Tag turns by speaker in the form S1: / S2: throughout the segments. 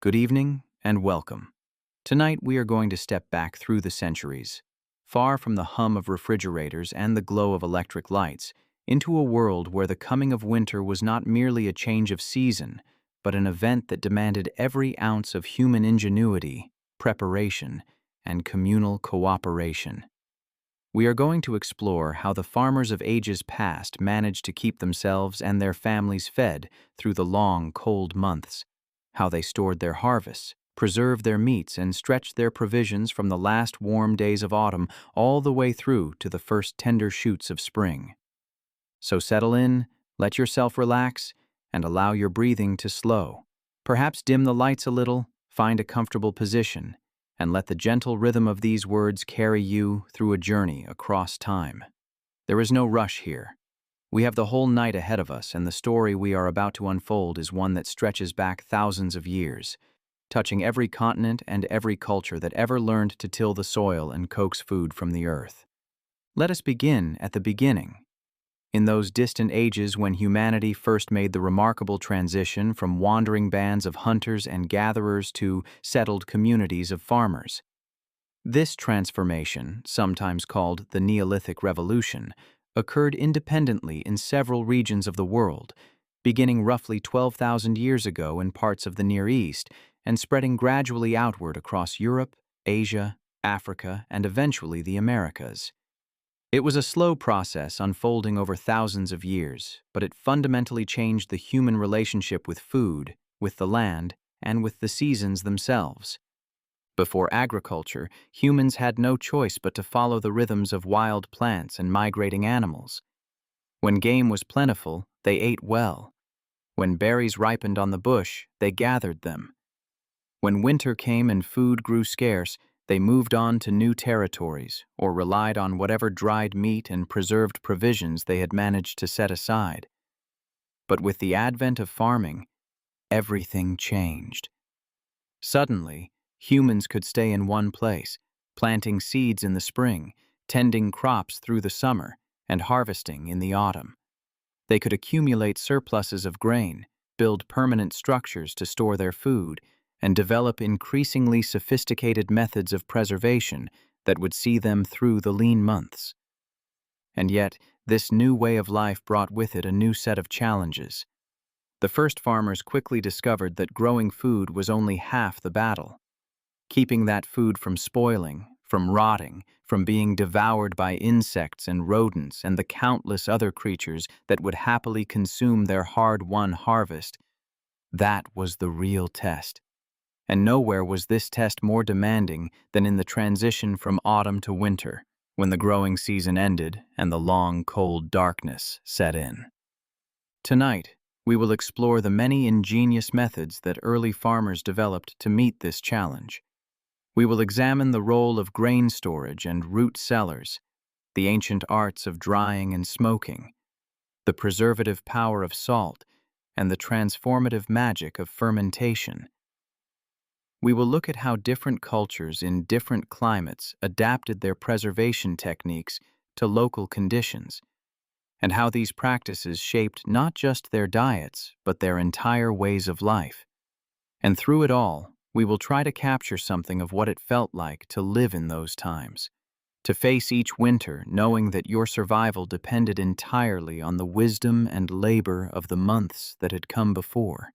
S1: Good evening and welcome. Tonight we are going to step back through the centuries, far from the hum of refrigerators and the glow of electric lights, into a world where the coming of winter was not merely a change of season, but an event that demanded every ounce of human ingenuity, preparation, and communal cooperation. We are going to explore how the farmers of ages past managed to keep themselves and their families fed through the long, cold months, how they stored their harvests, preserved their meats, and stretched their provisions from the last warm days of autumn all the way through to the first tender shoots of spring. So settle in, let yourself relax, and allow your breathing to slow. Perhaps dim the lights a little, find a comfortable position, and let the gentle rhythm of these words carry you through a journey across time. There is no rush here. We have the whole night ahead of us, and the story we are about to unfold is one that stretches back thousands of years, touching every continent and every culture that ever learned to till the soil and coax food from the earth. Let us begin at the beginning. In those distant ages when humanity first made the remarkable transition from wandering bands of hunters and gatherers to settled communities of farmers. This transformation, sometimes called the Neolithic Revolution, occurred independently in several regions of the world, beginning roughly 12,000 years ago in parts of the Near East and spreading gradually outward across Europe, Asia, Africa, and eventually the Americas. It was a slow process unfolding over thousands of years, but it fundamentally changed the human relationship with food, with the land, and with the seasons themselves. Before agriculture, humans had no choice but to follow the rhythms of wild plants and migrating animals. When game was plentiful, they ate well. When berries ripened on the bush, they gathered them. When winter came and food grew scarce, they moved on to new territories or relied on whatever dried meat and preserved provisions they had managed to set aside. But with the advent of farming, everything changed. Suddenly, humans could stay in one place, planting seeds in the spring, tending crops through the summer, and harvesting in the autumn. They could accumulate surpluses of grain, build permanent structures to store their food, and develop increasingly sophisticated methods of preservation that would see them through the lean months. And yet, this new way of life brought with it a new set of challenges. The first farmers quickly discovered that growing food was only half the battle. Keeping that food from spoiling, from rotting, from being devoured by insects and rodents and the countless other creatures that would happily consume their hard-won harvest, that was the real test. And nowhere was this test more demanding than in the transition from autumn to winter, when the growing season ended and the long, cold darkness set in. Tonight, we will explore the many ingenious methods that early farmers developed to meet this challenge. We will examine the role of grain storage and root cellars, the ancient arts of drying and smoking, the preservative power of salt, and the transformative magic of fermentation. We will look at how different cultures in different climates adapted their preservation techniques to local conditions, and how these practices shaped not just their diets, but their entire ways of life. And through it all, we will try to capture something of what it felt like to live in those times, to face each winter knowing that your survival depended entirely on the wisdom and labor of the months that had come before.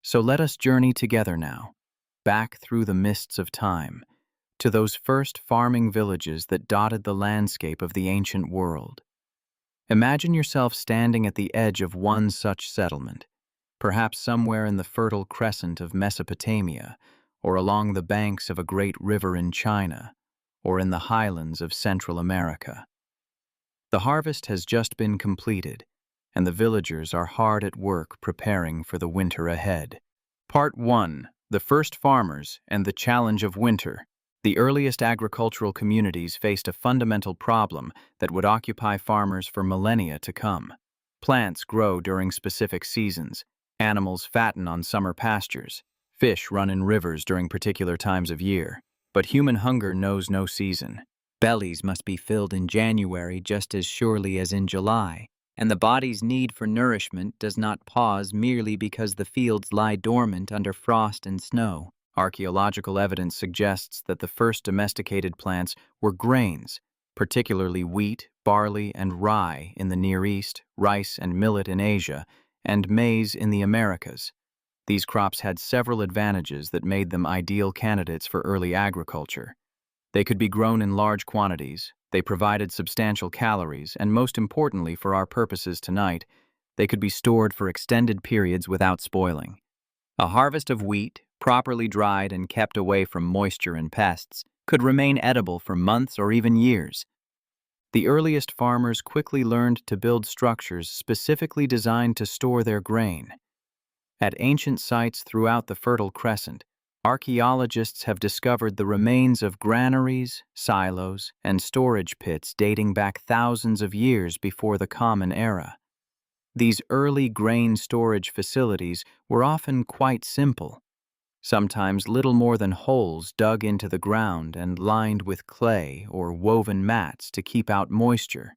S1: So let us journey together now, back through the mists of time, to those first farming villages that dotted the landscape of the ancient world. Imagine yourself standing at the edge of one such settlement, perhaps somewhere in the fertile crescent of Mesopotamia, or along the banks of a great river in China, or in the highlands of Central America. The harvest has just been completed, and the villagers are hard at work preparing for the winter ahead. Part 1. The First Farmers and the Challenge of Winter. The earliest agricultural communities faced a fundamental problem that would occupy farmers for millennia to come. Plants grow during specific seasons, animals fatten on summer pastures, fish run in rivers during particular times of year. But human hunger knows no season. Bellies must be filled in January just as surely as in July, And the body's need for nourishment does not pause merely because the fields lie dormant under frost and snow. Archaeological evidence suggests that the first domesticated plants were grains, particularly wheat, barley, and rye in the Near East, rice and millet in Asia, and maize in the Americas. These crops had several advantages that made them ideal candidates for early agriculture. They could be grown in large quantities, they provided substantial calories, and most importantly for our purposes tonight, they could be stored for extended periods without spoiling. A harvest of wheat, properly dried and kept away from moisture and pests, could remain edible for months or even years. The earliest farmers quickly learned to build structures specifically designed to store their grain. At ancient sites throughout the Fertile Crescent, archaeologists have discovered the remains of granaries, silos, and storage pits dating back thousands of years before the Common Era. These early grain storage facilities were often quite simple, sometimes little more than holes dug into the ground and lined with clay or woven mats to keep out moisture.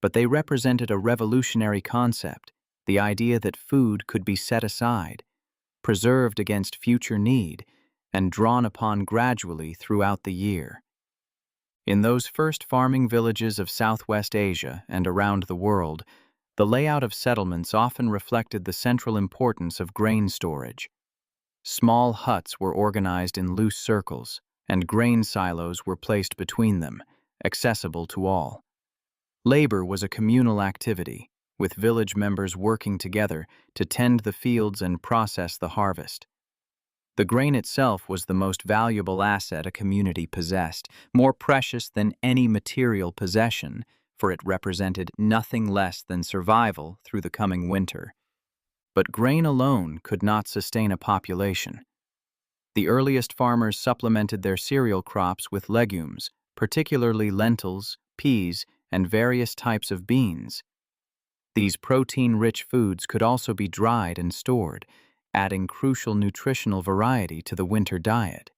S1: But they represented a revolutionary concept, the idea that food could be set aside, preserved against future need, and drawn upon gradually throughout the year. In those first farming villages of Southwest Asia and around the world, the layout of settlements often reflected the central importance of grain storage. Small huts were organized in loose circles, and grain silos were placed between them, accessible to all. Labor was a communal activity, with village members working together to tend the fields and process the harvest. The grain itself was the most valuable asset a community possessed, more precious than any material possession, for it represented nothing less than survival through the coming winter. But grain alone could not sustain a population. The earliest farmers supplemented their cereal crops with legumes, particularly lentils, peas, and various types of beans. These protein-rich foods could also be dried and stored, adding crucial nutritional variety to the winter diet.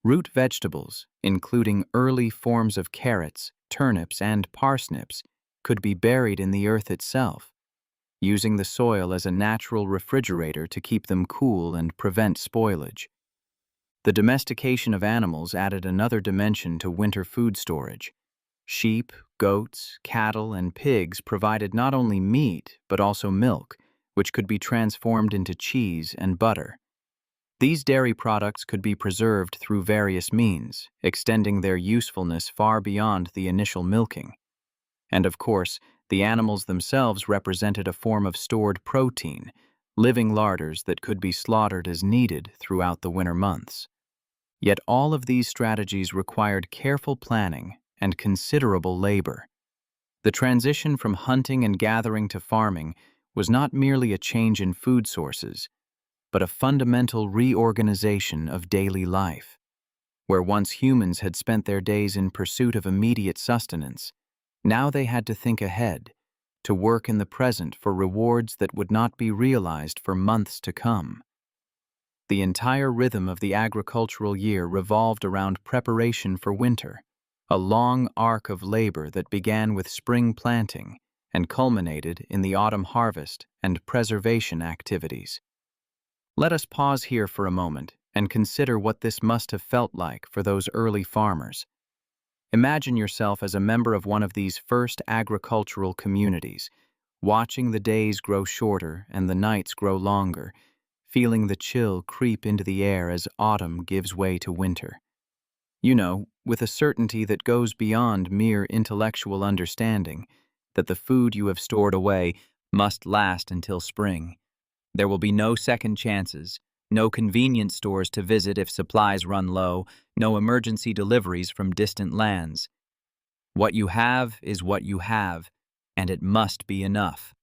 S1: Root vegetables, including early forms of carrots, turnips, and parsnips, could be buried in the earth itself, using the soil as a natural refrigerator to keep them cool and prevent spoilage. The domestication of animals added another dimension to winter food storage. Sheep, goats, cattle, and pigs provided not only meat but also milk, which could be transformed into cheese and butter. These dairy products could be preserved through various means, extending their usefulness far beyond the initial milking. And of course, the animals themselves represented a form of stored protein, living larders that could be slaughtered as needed throughout the winter months. Yet all of these strategies required careful planning and considerable labor. The transition from hunting and gathering to farming was not merely a change in food sources, but a fundamental reorganization of daily life. Where once humans had spent their days in pursuit of immediate sustenance, now they had to think ahead, to work in the present for rewards that would not be realized for months to come. The entire rhythm of the agricultural year revolved around preparation for winter, a long arc of labor that began with spring planting and culminated in the autumn harvest and preservation activities. Let us pause here for a moment and consider what this must have felt like for those early farmers. Imagine yourself as a member of one of these first agricultural communities, watching the days grow shorter and the nights grow longer, feeling the chill creep into the air as autumn gives way to winter. You know, with a certainty that goes beyond mere intellectual understanding, that the food you have stored away must last until spring. There will be no second chances, no convenience stores to visit if supplies run low, no emergency deliveries from distant lands. What you have is what you have, and it must be enough.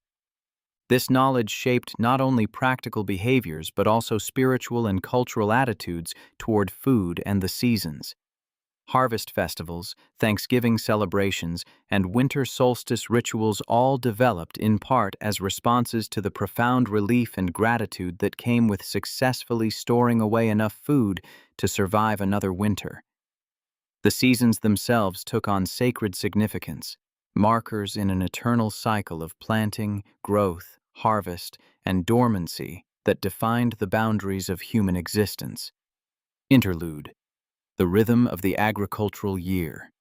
S1: This knowledge shaped not only practical behaviors but also spiritual and cultural attitudes toward food and the seasons. Harvest festivals, Thanksgiving celebrations, and winter solstice rituals all developed in part as responses to the profound relief and gratitude that came with successfully storing away enough food to survive another winter. The seasons themselves took on sacred significance, markers in an eternal cycle of planting, growth, harvest, and dormancy that defined the boundaries of human existence. Interlude: the rhythm of the agricultural year.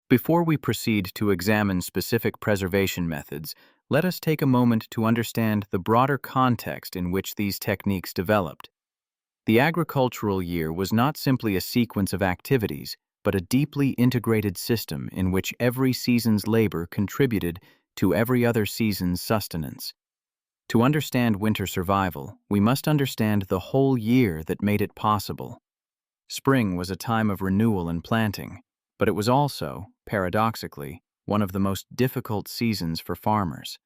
S1: Before we proceed to examine specific preservation methods, let us take a moment to understand the broader context in which these techniques developed. The agricultural year was not simply a sequence of activities, but a deeply integrated system in which every season's labor contributed to every other season's sustenance. To understand winter survival, we must understand the whole year that made it possible. Spring was a time of renewal and planting, but it was also, paradoxically, one of the most difficult seasons for farmers.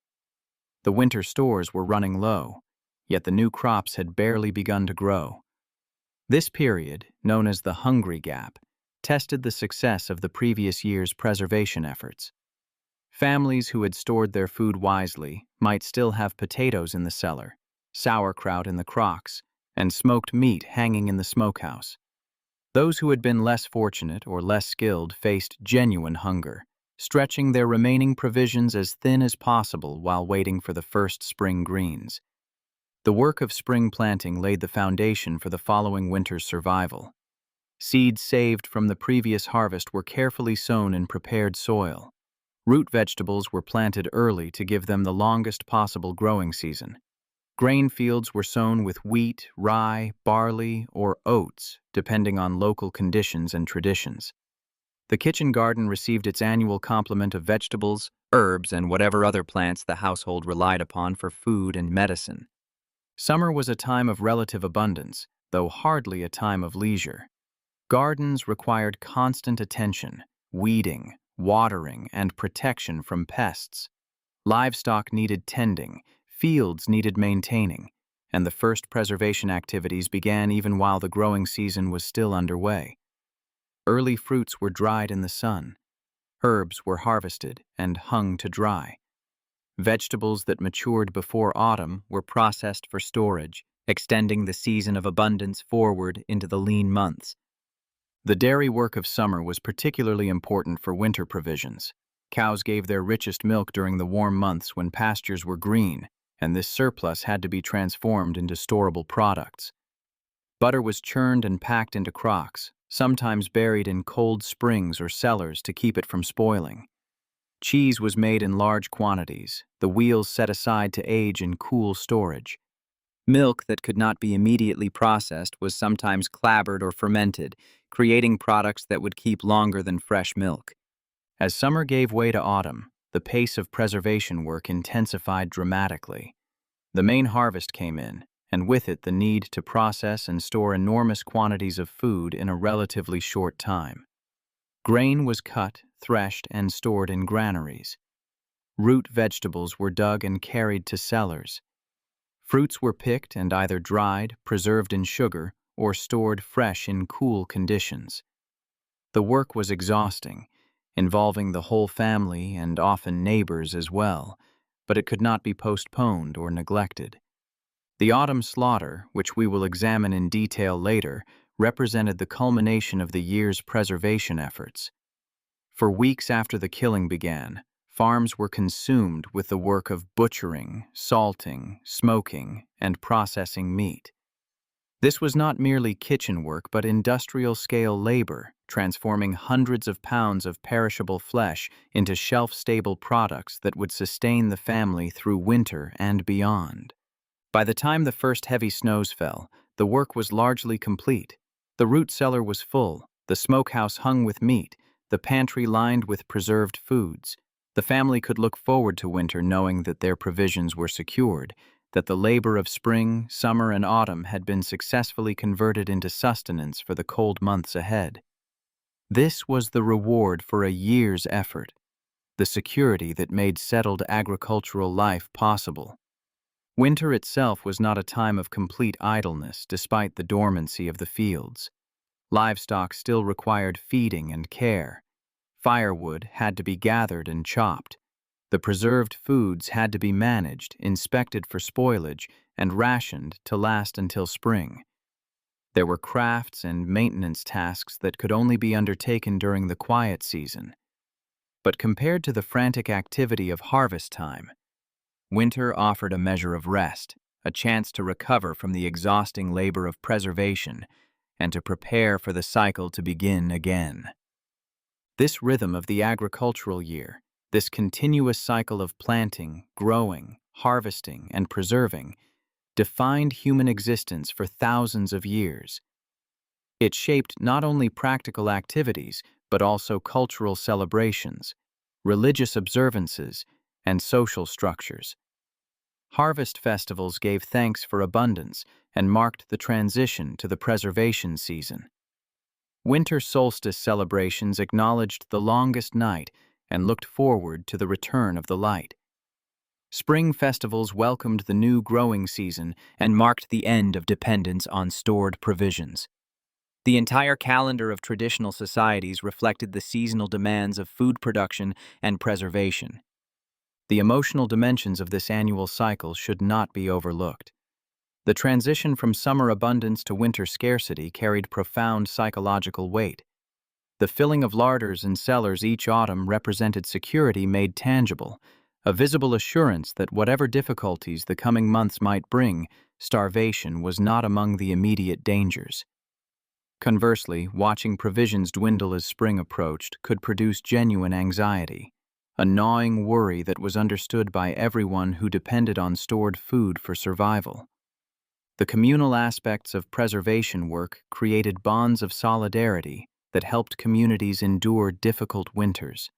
S1: The winter stores were running low, yet the new crops had barely begun to grow. This period, known as the Hungry Gap, tested the success of the previous year's preservation efforts. Families who had stored their food wisely might still have potatoes in the cellar, sauerkraut in the crocks, and smoked meat hanging in the smokehouse. Those who had been less fortunate or less skilled faced genuine hunger, stretching their remaining provisions as thin as possible while waiting for the first spring greens. The work of spring planting laid the foundation for the following winter's survival. Seeds saved from the previous harvest were carefully sown in prepared soil. Root vegetables were planted early to give them the longest possible growing season. Grain fields were sown with wheat, rye, barley, or oats, depending on local conditions and traditions. The kitchen garden received its annual complement of vegetables, herbs, and whatever other plants the household relied upon for food and medicine. Summer was a time of relative abundance, though hardly a time of leisure. Gardens required constant attention, weeding, watering, and protection from pests. Livestock needed tending, fields needed maintaining, and the first preservation activities began even while the growing season was still underway. Early fruits were dried in the sun. Herbs were harvested and hung to dry. Vegetables that matured before autumn were processed for storage, extending the season of abundance forward into the lean months. The dairy work of summer was particularly important for winter provisions. Cows gave their richest milk during the warm months when pastures were green, and this surplus had to be transformed into storable products. Butter was churned and packed into crocks, sometimes buried in cold springs or cellars to keep it from spoiling. Cheese was made in large quantities, the wheels set aside to age in cool storage. Milk that could not be immediately processed was sometimes clabbered or fermented, creating products that would keep longer than fresh milk. As summer gave way to autumn, the pace of preservation work intensified dramatically. The main harvest came in, and with it the need to process and store enormous quantities of food in a relatively short time. Grain was cut, threshed, and stored in granaries. Root vegetables were dug and carried to cellars. Fruits were picked and either dried, preserved in sugar, or stored fresh in cool conditions. The work was exhausting, involving the whole family and often neighbors as well, but it could not be postponed or neglected. The autumn slaughter, which we will examine in detail later, represented the culmination of the year's preservation efforts. For weeks after the killing began, farms were consumed with the work of butchering, salting, smoking, and processing meat. This was not merely kitchen work but industrial-scale labor, transforming hundreds of pounds of perishable flesh into shelf-stable products that would sustain the family through winter and beyond. By the time the first heavy snows fell, the work was largely complete. The root cellar was full, the smokehouse hung with meat, the pantry lined with preserved foods. The family could look forward to winter knowing that their provisions were secured, that the labor of spring, summer, and autumn had been successfully converted into sustenance for the cold months ahead. This was the reward for a year's effort, the security that made settled agricultural life possible. Winter itself was not a time of complete idleness despite the dormancy of the fields. Livestock still required feeding and care. Firewood had to be gathered and chopped. The preserved foods had to be managed, inspected for spoilage, and rationed to last until spring. There were crafts and maintenance tasks that could only be undertaken during the quiet season. But compared to the frantic activity of harvest time, winter offered a measure of rest, a chance to recover from the exhausting labor of preservation and to prepare for the cycle to begin again. This rhythm of the agricultural year, this continuous cycle of planting, growing, harvesting, and preserving, defined human existence for thousands of years. It shaped not only practical activities, but also cultural celebrations, religious observances, and social structures. Harvest festivals gave thanks for abundance and marked the transition to the preservation season. Winter solstice celebrations acknowledged the longest night and looked forward to the return of the light. Spring festivals welcomed the new growing season and marked the end of dependence on stored provisions. The entire calendar of traditional societies reflected the seasonal demands of food production and preservation. The emotional dimensions of this annual cycle should not be overlooked. The transition from summer abundance to winter scarcity carried profound psychological weight. The filling of larders and cellars each autumn represented security made tangible, a visible assurance that whatever difficulties the coming months might bring, starvation was not among the immediate dangers. Conversely, watching provisions dwindle as spring approached could produce genuine anxiety, a gnawing worry that was understood by everyone who depended on stored food for survival. The communal aspects of preservation work created bonds of solidarity that helped communities endure difficult winters.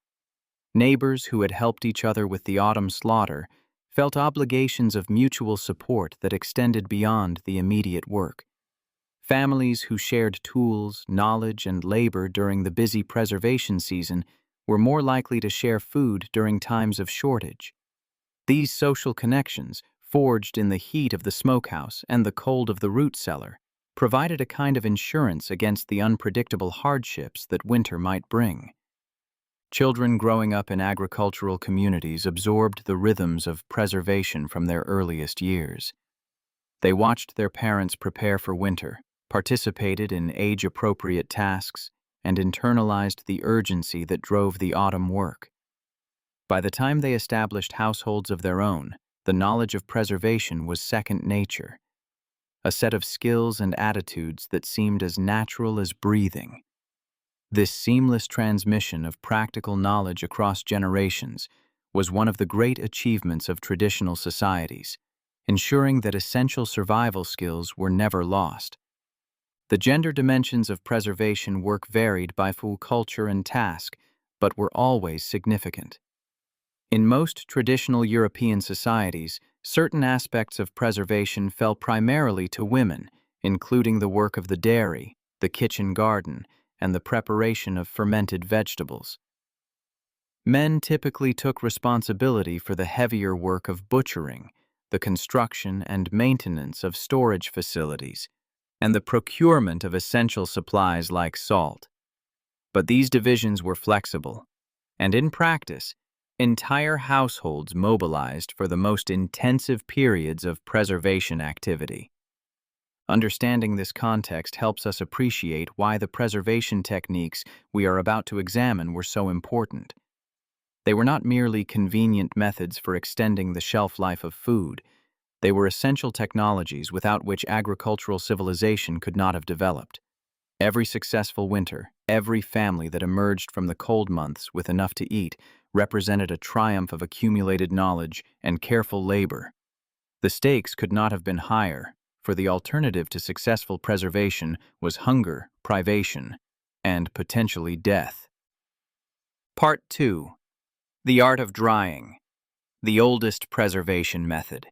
S1: Neighbors who had helped each other with the autumn slaughter felt obligations of mutual support that extended beyond the immediate work. Families who shared tools, knowledge, and labor during the busy preservation season were more likely to share food during times of shortage. These social connections, forged in the heat of the smokehouse and the cold of the root cellar, provided a kind of insurance against the unpredictable hardships that winter might bring. Children growing up in agricultural communities absorbed the rhythms of preservation from their earliest years. They watched their parents prepare for winter, participated in age-appropriate tasks, and internalized the urgency that drove the autumn work. By the time they established households of their own, the knowledge of preservation was second nature, a set of skills and attitudes that seemed as natural as breathing. This seamless transmission of practical knowledge across generations was one of the great achievements of traditional societies, ensuring that essential survival skills were never lost. The gender dimensions of preservation work varied by culture and task, but were always significant. In most traditional European societies, certain aspects of preservation fell primarily to women, including the work of the dairy, the kitchen garden, and the preparation of fermented vegetables. Men typically took responsibility for the heavier work of butchering, the construction and maintenance of storage facilities, and the procurement of essential supplies like salt. But these divisions were flexible, and in practice, entire households mobilized for the most intensive periods of preservation activity. Understanding this context helps us appreciate why the preservation techniques we are about to examine were so important. They were not merely convenient methods for extending the shelf life of food. They were essential technologies without which agricultural civilization could not have developed. Every successful winter, every family that emerged from the cold months with enough to eat represented a triumph of accumulated knowledge and careful labor. The stakes could not have been higher, for the alternative to successful preservation was hunger, privation, and potentially death. Part 2. The Art of Drying, the oldest preservation method.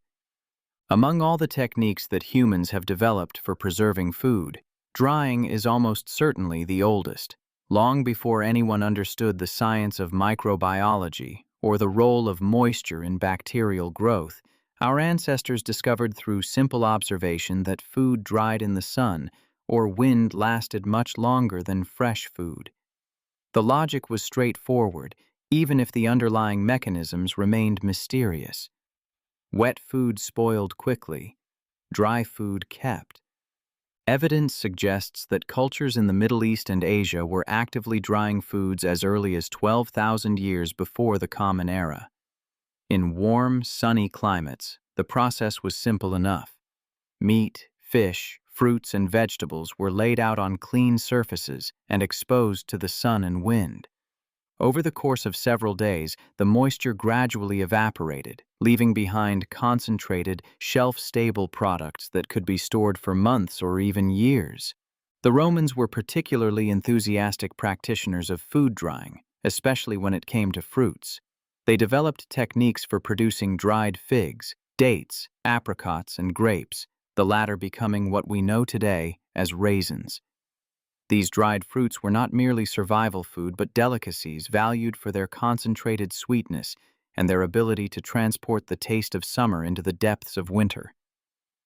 S1: Among all the techniques that humans have developed for preserving food, drying is almost certainly the oldest. Long before anyone understood the science of microbiology or the role of moisture in bacterial growth, our ancestors discovered through simple observation that food dried in the sun or wind lasted much longer than fresh food. The logic was straightforward, even if the underlying mechanisms remained mysterious. Wet food spoiled quickly, dry food kept. Evidence suggests that cultures in the Middle East and Asia were actively drying foods as early as 12,000 years before the Common Era. In warm, sunny climates, the process was simple enough. Meat, fish, fruits, and vegetables were laid out on clean surfaces and exposed to the sun and wind. Over the course of several days, the moisture gradually evaporated, leaving behind concentrated, shelf-stable products that could be stored for months or even years. The Romans were particularly enthusiastic practitioners of food drying, especially when it came to fruits. They developed techniques for producing dried figs, dates, apricots, and grapes, the latter becoming what we know today as raisins. These dried fruits were not merely survival food but delicacies valued for their concentrated sweetness and their ability to transport the taste of summer into the depths of winter.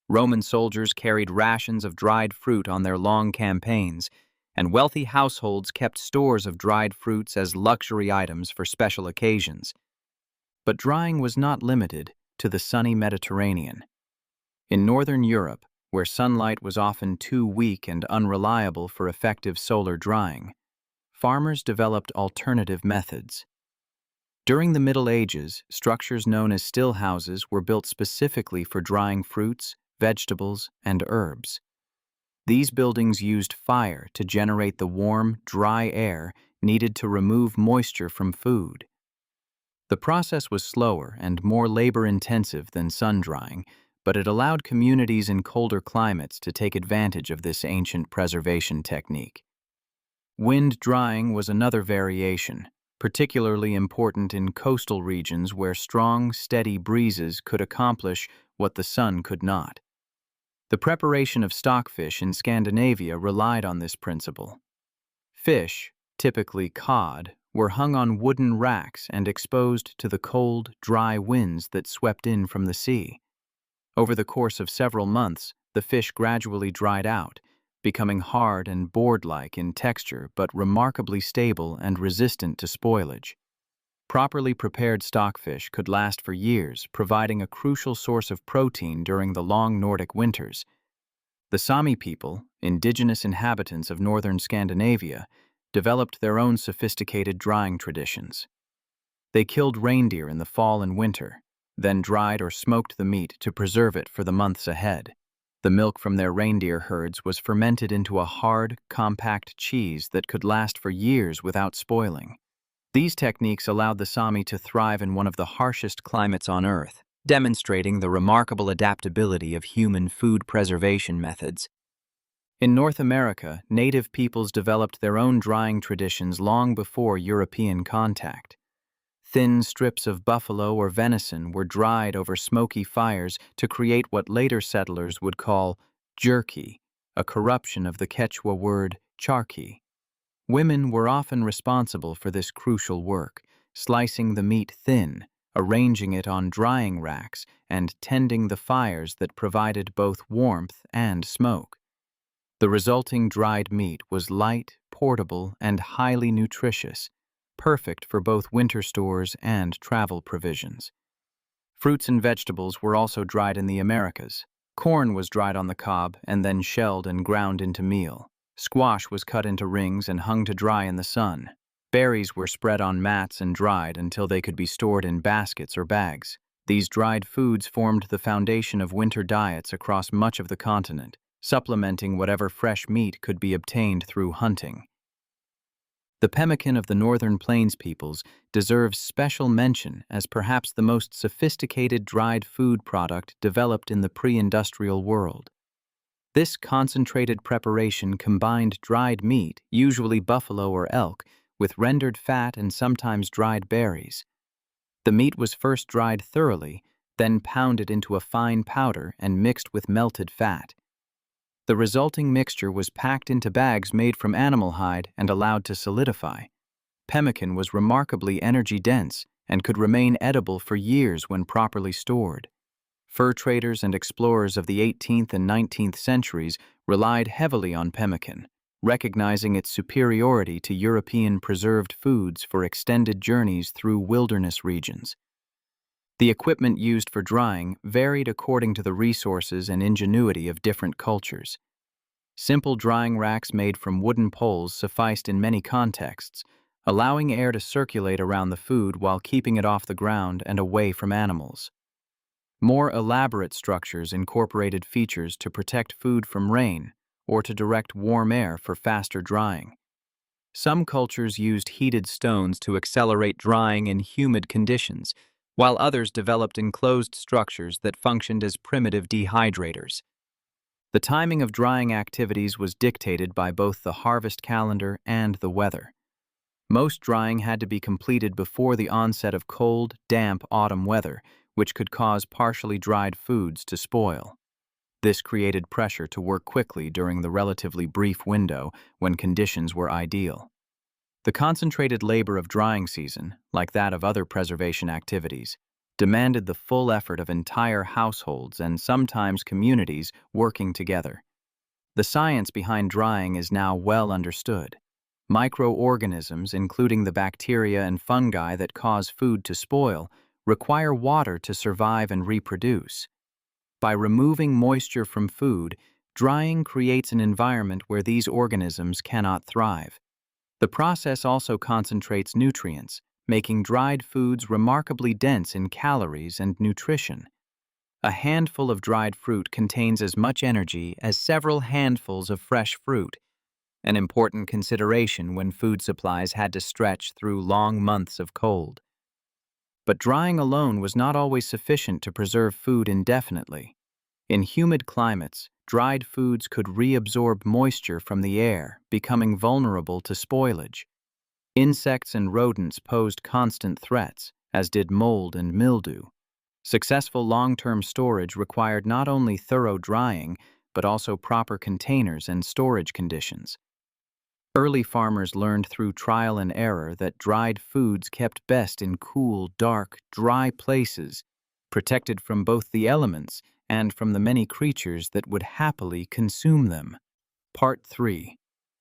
S1: Roman soldiers carried rations of dried fruit on their long campaigns, and wealthy households kept stores of dried fruits as luxury items for special occasions. But drying was not limited to the sunny Mediterranean. In northern Europe, where sunlight was often too weak and unreliable for effective solar drying, farmers developed alternative methods. During the Middle Ages, structures known as still houses were built specifically for drying fruits, vegetables, and herbs. These buildings used fire to generate the warm, dry air needed to remove moisture from food. The process was slower and more labor-intensive than sun drying, but it allowed communities in colder climates to take advantage of this ancient preservation technique. Wind drying was another variation, particularly important in coastal regions where strong, steady breezes could accomplish what the sun could not. The preparation of stockfish in Scandinavia relied on this principle. Fish, typically cod, were hung on wooden racks and exposed to the cold, dry winds that swept in from the sea. Over the course of several months, the fish gradually dried out, becoming hard and board-like in texture but remarkably stable and resistant to spoilage. Properly prepared stockfish could last for years, providing a crucial source of protein during the long Nordic winters. The Sami people, indigenous inhabitants of northern Scandinavia, developed their own sophisticated drying traditions. They killed reindeer in the fall and winter, then dried or smoked the meat to preserve it for the months ahead. The milk from their reindeer herds was fermented into a hard, compact cheese that could last for years without spoiling. These techniques allowed the Sami to thrive in one of the harshest climates on Earth, demonstrating the remarkable adaptability of human food preservation methods. In North America, native peoples developed their own drying traditions long before European contact. Thin strips of buffalo or venison were dried over smoky fires to create what later settlers would call jerky, a corruption of the Quechua word charqui. Women were often responsible for this crucial work, slicing the meat thin, arranging it on drying racks, and tending the fires that provided both warmth and smoke. The resulting dried meat was light, portable, and highly nutritious, perfect for both winter stores and travel provisions. Fruits and vegetables were also dried in the Americas. Corn was dried on the cob and then shelled and ground into meal. Squash was cut into rings and hung to dry in the sun. Berries were spread on mats and dried until they could be stored in baskets or bags. These dried foods formed the foundation of winter diets across much of the continent, supplementing whatever fresh meat could be obtained through hunting. The pemmican of the Northern Plains peoples deserves special mention as perhaps the most sophisticated dried food product developed in the pre-industrial world. This concentrated preparation combined dried meat, usually buffalo or elk, with rendered fat and sometimes dried berries. The meat was first dried thoroughly, then pounded into a fine powder and mixed with melted fat. The resulting mixture was packed into bags made from animal hide and allowed to solidify. Pemmican was remarkably energy-dense and could remain edible for years when properly stored. Fur traders and explorers of the 18th and 19th centuries relied heavily on pemmican, recognizing its superiority to European preserved foods for extended journeys through wilderness regions. The equipment used for drying varied according to the resources and ingenuity of different cultures. Simple drying racks made from wooden poles sufficed in many contexts, allowing air to circulate around the food while keeping it off the ground and away from animals. More elaborate structures incorporated features to protect food from rain or to direct warm air for faster drying. Some cultures used heated stones to accelerate drying in humid conditions, while others developed enclosed structures that functioned as primitive dehydrators. The timing of drying activities was dictated by both the harvest calendar and the weather. Most drying had to be completed before the onset of cold, damp autumn weather, which could cause partially dried foods to spoil. This created pressure to work quickly during the relatively brief window when conditions were ideal. The concentrated labor of drying season, like that of other preservation activities, demanded the full effort of entire households and sometimes communities working together. The science behind drying is now well understood. Microorganisms, including the bacteria and fungi that cause food to spoil, require water to survive and reproduce. By removing moisture from food, drying creates an environment where these organisms cannot thrive. The process also concentrates nutrients, making dried foods remarkably dense in calories and nutrition. A handful of dried fruit contains as much energy as several handfuls of fresh fruit, an important consideration when food supplies had to stretch through long months of cold. But drying alone was not always sufficient to preserve food indefinitely. In humid climates, dried foods could reabsorb moisture from the air, becoming vulnerable to spoilage. Insects and rodents posed constant threats, as did mold and mildew. Successful long-term storage required not only thorough drying, but also proper containers and storage conditions. Early farmers learned through trial and error that dried foods kept best in cool, dark, dry places, protected from both the elements and from the many creatures that would happily consume them. Part 3.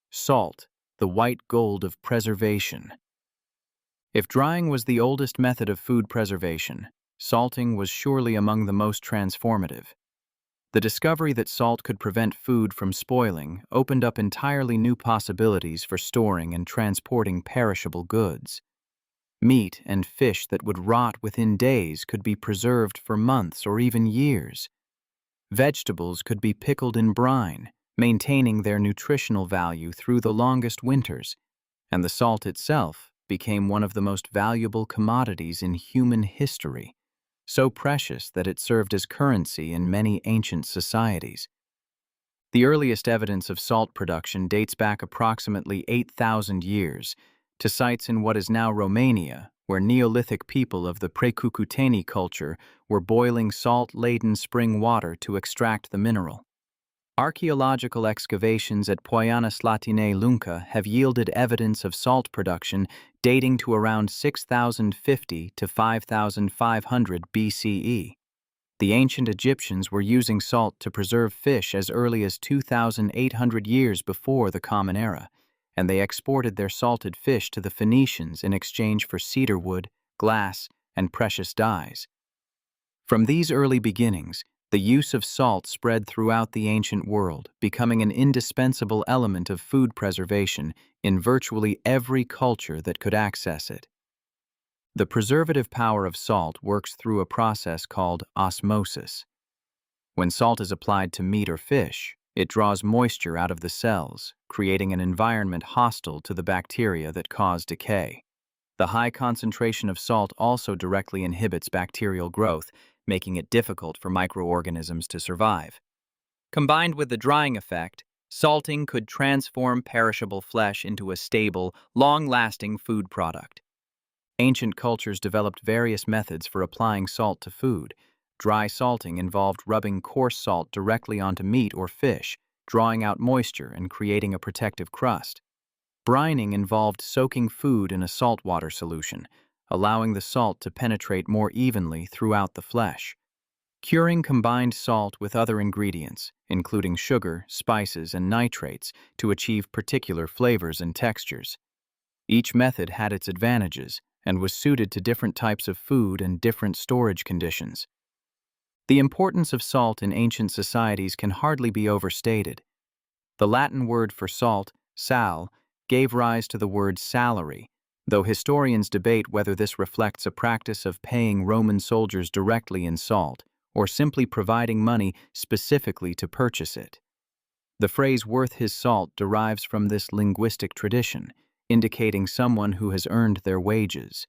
S1: Salt, the white gold of preservation. If drying was the oldest method of food preservation, salting was surely among the most transformative. The discovery that salt could prevent food from spoiling opened up entirely new possibilities for storing and transporting perishable goods. Meat and fish that would rot within days could be preserved for months or even years. Vegetables could be pickled in brine, maintaining their nutritional value through the longest winters, and the salt itself became one of the most valuable commodities in human history, so precious that it served as currency in many ancient societies. The earliest evidence of salt production dates back approximately 8,000 years to sites in what is now Romania, where Neolithic people of the Precucuteni culture were boiling salt-laden spring water to extract the mineral. Archaeological excavations at Poiana Slatinei Lunca have yielded evidence of salt production dating to around 6050 to 5500 BCE. The ancient Egyptians were using salt to preserve fish as early as 2,800 years before the Common Era, and they exported their salted fish to the Phoenicians in exchange for cedar wood, glass, and precious dyes. From these early beginnings, the use of salt spread throughout the ancient world, becoming an indispensable element of food preservation in virtually every culture that could access it. The preservative power of salt works through a process called osmosis. When salt is applied to meat or fish, it draws moisture out of the cells, creating an environment hostile to the bacteria that cause decay. The high concentration of salt also directly inhibits bacterial growth, making it difficult for microorganisms to survive. Combined with the drying effect, salting could transform perishable flesh into a stable, long-lasting food product. Ancient cultures developed various methods for applying salt to food. Dry salting involved rubbing coarse salt directly onto meat or fish, drawing out moisture and creating a protective crust. Brining involved soaking food in a saltwater solution, allowing the salt to penetrate more evenly throughout the flesh. Curing combined salt with other ingredients, including sugar, spices, and nitrates, to achieve particular flavors and textures. Each method had its advantages and was suited to different types of food and different storage conditions. The importance of salt in ancient societies can hardly be overstated. The Latin word for salt, sal, gave rise to the word salary, though historians debate whether this reflects a practice of paying Roman soldiers directly in salt or simply providing money specifically to purchase it. The phrase worth his salt derives from this linguistic tradition, indicating someone who has earned their wages.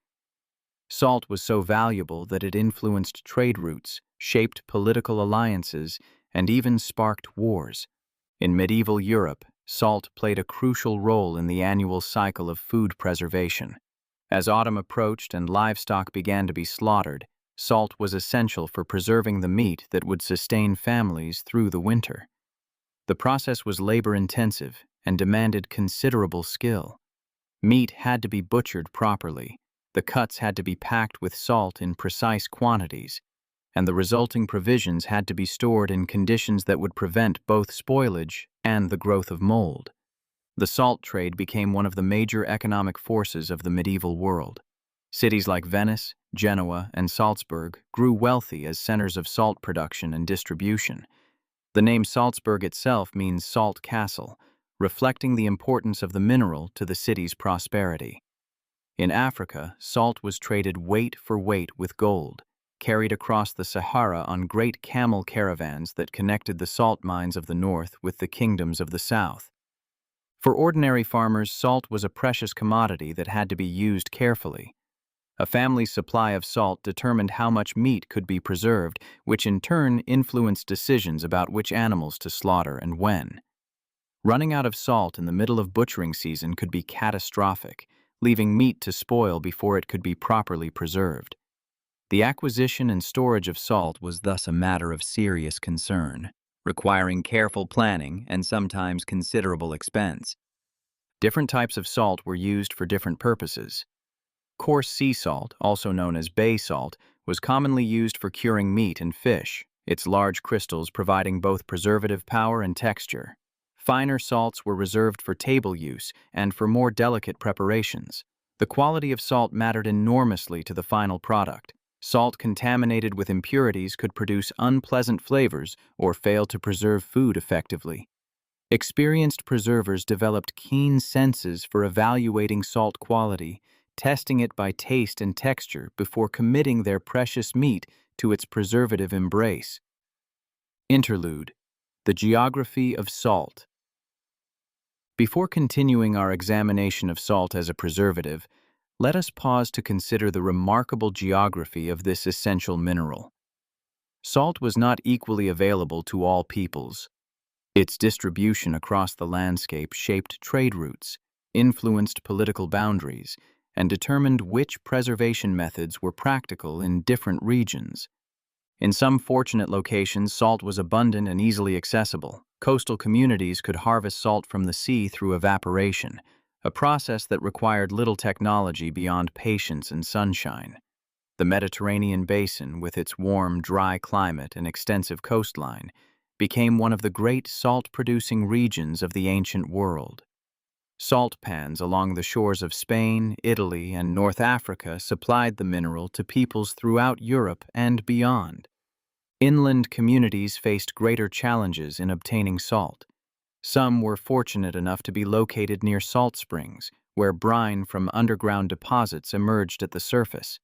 S1: Salt was so valuable that it influenced trade routes, shaped political alliances, and even sparked wars. In medieval Europe, salt played a crucial role in the annual cycle of food preservation. As autumn approached and livestock began to be slaughtered, salt was essential for preserving the meat that would sustain families through the winter. The process was labor-intensive and demanded considerable skill. Meat had to be butchered properly, the cuts had to be packed with salt in precise quantities, and the resulting provisions had to be stored in conditions that would prevent both spoilage and the growth of mold. The salt trade became one of the major economic forces of the medieval world. Cities like Venice, Genoa, and Salzburg grew wealthy as centers of salt production and distribution. The name Salzburg itself means salt castle, reflecting the importance of the mineral to the city's prosperity. In Africa, salt was traded weight for weight with gold, carried across the Sahara on great camel caravans that connected the salt mines of the north with the kingdoms of the south. For ordinary farmers, salt was a precious commodity that had to be used carefully. A family's supply of salt determined how much meat could be preserved, which in turn influenced decisions about which animals to slaughter and when. Running out of salt in the middle of butchering season could be catastrophic, leaving meat to spoil before it could be properly preserved. The acquisition and storage of salt was thus a matter of serious concern, requiring careful planning and sometimes considerable expense. Different types of salt were used for different purposes. Coarse sea salt, also known as bay salt, was commonly used for curing meat and fish, its large crystals providing both preservative power and texture. Finer salts were reserved for table use and for more delicate preparations. The quality of salt mattered enormously to the final product. Salt contaminated with impurities could produce unpleasant flavors or fail to preserve food effectively. Experienced preservers developed keen senses for evaluating salt quality, testing it by taste and texture before committing their precious meat to its preservative embrace. Interlude: The Geography of Salt. Before continuing our examination of salt as a preservative, let us pause to consider the remarkable geography of this essential mineral. Salt was not equally available to all peoples. Its distribution across the landscape shaped trade routes, influenced political boundaries, and determined which preservation methods were practical in different regions. In some fortunate locations, salt was abundant and easily accessible. Coastal communities could harvest salt from the sea through evaporation, a process that required little technology beyond patience and sunshine. The Mediterranean basin, with its warm, dry climate and extensive coastline, became one of the great salt-producing regions of the ancient world. Salt pans along the shores of Spain, Italy, and North Africa supplied the mineral to peoples throughout Europe and beyond. Inland communities faced greater challenges in obtaining salt. Some were fortunate enough to be located near salt springs, where brine from underground deposits emerged at the surface.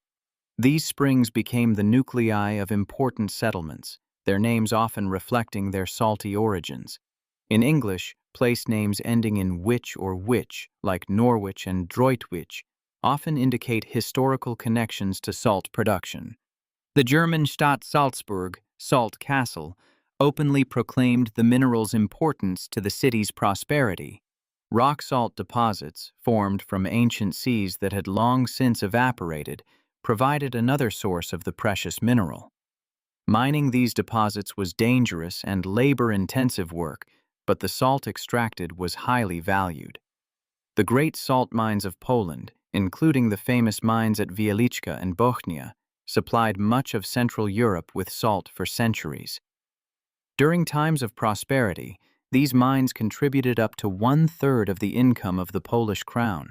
S1: These springs became the nuclei of important settlements, their names often reflecting their salty origins. In English, place names ending in wich or wich, like Norwich and Droitwich, often indicate historical connections to salt production. The German Stadt Salzburg, salt castle, openly proclaimed the mineral's importance to the city's prosperity. Rock salt deposits, formed from ancient seas that had long since evaporated, provided another source of the precious mineral. Mining these deposits was dangerous and labor-intensive work, but the salt extracted was highly valued. The great salt mines of Poland, including the famous mines at Wieliczka and Bochnia, supplied much of Central Europe with salt for centuries. During times of prosperity, these mines contributed up to 1/3 of the income of the Polish crown.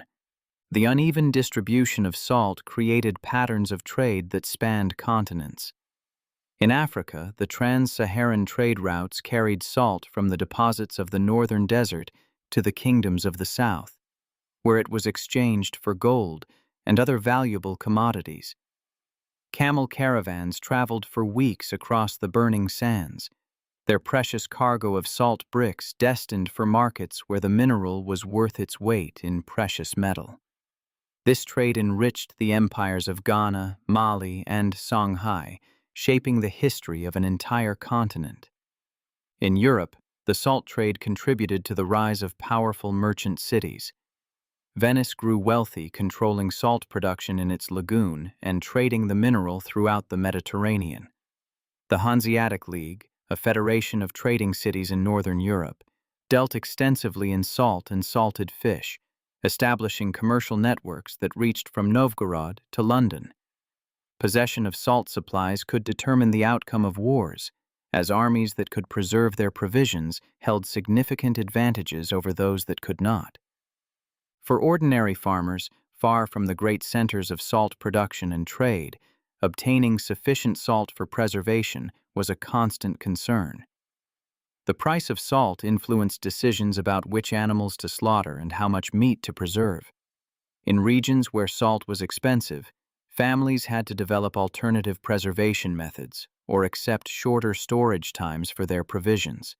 S1: The uneven distribution of salt created patterns of trade that spanned continents. In Africa, the trans-Saharan trade routes carried salt from the deposits of the northern desert to the kingdoms of the south, where it was exchanged for gold and other valuable commodities. Camel caravans traveled for weeks across the burning sands, their precious cargo of salt bricks destined for markets where the mineral was worth its weight in precious metal. This trade enriched the empires of Ghana, Mali, and Songhai, shaping the history of an entire continent. In Europe, the salt trade contributed to the rise of powerful merchant cities. Venice grew wealthy, controlling salt production in its lagoon and trading the mineral throughout the Mediterranean. The Hanseatic League, a federation of trading cities in northern Europe, dealt extensively in salt and salted fish, establishing commercial networks that reached from Novgorod to London. Possession of salt supplies could determine the outcome of wars, as armies that could preserve their provisions held significant advantages over those that could not. For ordinary farmers, far from the great centers of salt production and trade, obtaining sufficient salt for preservation was a constant concern. The price of salt influenced decisions about which animals to slaughter and how much meat to preserve. In regions where salt was expensive, families had to develop alternative preservation methods or accept shorter storage times for their provisions.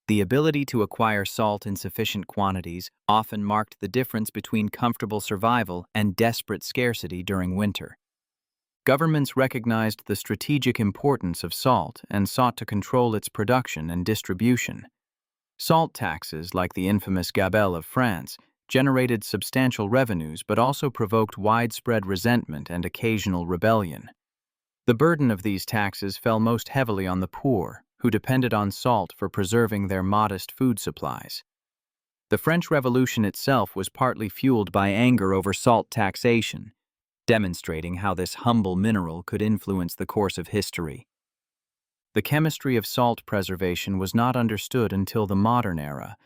S1: The ability to acquire salt in sufficient quantities often marked the difference between comfortable survival and desperate scarcity during winter. Governments recognized the strategic importance of salt and sought to control its production and distribution. Salt taxes, like the infamous gabelle of France, generated substantial revenues but also provoked widespread resentment and occasional rebellion. The burden of these taxes fell most heavily on the poor, who depended on salt for preserving their modest food supplies. The French Revolution itself was partly fueled by anger over salt taxation, demonstrating how this humble mineral could influence the course of history. The chemistry of salt preservation was not understood until the modern era,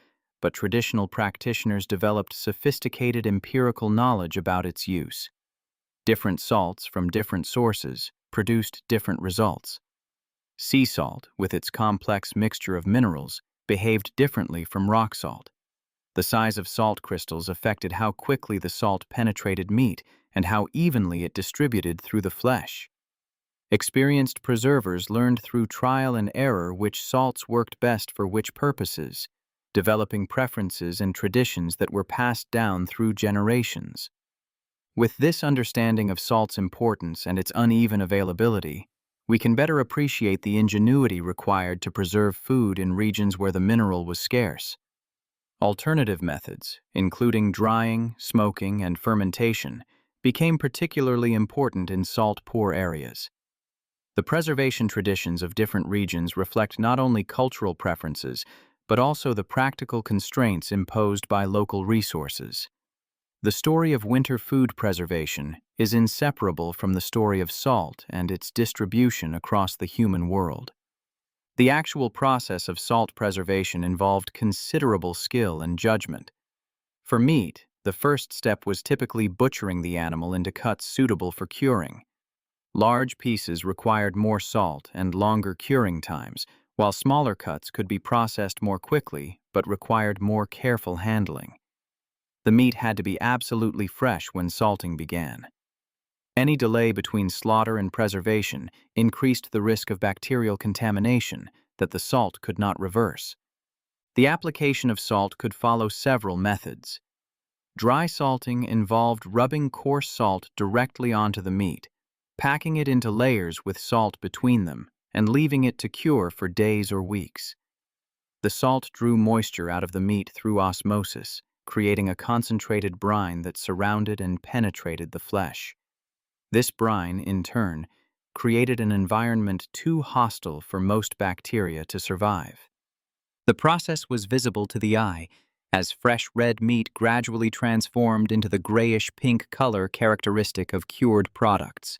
S1: but traditional practitioners developed sophisticated empirical knowledge about its use. Different salts from different sources produced different results. Sea salt, with its complex mixture of minerals, behaved differently from rock salt. The size of salt crystals affected how quickly the salt penetrated meat and how evenly it distributed through the flesh. Experienced preservers learned through trial and error which salts worked best for which purposes, developing preferences and traditions that were passed down through generations. With this understanding of salt's importance and its uneven availability, we can better appreciate the ingenuity required to preserve food in regions where the mineral was scarce. Alternative methods, including drying, smoking, and fermentation, became particularly important in salt-poor areas. The preservation traditions of different regions reflect not only cultural preferences, but also the practical constraints imposed by local resources. The story of winter food preservation is inseparable from the story of salt and its distribution across the human world. The actual process of salt preservation involved considerable skill and judgment. For meat, the first step was typically butchering the animal into cuts suitable for curing. Large pieces required more salt and longer curing times, while smaller cuts could be processed more quickly but required more careful handling. The meat had to be absolutely fresh when salting began. Any delay between slaughter and preservation increased the risk of bacterial contamination that the salt could not reverse. The application of salt could follow several methods. Dry salting involved rubbing coarse salt directly onto the meat, packing it into layers with salt between them, and leaving it to cure for days or weeks. The salt drew moisture out of the meat through osmosis, creating a concentrated brine that surrounded and penetrated the flesh. This brine, in turn, created an environment too hostile for most bacteria to survive. The process was visible to the eye, as fresh red meat gradually transformed into the grayish-pink color characteristic of cured products.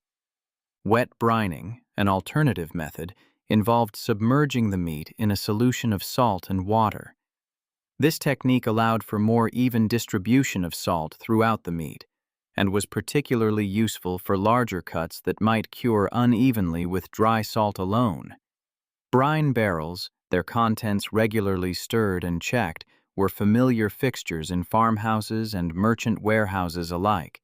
S1: Wet brining, an alternative method, involved submerging the meat in a solution of salt and water. This technique allowed for more even distribution of salt throughout the meat, and was particularly useful for larger cuts that might cure unevenly with dry salt alone. Brine barrels, their contents regularly stirred and checked, were familiar fixtures in farmhouses and merchant warehouses alike.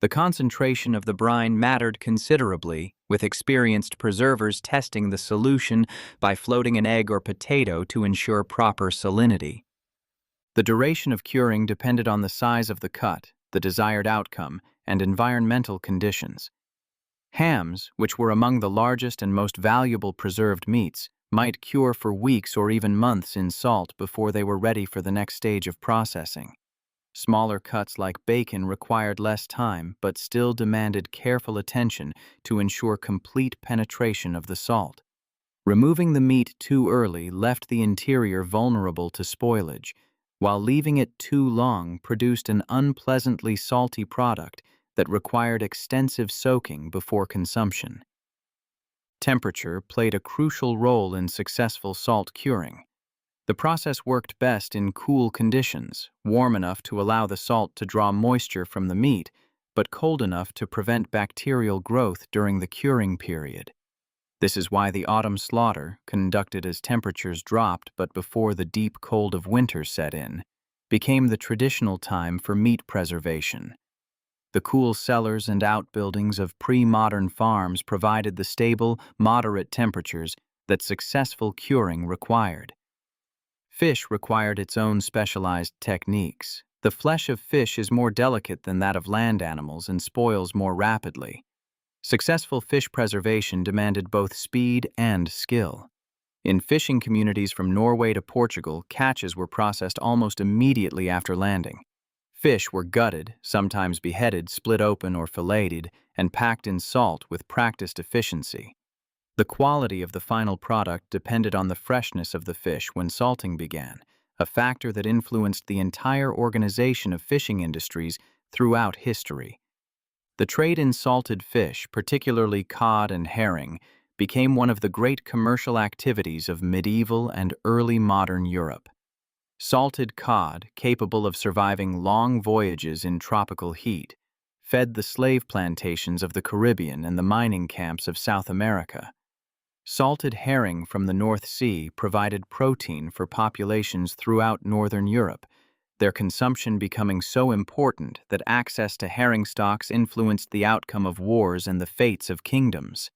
S1: The concentration of the brine mattered considerably, with experienced preservers testing the solution by floating an egg or potato to ensure proper salinity. The duration of curing depended on the size of the cut, the desired outcome, and environmental conditions. Hams, which were among the largest and most valuable preserved meats, might cure for weeks or even months in salt before they were ready for the next stage of processing. Smaller cuts like bacon required less time but still demanded careful attention to ensure complete penetration of the salt. Removing the meat too early left the interior vulnerable to spoilage, while leaving it too long produced an unpleasantly salty product that required extensive soaking before consumption. Temperature played a crucial role in successful salt curing. The process worked best in cool conditions, warm enough to allow the salt to draw moisture from the meat, but cold enough to prevent bacterial growth during the curing period. This is why the autumn slaughter, conducted as temperatures dropped but before the deep cold of winter set in, became the traditional time for meat preservation. The cool cellars and outbuildings of pre-modern farms provided the stable, moderate temperatures that successful curing required. Fish required its own specialized techniques. The flesh of fish is more delicate than that of land animals and spoils more rapidly. Successful fish preservation demanded both speed and skill. In fishing communities from Norway to Portugal, catches were processed almost immediately after landing. Fish were gutted, sometimes beheaded, split open or filleted, and packed in salt with practiced efficiency. The quality of the final product depended on the freshness of the fish when salting began, a factor that influenced the entire organization of fishing industries throughout history. The trade in salted fish, particularly cod and herring, became one of the great commercial activities of medieval and early modern Europe. Salted cod, capable of surviving long voyages in tropical heat, fed the slave plantations of the Caribbean and the mining camps of South America. Salted herring from the North Sea provided protein for populations throughout Northern Europe, their consumption becoming so important that access to herring stocks influenced the outcome of wars and the fates of kingdoms.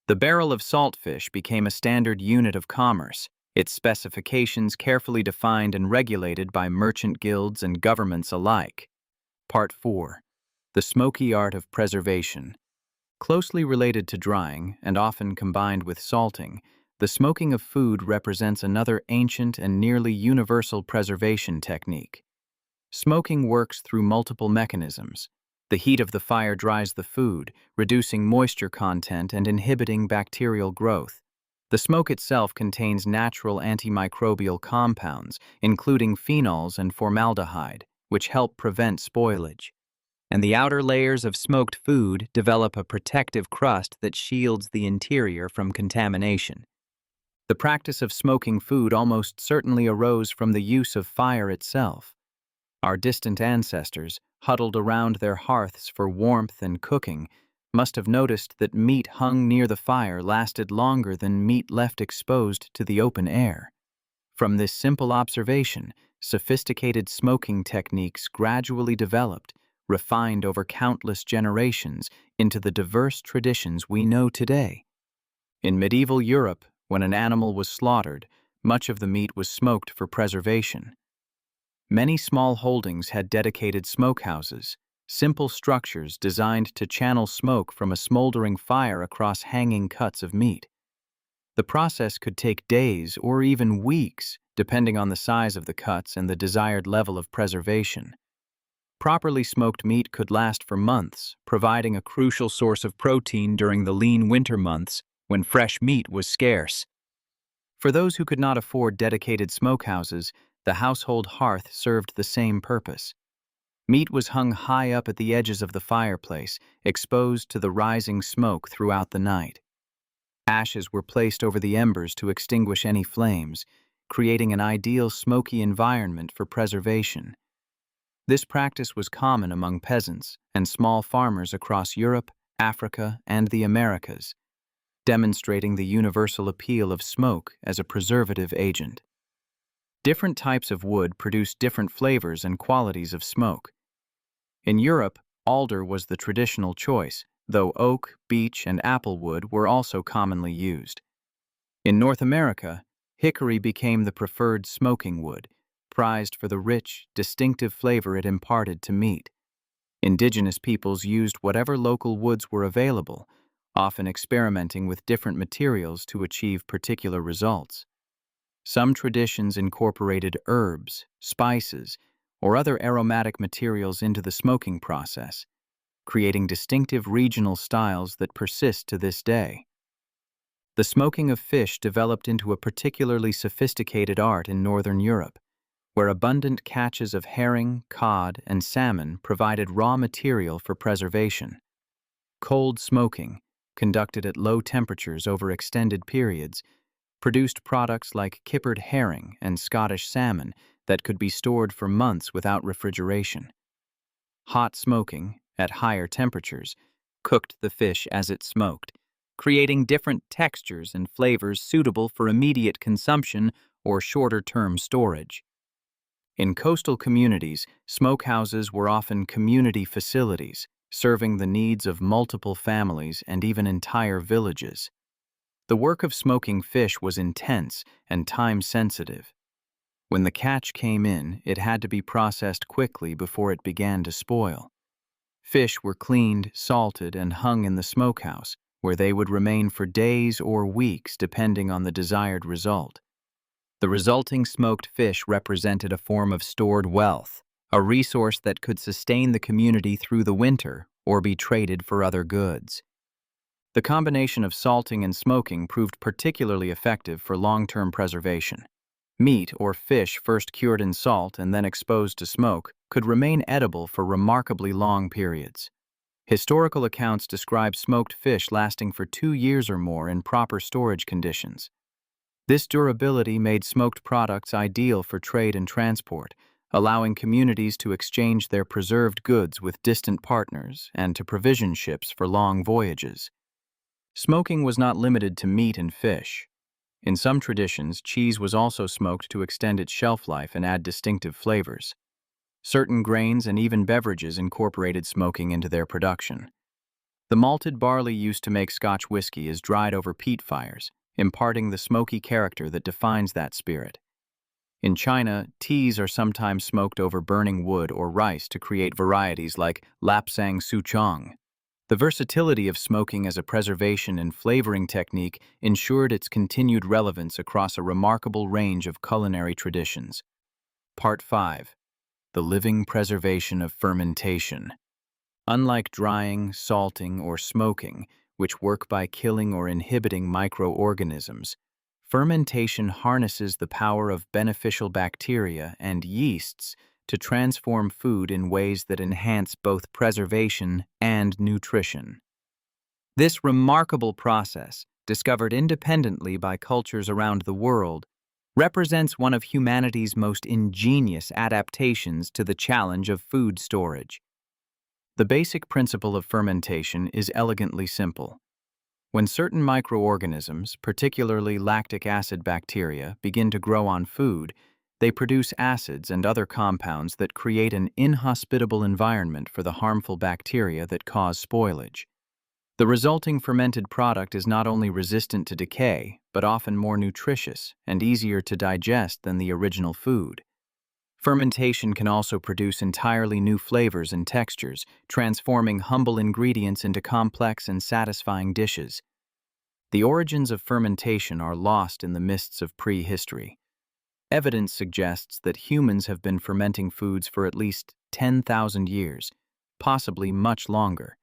S1: The barrel of saltfish became a standard unit of commerce, its specifications carefully defined and regulated by merchant guilds and governments alike. Part 4. The smoky art of preservation. Closely related to drying, and often combined with salting, the smoking of food represents another ancient and nearly universal preservation technique. Smoking works through multiple mechanisms. The heat of the fire dries the food, reducing moisture content and inhibiting bacterial growth. The smoke itself contains natural antimicrobial compounds, including phenols and formaldehyde, which help prevent spoilage. And the outer layers of smoked food develop a protective crust that shields the interior from contamination. The practice of smoking food almost certainly arose from the use of fire itself. Our distant ancestors, huddled around their hearths for warmth and cooking, must have noticed that meat hung near the fire lasted longer than meat left exposed to the open air. From this simple observation, sophisticated smoking techniques gradually developed, refined over countless generations into the diverse traditions we know today. In medieval Europe, when an animal was slaughtered, much of the meat was smoked for preservation. Many small holdings had dedicated smokehouses, simple structures designed to channel smoke from a smoldering fire across hanging cuts of meat. The process could take days or even weeks, depending on the size of the cuts and the desired level of preservation. Properly smoked meat could last for months, providing a crucial source of protein during the lean winter months when fresh meat was scarce. For those who could not afford dedicated smokehouses, the household hearth served the same purpose. Meat was hung high up at the edges of the fireplace, exposed to the rising smoke throughout the night. Ashes were placed over the embers to extinguish any flames, creating an ideal smoky environment for preservation. This practice was common among peasants and small farmers across Europe, Africa, and the Americas, demonstrating the universal appeal of smoke as a preservative agent. Different types of wood produce different flavors and qualities of smoke. In Europe, alder was the traditional choice, though oak, beech, and apple wood were also commonly used. In North America, hickory became the preferred smoking wood, prized for the rich, distinctive flavor it imparted to meat. Indigenous peoples used whatever local woods were available, often experimenting with different materials to achieve particular results. Some traditions incorporated herbs, spices, or other aromatic materials into the smoking process, creating distinctive regional styles that persist to this day. The smoking of fish developed into a particularly sophisticated art in Northern Europe, where abundant catches of herring, cod, and salmon provided raw material for preservation. Cold smoking, conducted at low temperatures over extended periods, produced products like kippered herring and Scottish salmon that could be stored for months without refrigeration. Hot smoking, at higher temperatures, cooked the fish as it smoked, creating different textures and flavors suitable for immediate consumption or shorter-term storage. In coastal communities, smokehouses were often community facilities, serving the needs of multiple families and even entire villages. The work of smoking fish was intense and time-sensitive. When the catch came in, it had to be processed quickly before it began to spoil. Fish were cleaned, salted, and hung in the smokehouse, where they would remain for days or weeks depending on the desired result. The resulting smoked fish represented a form of stored wealth, a resource that could sustain the community through the winter or be traded for other goods. The combination of salting and smoking proved particularly effective for long-term preservation. Meat or fish first cured in salt and then exposed to smoke could remain edible for remarkably long periods. Historical accounts describe smoked fish lasting for 2 years or more in proper storage conditions. This durability made smoked products ideal for trade and transport, allowing communities to exchange their preserved goods with distant partners and to provision ships for long voyages. Smoking was not limited to meat and fish. In some traditions, cheese was also smoked to extend its shelf life and add distinctive flavors. Certain grains and even beverages incorporated smoking into their production. The malted barley used to make Scotch whiskey is dried over peat fires, imparting the smoky character that defines that spirit. In China, teas are sometimes smoked over burning wood or rice to create varieties like lapsang souchong. The versatility of smoking as a preservation and flavoring technique ensured its continued relevance across a remarkable range of culinary traditions. Part 5. The living preservation of fermentation. Unlike drying, salting, or smoking, which work by killing or inhibiting microorganisms, fermentation harnesses the power of beneficial bacteria and yeasts to transform food in ways that enhance both preservation and nutrition. This remarkable process, discovered independently by cultures around the world, represents one of humanity's most ingenious adaptations to the challenge of food storage. The basic principle of fermentation is elegantly simple. When certain microorganisms, particularly lactic acid bacteria, begin to grow on food, they produce acids and other compounds that create an inhospitable environment for the harmful bacteria that cause spoilage. The resulting fermented product is not only resistant to decay, but often more nutritious and easier to digest than the original food. Fermentation can also produce entirely new flavors and textures, transforming humble ingredients into complex and satisfying dishes. The origins of fermentation are lost in the mists of prehistory. Evidence suggests that humans have been fermenting foods for at least 10,000 years, possibly much longer.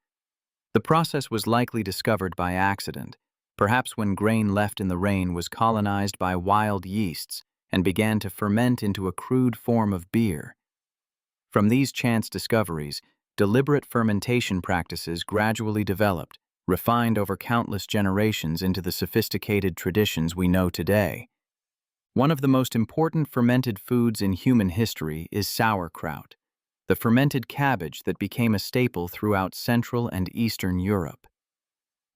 S1: The process was likely discovered by accident, perhaps when grain left in the rain was colonized by wild yeasts and began to ferment into a crude form of beer. From these chance discoveries, deliberate fermentation practices gradually developed, refined over countless generations into the sophisticated traditions we know today. One of the most important fermented foods in human history is sauerkraut. the fermented cabbage that became a staple throughout Central and Eastern Europe.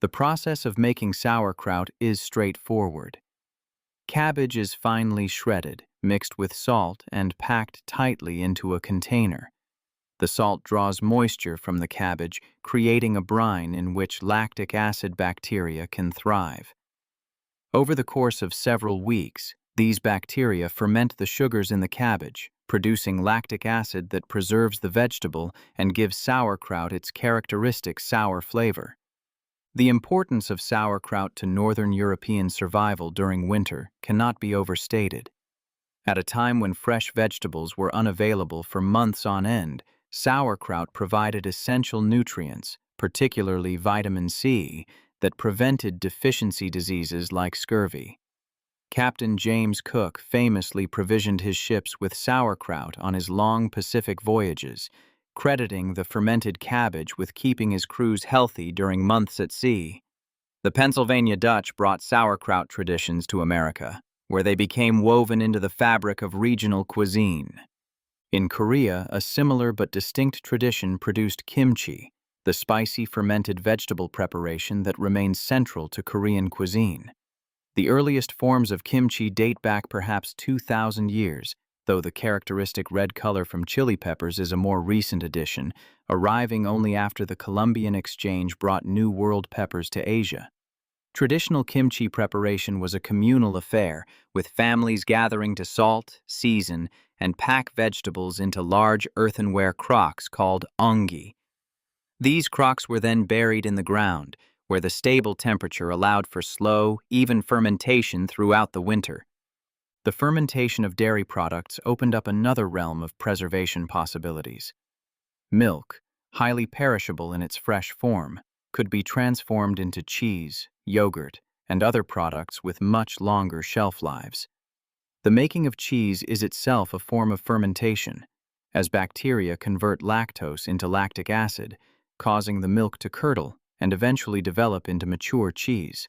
S1: The process of making sauerkraut is straightforward. Cabbage is finely shredded, mixed with salt, and packed tightly into a container. The salt draws moisture from the cabbage, creating a brine in which lactic acid bacteria can thrive. Over the course of several weeks, these bacteria ferment the sugars in the cabbage, producing lactic acid that preserves the vegetable and gives sauerkraut its characteristic sour flavor. The importance of sauerkraut to Northern European survival during winter cannot be overstated. At a time when fresh vegetables were unavailable for months on end, sauerkraut provided essential nutrients, particularly vitamin C, that prevented deficiency diseases like scurvy. Captain James Cook famously provisioned his ships with sauerkraut on his long Pacific voyages, crediting the fermented cabbage with keeping his crews healthy during months at sea. The Pennsylvania Dutch brought sauerkraut traditions to America, where they became woven into the fabric of regional cuisine. In Korea, a similar but distinct tradition produced kimchi, the spicy fermented vegetable preparation that remains central to Korean cuisine. The earliest forms of kimchi date back perhaps 2,000 years, though the characteristic red color from chili peppers is a more recent addition, arriving only after the Columbian Exchange brought New World peppers to Asia. Traditional kimchi preparation was a communal affair, with families gathering to salt, season, and pack vegetables into large earthenware crocks called ongi. These crocks were then buried in the ground, where the stable temperature allowed for slow, even fermentation throughout the winter. The fermentation of dairy products opened up another realm of preservation possibilities. Milk, highly perishable in its fresh form, could be transformed into cheese, yogurt, and other products with much longer shelf lives. The making of cheese is itself a form of fermentation, as bacteria convert lactose into lactic acid, causing the milk to curdle and eventually develop into mature cheese.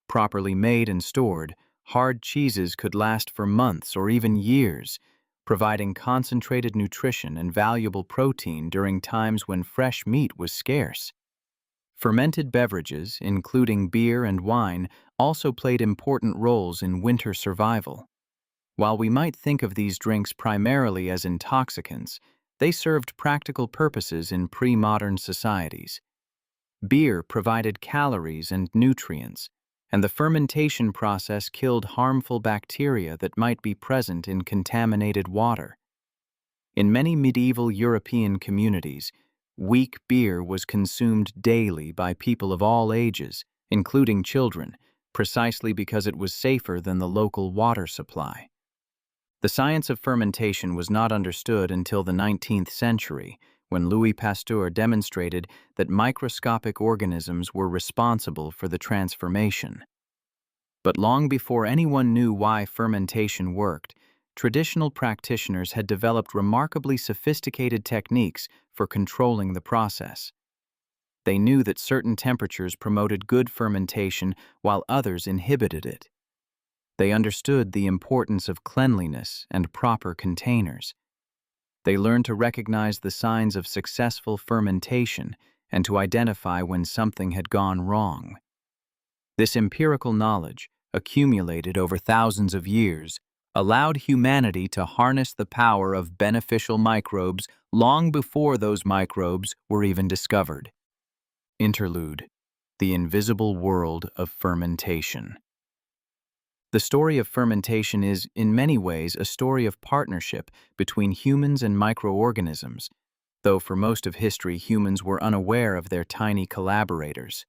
S1: Properly made and stored, hard cheeses could last for months or even years, providing concentrated nutrition and valuable protein during times when fresh meat was scarce. Fermented beverages, including beer and wine, also played important roles in winter survival. While we might think of these drinks primarily as intoxicants, they served practical purposes in pre-modern societies. Beer provided calories and nutrients, and the fermentation process killed harmful bacteria that might be present in contaminated water. In many medieval European communities, weak beer was consumed daily by people of all ages, including children, precisely because it was safer than the local water supply. The science of fermentation was not understood until the 19th century, when Louis Pasteur demonstrated that microscopic organisms were responsible for the transformation. But long before anyone knew why fermentation worked, traditional practitioners had developed remarkably sophisticated techniques for controlling the process. They knew that certain temperatures promoted good fermentation while others inhibited it. They understood the importance of cleanliness and proper containers. They learned to recognize the signs of successful fermentation and to identify when something had gone wrong. This empirical knowledge, accumulated over thousands of years, allowed humanity to harness the power of beneficial microbes long before those microbes were even discovered. Interlude: The Invisible World of Fermentation. The story of fermentation is, in many ways, a story of partnership between humans and microorganisms, though for most of history humans were unaware of their tiny collaborators.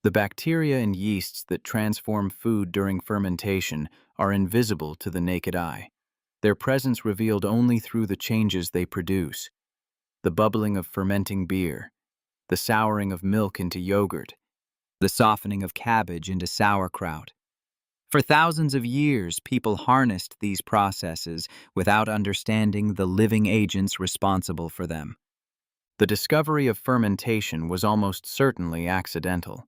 S1: The bacteria and yeasts that transform food during fermentation are invisible to the naked eye, their presence revealed only through the changes they produce. The bubbling of fermenting beer, the souring of milk into yogurt, the softening of cabbage into sauerkraut. For thousands of years, people harnessed these processes without understanding the living agents responsible for them. The discovery of fermentation was almost certainly accidental.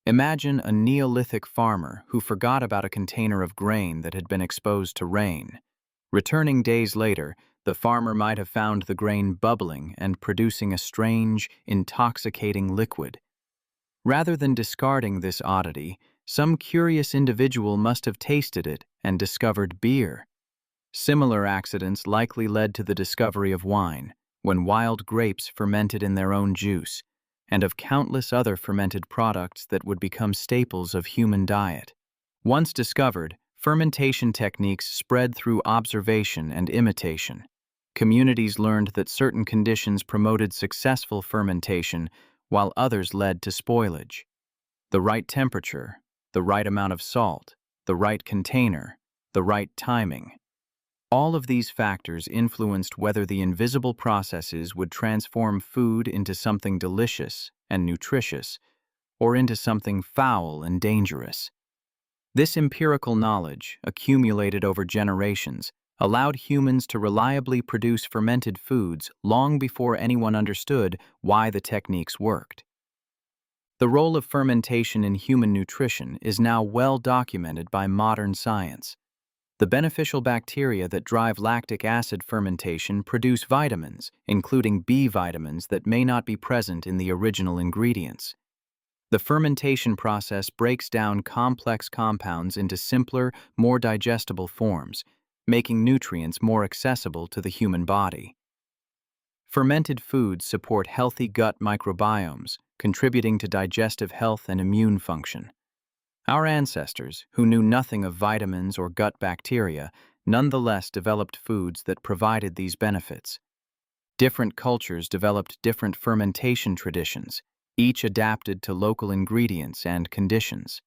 S1: Imagine a Neolithic farmer who forgot about a container of grain that had been exposed to rain. Returning days later, The farmer might have found the grain bubbling and producing a strange, intoxicating liquid. Rather than discarding this oddity, some curious individual must have tasted it and discovered beer. Similar accidents likely led to the discovery of wine, when wild grapes fermented in their own juice, and of countless other fermented products that would become staples of human diet. Once discovered, fermentation techniques spread through observation and imitation. Communities learned that certain conditions promoted successful fermentation, while others led to spoilage. The right temperature, the right amount of salt, the right container, the right timing. All of these factors influenced whether the invisible processes would transform food into something delicious and nutritious, or into something foul and dangerous. This empirical knowledge, accumulated over generations, allowed humans to reliably produce fermented foods long before anyone understood why the techniques worked. The role of fermentation in human nutrition is now well documented by modern science. The beneficial bacteria that drive lactic acid fermentation produce vitamins, including B vitamins that may not be present in the original ingredients. The fermentation process breaks down complex compounds into simpler, more digestible forms, making nutrients more accessible to the human body. Fermented foods support healthy gut microbiomes, contributing to digestive health and immune function. Our ancestors, who knew nothing of vitamins or gut bacteria, nonetheless developed foods that provided these benefits. Different cultures developed different fermentation traditions, each adapted to local ingredients and conditions.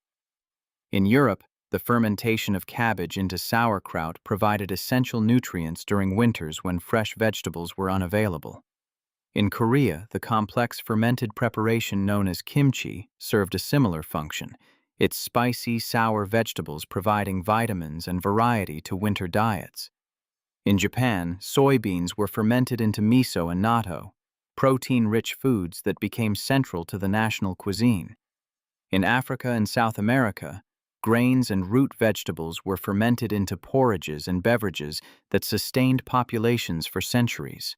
S1: In Europe, the fermentation of cabbage into sauerkraut provided essential nutrients during winters when fresh vegetables were unavailable. In Korea, the complex fermented preparation known as kimchi served a similar function, its spicy, sour vegetables providing vitamins and variety to winter diets. In Japan, soybeans were fermented into miso and natto, protein-rich foods that became central to the national cuisine. In Africa and South America, grains and root vegetables were fermented into porridges and beverages that sustained populations for centuries.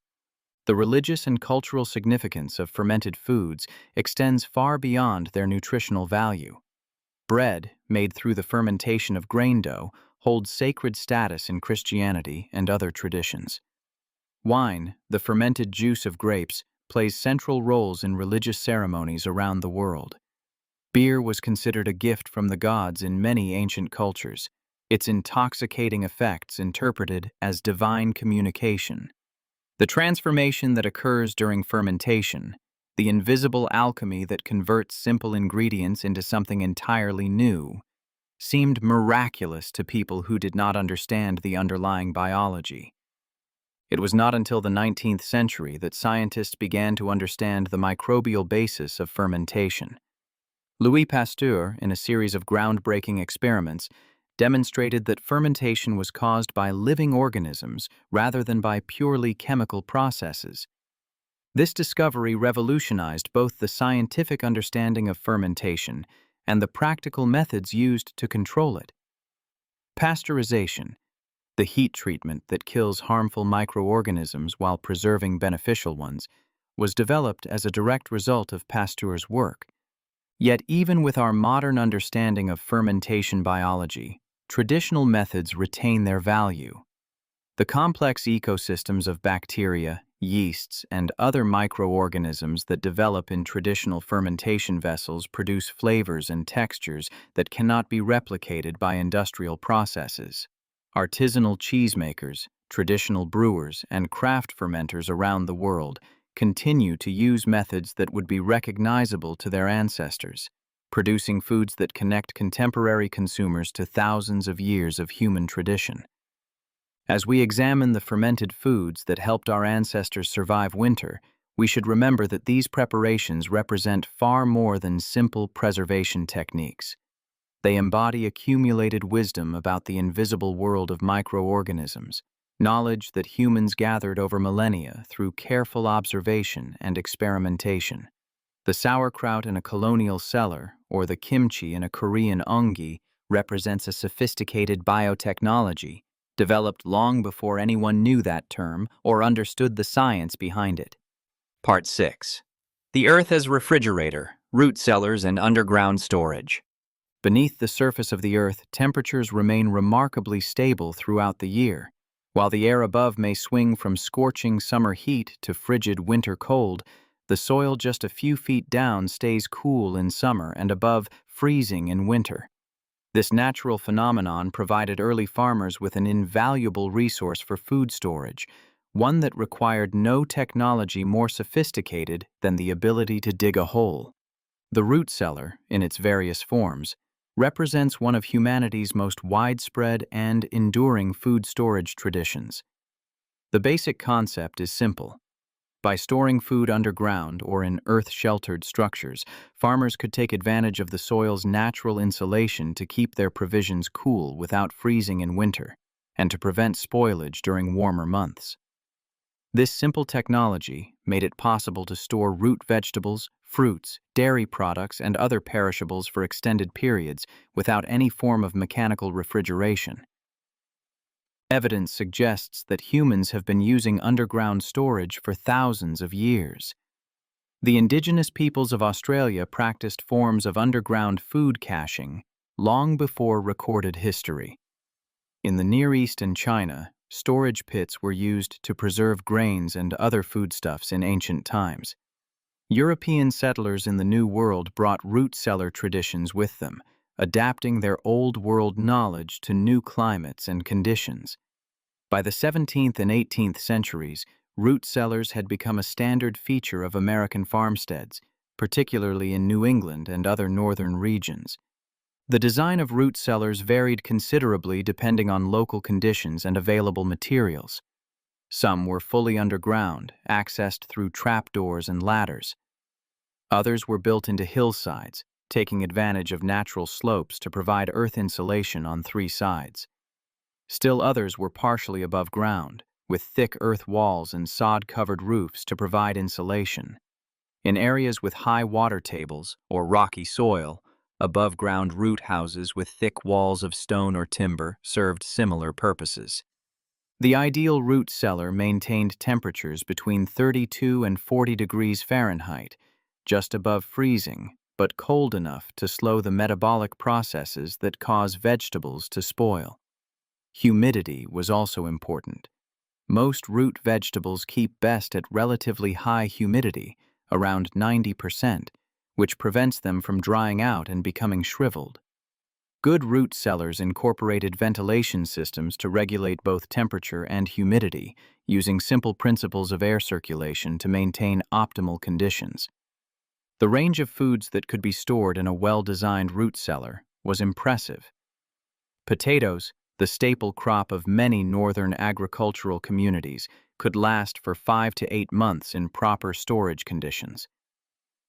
S1: The religious and cultural significance of fermented foods extends far beyond their nutritional value. Bread, made through the fermentation of grain dough, holds sacred status in Christianity and other traditions. Wine, the fermented juice of grapes, plays central roles in religious ceremonies around the world. Beer was considered a gift from the gods in many ancient cultures, its intoxicating effects interpreted as divine communication. The transformation that occurs during fermentation, the invisible alchemy that converts simple ingredients into something entirely new, seemed miraculous to people who did not understand the underlying biology. It was not until the 19th century that scientists began to understand the microbial basis of fermentation. Louis Pasteur, in a series of groundbreaking experiments, demonstrated that fermentation was caused by living organisms rather than by purely chemical processes. This discovery revolutionized both the scientific understanding of fermentation and the practical methods used to control it. Pasteurization, the heat treatment that kills harmful microorganisms while preserving beneficial ones, was developed as a direct result of Pasteur's work. Yet even with our modern understanding of fermentation biology, traditional methods retain their value. The complex ecosystems of bacteria, yeasts, and other microorganisms that develop in traditional fermentation vessels produce flavors and textures that cannot be replicated by industrial processes. Artisanal cheesemakers, traditional brewers, and craft fermenters around the world continue to use methods that would be recognizable to their ancestors, producing foods that connect contemporary consumers to thousands of years of human tradition. As we examine the fermented foods that helped our ancestors survive winter, we should remember that these preparations represent far more than simple preservation techniques. They embody accumulated wisdom about the invisible world of microorganisms, knowledge that humans gathered over millennia through careful observation and experimentation. The sauerkraut in a colonial cellar, or the kimchi in a Korean ongi, represents a sophisticated biotechnology, developed long before anyone knew that term or understood the science behind it. Part 6. The Earth as Refrigerator, Root Cellars and Underground Storage. Beneath the surface of the Earth, temperatures remain remarkably stable throughout the year. While the air above may swing from scorching summer heat to frigid winter cold, the soil just a few feet down stays cool in summer and above freezing in winter. This natural phenomenon provided early farmers with an invaluable resource for food storage, one that required no technology more sophisticated than the ability to dig a hole. The root cellar, in its various forms, represents one of humanity's most widespread and enduring food storage traditions. The basic concept is simple. By storing food underground or in earth-sheltered structures, farmers could take advantage of the soil's natural insulation to keep their provisions cool without freezing in winter, and to prevent spoilage during warmer months. This simple technology made it possible to store root vegetables, fruits, dairy products, and other perishables for extended periods without any form of mechanical refrigeration. Evidence suggests that humans have been using underground storage for thousands of years. The indigenous peoples of Australia practiced forms of underground food caching long before recorded history. In the Near East and China, storage pits were used to preserve grains and other foodstuffs in ancient times. European settlers in the New World brought root cellar traditions with them, adapting their Old World knowledge to new climates and conditions. By the 17th and 18th centuries, root cellars had become a standard feature of American farmsteads, particularly in New England and other northern regions. The design of root cellars varied considerably depending on local conditions and available materials. Some were fully underground, accessed through trapdoors and ladders. Others were built into hillsides, taking advantage of natural slopes to provide earth insulation on three sides. Still others were partially above ground, with thick earth walls and sod-covered roofs to provide insulation. In areas with high water tables or rocky soil, above-ground root houses with thick walls of stone or timber served similar purposes. The ideal root cellar maintained temperatures between 32 and 40 degrees Fahrenheit, just above freezing, but cold enough to slow the metabolic processes that cause vegetables to spoil. Humidity was also important. Most root vegetables keep best at relatively high humidity, around 90%, which prevents them from drying out and becoming shriveled. Good root cellars incorporated ventilation systems to regulate both temperature and humidity, using simple principles of air circulation to maintain optimal conditions. The range of foods that could be stored in a well-designed root cellar was impressive. Potatoes, the staple crop of many northern agricultural communities, could last for 5 to 8 months in proper storage conditions.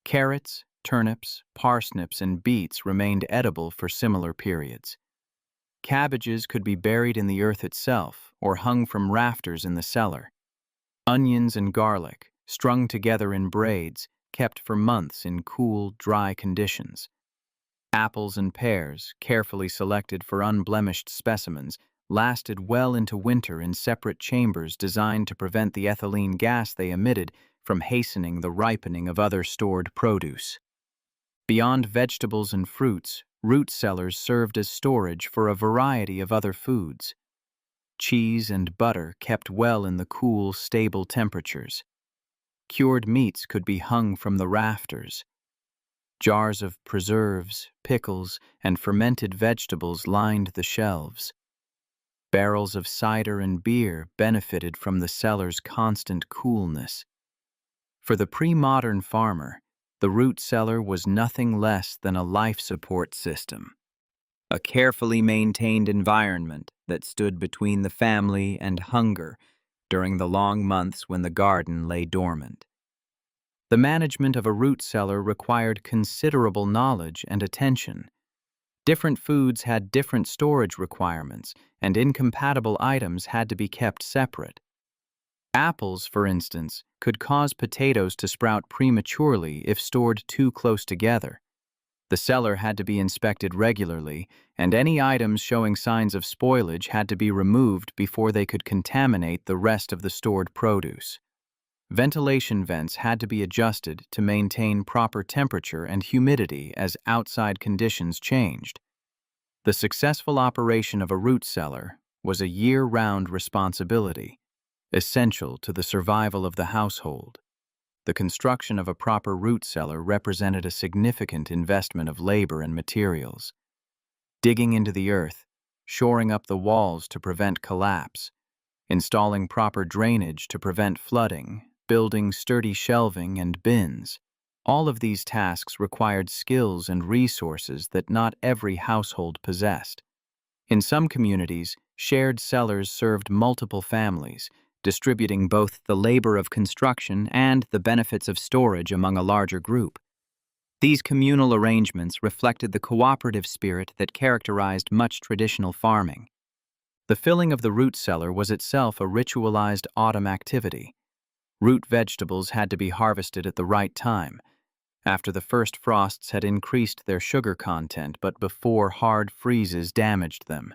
S1: Carrots, turnips, parsnips, and beets remained edible for similar periods. Cabbages could be buried in the earth itself or hung from rafters in the cellar. Onions and garlic, strung together in braids, kept for months in cool, dry conditions. Apples and pears, carefully selected for unblemished specimens, lasted well into winter in separate chambers designed to prevent the ethylene gas they emitted from hastening the ripening of other stored produce. Beyond vegetables and fruits, root cellars served as storage for a variety of other foods. Cheese and butter kept well in the cool, stable temperatures. Cured meats could be hung from the rafters. Jars of preserves, pickles, and fermented vegetables lined the shelves. Barrels of cider and beer benefited from the cellar's constant coolness. For the pre-modern farmer, the root cellar was nothing less than a life support system, a carefully maintained environment that stood between the family and hunger during the long months when the garden lay dormant. The management of a root cellar required considerable knowledge and attention. Different foods had different storage requirements, and incompatible items had to be kept separate. Apples, for instance, could cause potatoes to sprout prematurely if stored too close together. The cellar had to be inspected regularly, and any items showing signs of spoilage had to be removed before they could contaminate the rest of the stored produce. Ventilation vents had to be adjusted to maintain proper temperature and humidity as outside conditions changed. The successful operation of a root cellar was a year-round responsibility, essential to the survival of the household. The construction of a proper root cellar represented a significant investment of labor and materials. Digging into the earth, shoring up the walls to prevent collapse, installing proper drainage to prevent flooding, building sturdy shelving and bins. All of these tasks required skills and resources that not every household possessed. In some communities, shared cellars served multiple families, distributing both the labor of construction and the benefits of storage among a larger group. These communal arrangements reflected the cooperative spirit that characterized much traditional farming. The filling of the root cellar was itself a ritualized autumn activity. Root vegetables had to be harvested at the right time, after the first frosts had increased their sugar content but before hard freezes damaged them.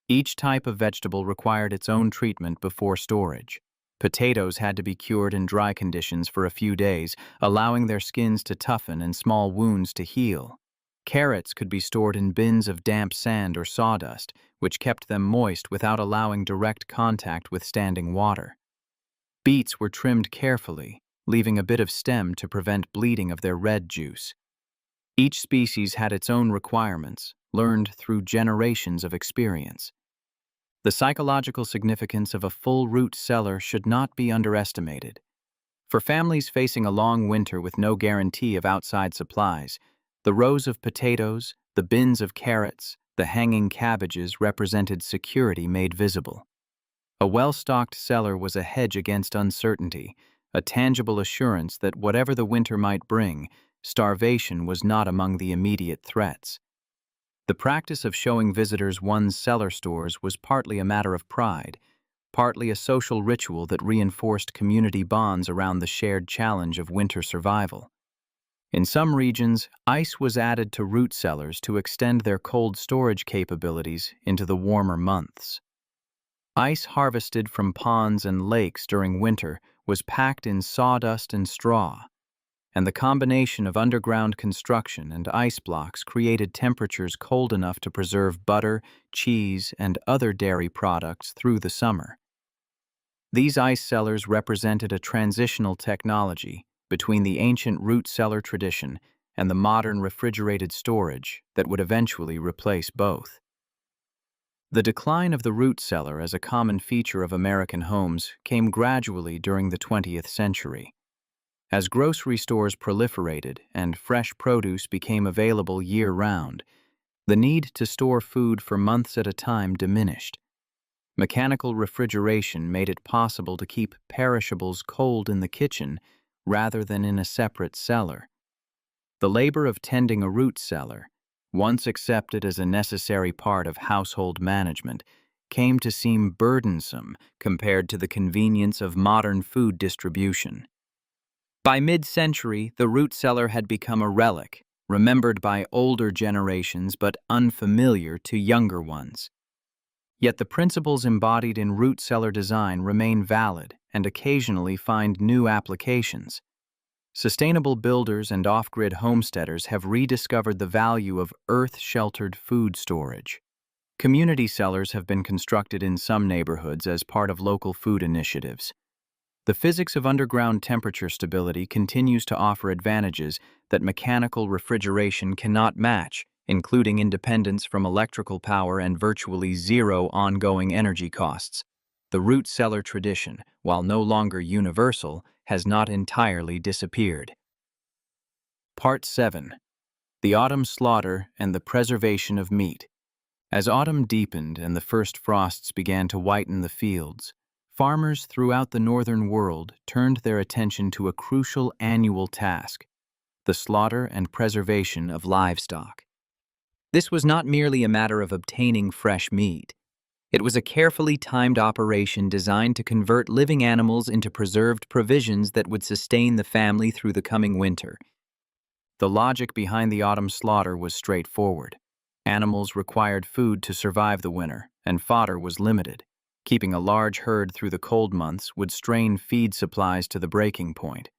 S1: Each type of vegetable required its own treatment before storage. Potatoes had to be cured in dry conditions for a few days, allowing their skins to toughen and small wounds to heal. Carrots could be stored in bins of damp sand or sawdust, which kept them moist without allowing direct contact with standing water. Beets were trimmed carefully, leaving a bit of stem to prevent bleeding of their red juice. Each species had its own requirements, learned through generations of experience. The psychological significance of a full root cellar should not be underestimated. For families facing a long winter with no guarantee of outside supplies, the rows of potatoes, the bins of carrots, the hanging cabbages represented security made visible. A well-stocked cellar was a hedge against uncertainty, a tangible assurance that whatever the winter might bring, starvation was not among the immediate threats. The practice of showing visitors one's cellar stores was partly a matter of pride, partly a social ritual that reinforced community bonds around the shared challenge of winter survival. In some regions, ice was added to root cellars to extend their cold storage capabilities into the warmer months. Ice harvested from ponds and lakes during winter was packed in sawdust and straw, and the combination of underground construction and ice blocks created temperatures cold enough to preserve butter, cheese, and other dairy products through the summer. These ice cellars represented a transitional technology between the ancient root cellar tradition and the modern refrigerated storage that would eventually replace both. The decline of the root cellar as a common feature of American homes came gradually during the 20th century. As grocery stores proliferated and fresh produce became available year-round, the need to store food for months at a time diminished. Mechanical refrigeration made it possible to keep perishables cold in the kitchen rather than in a separate cellar. The labor of tending a root cellar, once accepted as a necessary part of household management, came to seem burdensome compared to the convenience of modern food distribution. By mid-century, the root cellar had become a relic, remembered by older generations but unfamiliar to younger ones. Yet the principles embodied in root cellar design remain valid and occasionally find new applications. Sustainable builders and off-grid homesteaders have rediscovered the value of earth-sheltered food storage. Community cellars have been constructed in some neighborhoods as part of local food initiatives. The physics of underground temperature stability continues to offer advantages that mechanical refrigeration cannot match, including independence from electrical power and virtually zero ongoing energy costs. The root cellar tradition, while no longer universal, has not entirely disappeared. Part 7. The Autumn Slaughter and the Preservation of Meat. As autumn deepened and the first frosts began to whiten the fields, farmers throughout the northern world turned their attention to a crucial annual task: the slaughter and preservation of livestock. This was not merely a matter of obtaining fresh meat. It was a carefully timed operation designed to convert living animals into preserved provisions that would sustain the family through the coming winter. The logic behind the autumn slaughter was straightforward. Animals required food to survive the winter, and fodder was limited. Keeping a large herd through the cold months would strain feed supplies to the breaking point.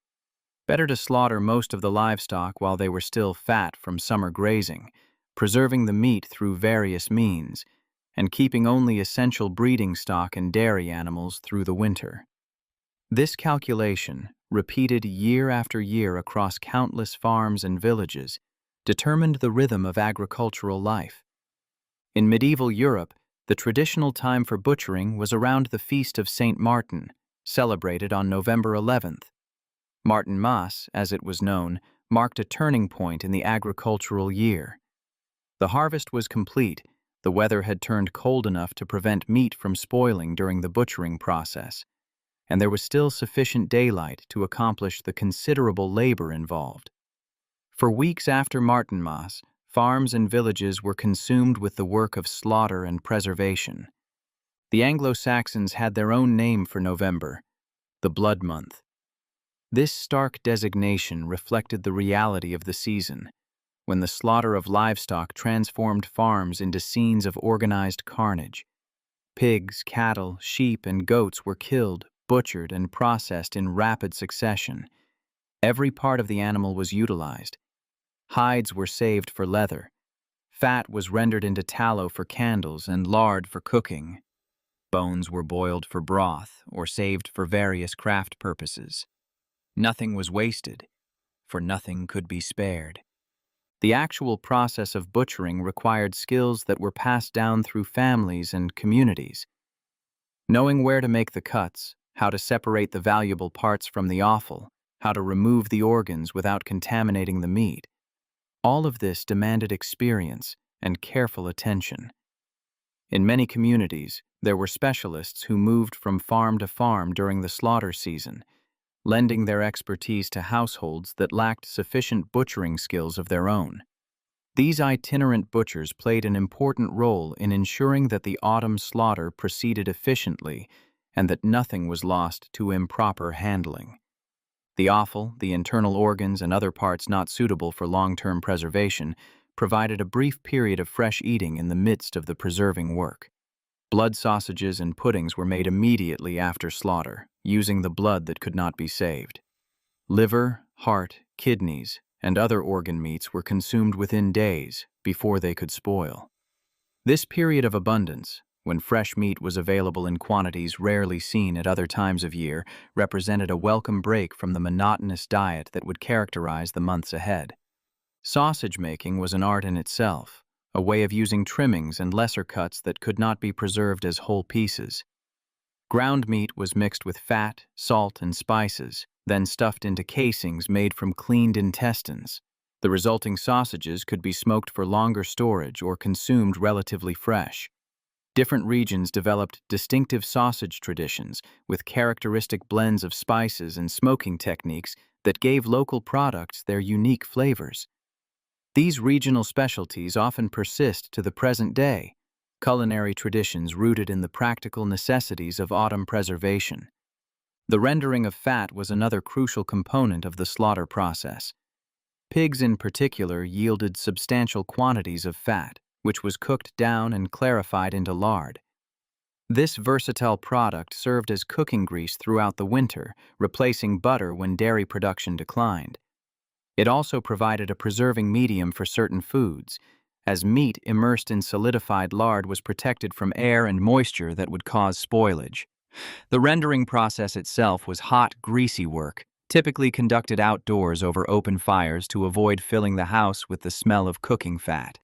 S1: Better to slaughter most of the livestock while they were still fat from summer grazing, preserving the meat through various means, and keeping only essential breeding stock and dairy animals through the winter. This calculation, repeated year after year across countless farms and villages, determined the rhythm of agricultural life. In medieval Europe, the traditional time for butchering was around the feast of Saint Martin, celebrated on November 11th. Martinmas, as it was known, marked a turning point in the agricultural year. The harvest was complete, the weather had turned cold enough to prevent meat from spoiling during the butchering process, and there was still sufficient daylight to accomplish the considerable labor involved. For weeks after Martinmas, farms and villages were consumed with the work of slaughter and preservation. The Anglo-Saxons had their own name for November, the blood month. This stark designation reflected the reality of the season, when the slaughter of livestock transformed farms into scenes of organized carnage. Pigs, cattle, sheep, and goats were killed, butchered, and processed in rapid succession. Every part of the animal was utilized. Hides were saved for leather. Fat was rendered into tallow for candles and lard for cooking. Bones were boiled for broth or saved for various craft purposes. Nothing was wasted, for nothing could be spared. The actual process of butchering required skills that were passed down through families and communities. Knowing where to make the cuts, how to separate the valuable parts from the offal, how to remove the organs without contaminating the meat, all of this demanded experience and careful attention. In many communities, there were specialists who moved from farm to farm during the slaughter season, lending their expertise to households that lacked sufficient butchering skills of their own. These itinerant butchers played an important role in ensuring that the autumn slaughter proceeded efficiently and that nothing was lost to improper handling. The offal, the internal organs, and other parts not suitable for long-term preservation provided a brief period of fresh eating in the midst of the preserving work. Blood sausages and puddings were made immediately after slaughter, using the blood that could not be saved. Liver, heart, kidneys, and other organ meats were consumed within days before they could spoil. This period of abundance, when fresh meat was available in quantities rarely seen at other times of year, represented a welcome break from the monotonous diet that would characterize the months ahead. Sausage making was an art in itself, a way of using trimmings and lesser cuts that could not be preserved as whole pieces. Ground meat was mixed with fat, salt, and spices, then stuffed into casings made from cleaned intestines. The resulting sausages could be smoked for longer storage or consumed relatively fresh. Different regions developed distinctive sausage traditions with characteristic blends of spices and smoking techniques that gave local products their unique flavors. These regional specialties often persist to the present day, culinary traditions rooted in the practical necessities of autumn preservation. The rendering of fat was another crucial component of the slaughter process. Pigs in particular yielded substantial quantities of fat, which was cooked down and clarified into lard. This versatile product served as cooking grease throughout the winter, replacing butter when dairy production declined. It also provided a preserving medium for certain foods, as meat immersed in solidified lard was protected from air and moisture that would cause spoilage. The rendering process itself was hot, greasy work, typically conducted outdoors over open fires to avoid filling the house with the smell of cooking fat.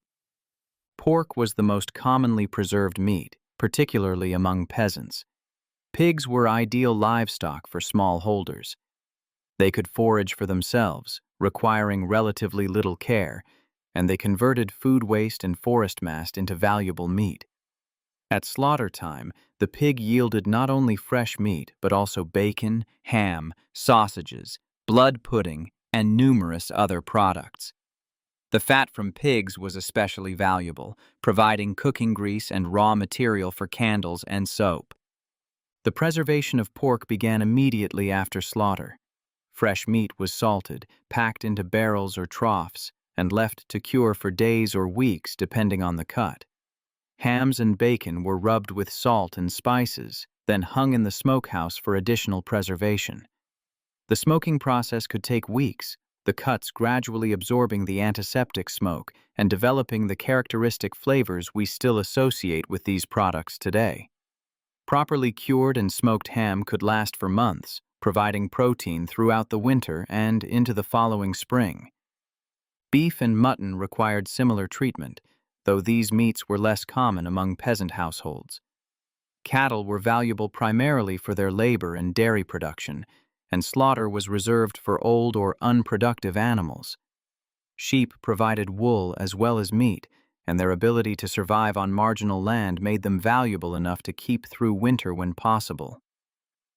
S1: Pork was the most commonly preserved meat, particularly among peasants. Pigs were ideal livestock for small holders. They could forage for themselves, requiring relatively little care, and they converted food waste and forest mast into valuable meat. At slaughter time, the pig yielded not only fresh meat, but also bacon, ham, sausages, blood pudding, and numerous other products. The fat from pigs was especially valuable, providing cooking grease and raw material for candles and soap. The preservation of pork began immediately after slaughter. Fresh meat was salted, packed into barrels or troughs, and left to cure for days or weeks depending on the cut. Hams and bacon were rubbed with salt and spices, then hung in the smokehouse for additional preservation. The smoking process could take weeks, the cuts gradually absorbing the antiseptic smoke and developing the characteristic flavors we still associate with these products today. Properly cured and smoked ham could last for months, providing protein throughout the winter and into the following spring. Beef and mutton required similar treatment, though these meats were less common among peasant households. Cattle were valuable primarily for their labor and dairy production, and slaughter was reserved for old or unproductive animals. Sheep provided wool as well as meat, and their ability to survive on marginal land made them valuable enough to keep through winter when possible.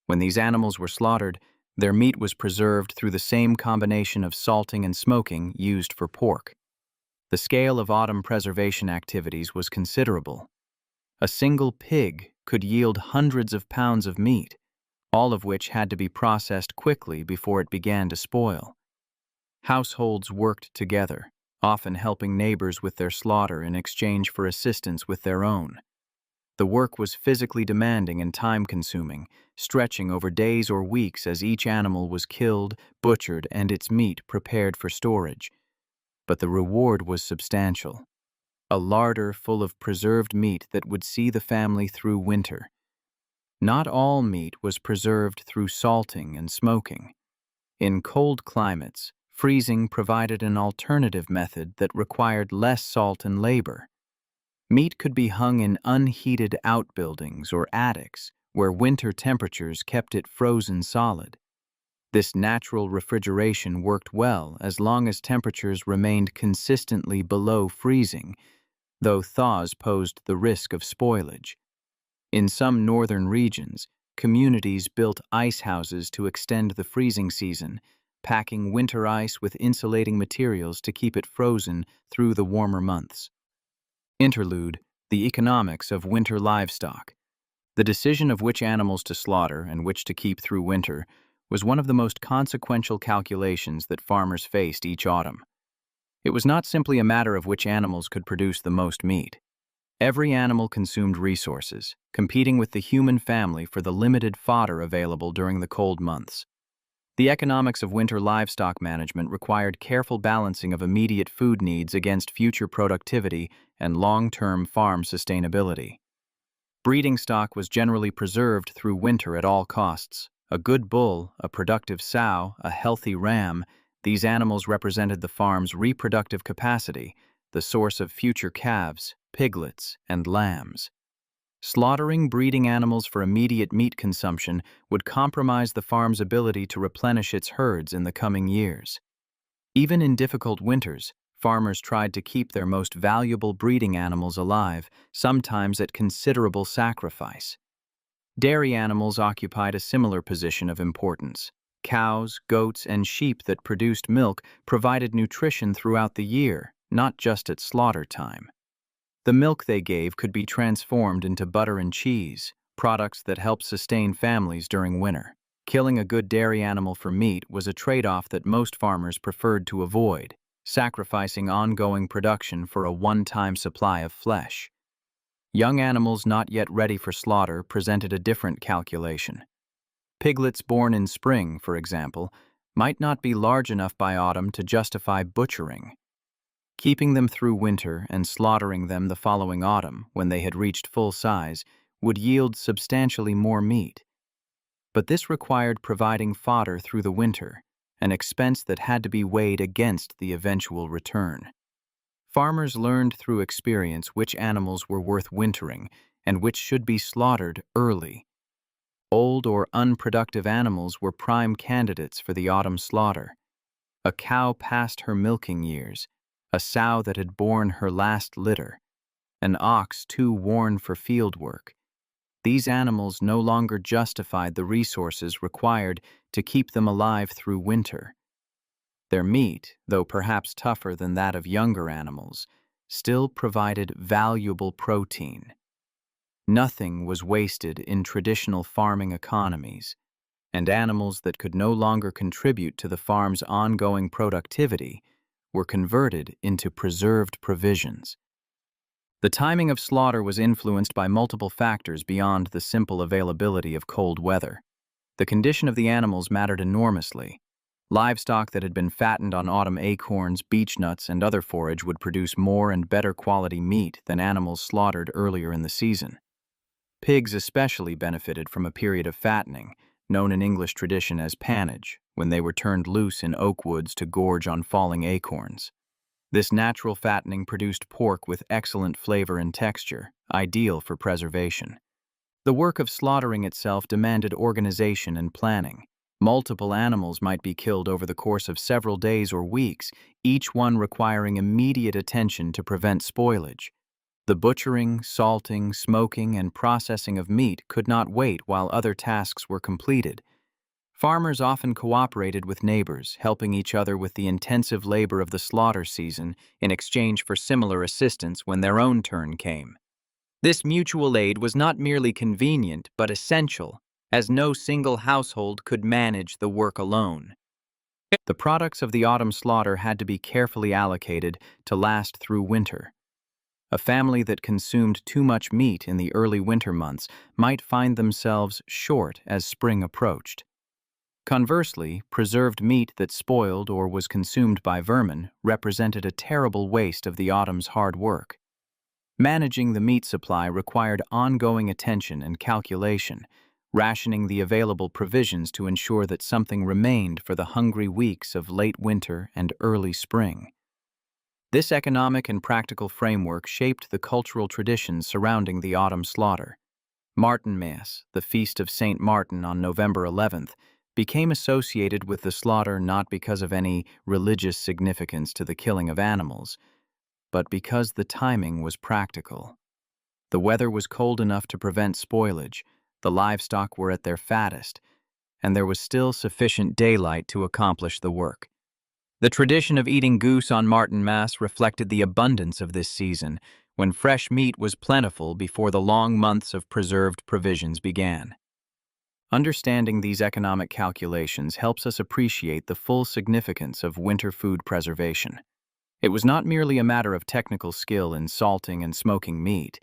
S1: When these animals were slaughtered, their meat was preserved through the same combination of salting and smoking used for pork. The scale of autumn preservation activities was considerable. A single pig could yield hundreds of pounds of meat, all of which had to be processed quickly before it began to spoil. Households worked together, often helping neighbors with their slaughter in exchange for assistance with their own. The work was physically demanding and time-consuming, stretching over days or weeks as each animal was killed, butchered, and its meat prepared for storage. But the reward was substantial. A larder full of preserved meat that would see the family through winter. Not all meat was preserved through salting and smoking. In cold climates, freezing provided an alternative method that required less salt and labor. Meat could be hung in unheated outbuildings or attics, where winter temperatures kept it frozen solid. This natural refrigeration worked well as long as temperatures remained consistently below freezing, though thaws posed the risk of spoilage. In some northern regions, communities built ice houses to extend the freezing season, packing winter ice with insulating materials to keep it frozen through the warmer months. Interlude: the economics of winter livestock. The decision of which animals to slaughter and which to keep through winter was one of the most consequential calculations that farmers faced each autumn. It was not simply a matter of which animals could produce the most meat. Every animal consumed resources, competing with the human family for the limited fodder available during the cold months. The economics of winter livestock management required careful balancing of immediate food needs against future productivity and long-term farm sustainability. Breeding stock was generally preserved through winter at all costs. A good bull, a productive sow, a healthy ram, these animals represented the farm's reproductive capacity, the source of future calves, piglets, and lambs. Slaughtering breeding animals for immediate meat consumption would compromise the farm's ability to replenish its herds in the coming years. Even in difficult winters, farmers tried to keep their most valuable breeding animals alive, sometimes at considerable sacrifice. Dairy animals occupied a similar position of importance. Cows, goats, and sheep that produced milk provided nutrition throughout the year, not just at slaughter time. The milk they gave could be transformed into butter and cheese, products that helped sustain families during winter. Killing a good dairy animal for meat was a trade-off that most farmers preferred to avoid, sacrificing ongoing production for a one-time supply of flesh. Young animals not yet ready for slaughter presented a different calculation. Piglets born in spring, for example, might not be large enough by autumn to justify butchering. Keeping them through winter and slaughtering them the following autumn, when they had reached full size, would yield substantially more meat. But this required providing fodder through the winter, an expense that had to be weighed against the eventual return. Farmers learned through experience which animals were worth wintering and which should be slaughtered early. Old or unproductive animals were prime candidates for the autumn slaughter. A cow past her milking years, a sow that had borne her last litter, an ox too worn for field work. These animals no longer justified the resources required to keep them alive through winter. Their meat, though perhaps tougher than that of younger animals, still provided valuable protein. Nothing was wasted in traditional farming economies. and animals that could no longer contribute to the farm's ongoing productivity were converted into preserved provisions. The timing of slaughter was influenced by multiple factors beyond the simple availability of cold weather. The condition of the animals mattered enormously. Livestock that had been fattened on autumn acorns, beechnuts, and other forage would produce more and better quality meat than animals slaughtered earlier in the season. Pigs especially benefited from a period of fattening, known in English tradition as pannage, when they were turned loose in oak woods to gorge on falling acorns. This natural fattening produced pork with excellent flavor and texture, ideal for preservation. The work of slaughtering itself demanded organization and planning. Multiple animals might be killed over the course of several days or weeks, each one requiring immediate attention to prevent spoilage. The butchering, salting, smoking, and processing of meat could not wait while other tasks were completed. Farmers often cooperated with neighbors, helping each other with the intensive labor of the slaughter season in exchange for similar assistance when their own turn came. This mutual aid was not merely convenient but essential, as no single household could manage the work alone. The products of the autumn slaughter had to be carefully allocated to last through winter. A family that consumed too much meat in the early winter months might find themselves short as spring approached. Conversely, preserved meat that spoiled or was consumed by vermin represented a terrible waste of the autumn's hard work. Managing the meat supply required ongoing attention and calculation, rationing the available provisions to ensure that something remained for the hungry weeks of late winter and early spring. This economic and practical framework shaped the cultural traditions surrounding the autumn slaughter. Martinmas, the feast of Saint Martin on November 11th, became associated with the slaughter not because of any religious significance to the killing of animals, but because the timing was practical. The weather was cold enough to prevent spoilage, the livestock were at their fattest, and there was still sufficient daylight to accomplish the work. The tradition of eating goose on Martinmas reflected the abundance of this season, when fresh meat was plentiful before the long months of preserved provisions began. Understanding these economic calculations helps us appreciate the full significance of winter food preservation. It was not merely a matter of technical skill in salting and smoking meat.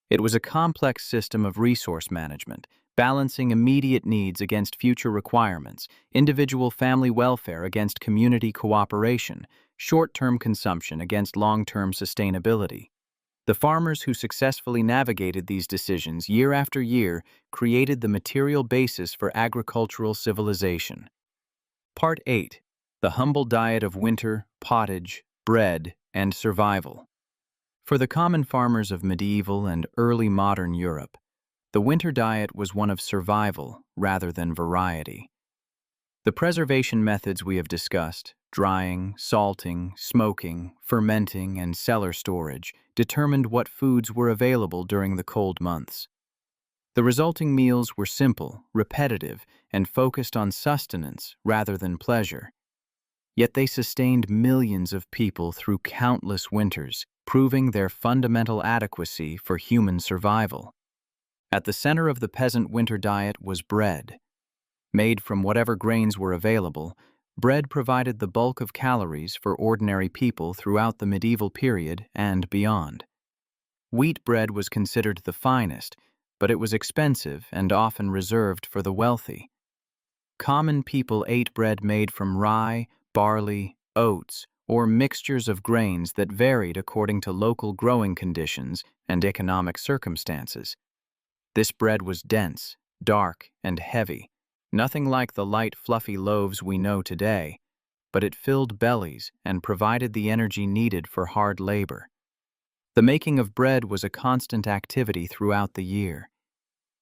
S1: It was a complex system of resource management, balancing immediate needs against future requirements, individual family welfare against community cooperation, short-term consumption against long-term sustainability. The farmers who successfully navigated these decisions year after year created the material basis for agricultural civilization. Part 8. The humble diet of winter, pottage, bread, and survival. For the common farmers of medieval and early modern Europe, the winter diet was one of survival rather than variety. The preservation methods we have discussed, drying, salting, smoking, fermenting, and cellar storage, determined what foods were available during the cold months. The resulting meals were simple, repetitive, and focused on sustenance rather than pleasure. Yet they sustained millions of people through countless winters, proving their fundamental adequacy for human survival. At the center of the peasant winter diet was bread. Made from whatever grains were available, bread provided the bulk of calories for ordinary people throughout the medieval period and beyond. Wheat bread was considered the finest, but it was expensive and often reserved for the wealthy. Common people ate bread made from rye, barley, oats, or mixtures of grains that varied according to local growing conditions and economic circumstances. This bread was dense, dark, and heavy, nothing like the light, fluffy loaves we know today, but it filled bellies and provided the energy needed for hard labor. The making of bread was a constant activity throughout the year.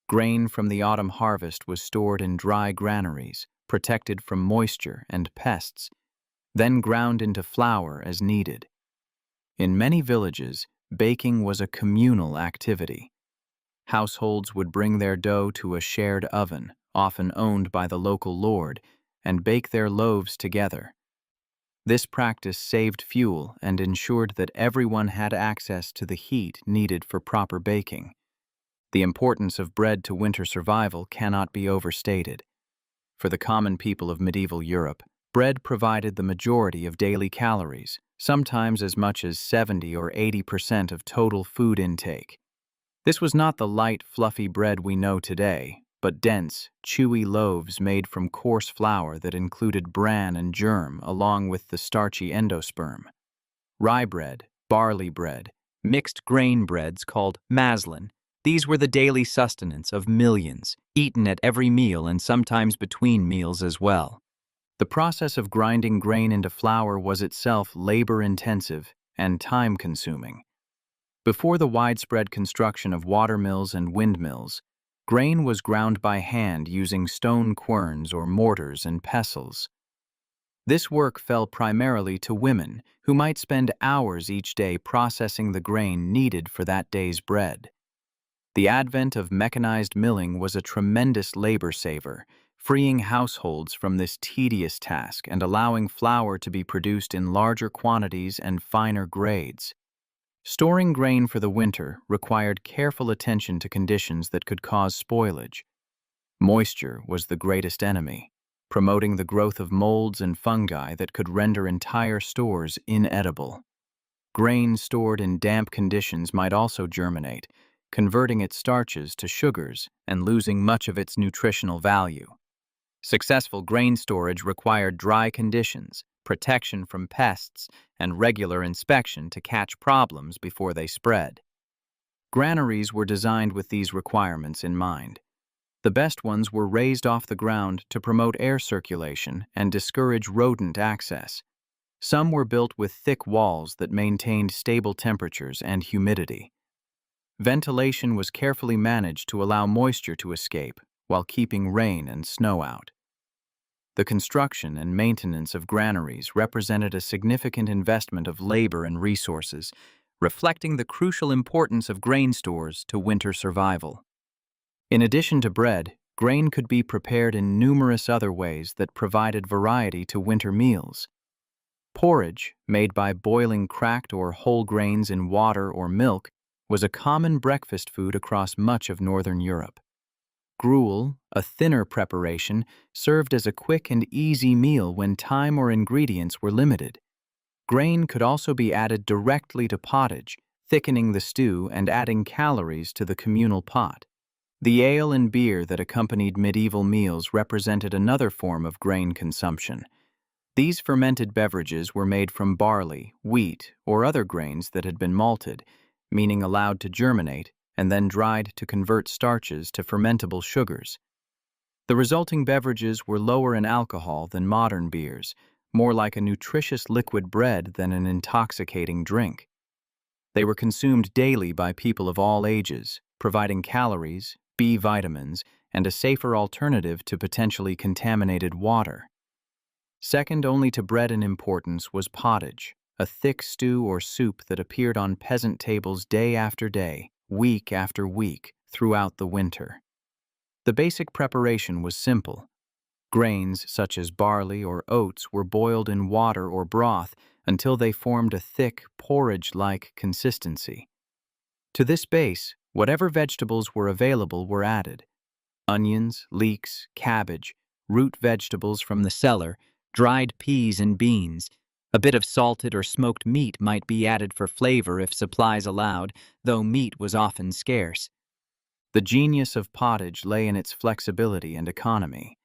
S1: Grain from the autumn harvest was stored in dry granaries, protected from moisture and pests, then ground into flour as needed. In many villages, baking was a communal activity. Households would bring their dough to a shared oven, often owned by the local lord, and bake their loaves together. This practice saved fuel and ensured that everyone had access to the heat needed for proper baking. The importance of bread to winter survival cannot be overstated. For the common people of medieval Europe, bread provided the majority of daily calories, sometimes as much as 70 or 80% of total food intake. This was not the light, fluffy bread we know today, but dense, chewy loaves made from coarse flour that included bran and germ along with the starchy endosperm. Rye bread, barley bread, mixed grain breads called maslin. These were the daily sustenance of millions, eaten at every meal and sometimes between meals as well. The process of grinding grain into flour was itself labor-intensive and time-consuming. Before the widespread construction of watermills and windmills, grain was ground by hand using stone querns or mortars and pestles. This work fell primarily to women, who might spend hours each day processing the grain needed for that day's bread. The advent of mechanized milling was a tremendous labor saver, freeing households from this tedious task and allowing flour to be produced in larger quantities and finer grades. Storing grain for the winter required careful attention to conditions that could cause spoilage. Moisture was the greatest enemy, promoting the growth of molds and fungi that could render entire stores inedible. Grain stored in damp conditions might also germinate, converting its starches to sugars and losing much of its nutritional value. Successful grain storage required dry conditions, protection from pests, and regular inspection to catch problems before they spread. Granaries were designed with these requirements in mind. The best ones were raised off the ground to promote air circulation and discourage rodent access. Some were built with thick walls that maintained stable temperatures and humidity. Ventilation was carefully managed to allow moisture to escape while keeping rain and snow out. The construction and maintenance of granaries represented a significant investment of labor and resources, reflecting the crucial importance of grain stores to winter survival. In addition to bread, grain could be prepared in numerous other ways that provided variety to winter meals. Porridge, made by boiling cracked or whole grains in water or milk, was a common breakfast food across much of northern Europe. Gruel, a thinner preparation, served as a quick and easy meal when time or ingredients were limited. Grain could also be added directly to pottage, thickening the stew and adding calories to the communal pot. The ale and beer that accompanied medieval meals represented another form of grain consumption. These fermented beverages were made from barley, wheat, or other grains that had been malted, meaning allowed to germinate, and then dried to convert starches to fermentable sugars. The resulting beverages were lower in alcohol than modern beers, more like a nutritious liquid bread than an intoxicating drink. They were consumed daily by people of all ages, providing calories, B vitamins, and a safer alternative to potentially contaminated water. Second only to bread in importance was pottage, a thick stew or soup that appeared on peasant tables day after day, week after week, throughout the winter. The basic preparation was simple. Grains such as barley or oats were boiled in water or broth until they formed a thick, porridge-like consistency. To this base, whatever vegetables were available were added. Onions, leeks, cabbage, root vegetables from the cellar, dried peas and beans. A bit of salted or smoked meat might be added for flavor if supplies allowed, though meat was often scarce. The genius of pottage lay in its flexibility and economy.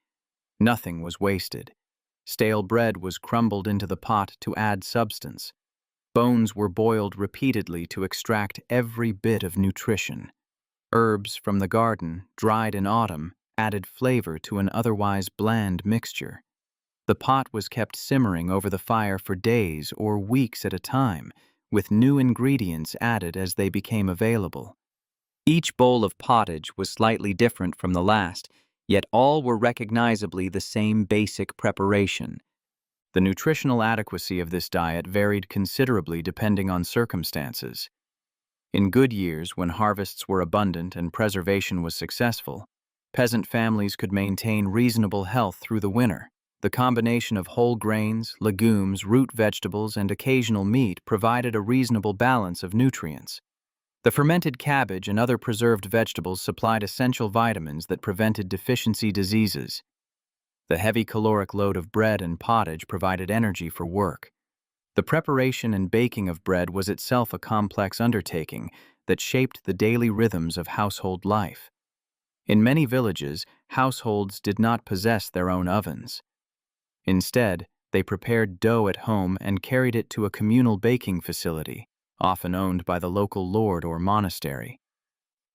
S1: Nothing was wasted. Stale bread was crumbled into the pot to add substance. Bones were boiled repeatedly to extract every bit of nutrition. Herbs from the garden, dried in autumn, added flavor to an otherwise bland mixture. The pot was kept simmering over the fire for days or weeks at a time, with new ingredients added as they became available. Each bowl of pottage was slightly different from the last, yet all were recognizably the same basic preparation. The nutritional adequacy of this diet varied considerably depending on circumstances. In good years, when harvests were abundant and preservation was successful, peasant families could maintain reasonable health through the winter. The combination of whole grains, legumes, root vegetables, and occasional meat provided a reasonable balance of nutrients. The fermented cabbage and other preserved vegetables supplied essential vitamins that prevented deficiency diseases. The heavy caloric load of bread and pottage provided energy for work. The preparation and baking of bread was itself a complex undertaking that shaped the daily rhythms of household life. In many villages, households did not possess their own ovens. Instead, they prepared dough at home and carried it to a communal baking facility, often owned by the local lord or monastery.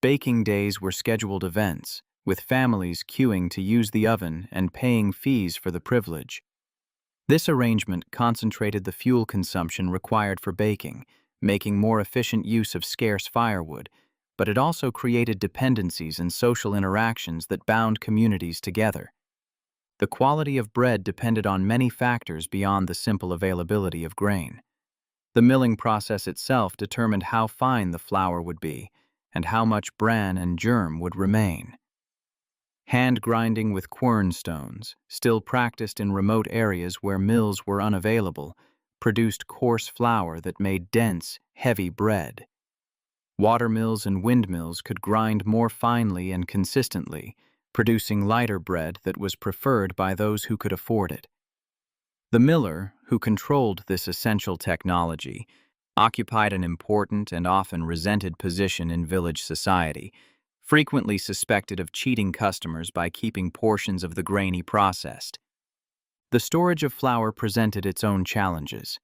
S1: Baking days were scheduled events, with families queuing to use the oven and paying fees for the privilege. This arrangement concentrated the fuel consumption required for baking, making more efficient use of scarce firewood, but it also created dependencies and social interactions that bound communities together. The quality of bread depended on many factors beyond the simple availability of grain. The milling process itself determined how fine the flour would be and how much bran and germ would remain. Hand grinding with quern stones, still practiced in remote areas where mills were unavailable, produced coarse flour that made dense, heavy bread. Watermills and windmills could grind more finely and consistently, producing lighter bread that was preferred by those who could afford it. The miller, who controlled this essential technology, occupied an important and often resented position in village society, frequently suspected of cheating customers by keeping portions of the grain he processed. The storage of flour presented its own challenges.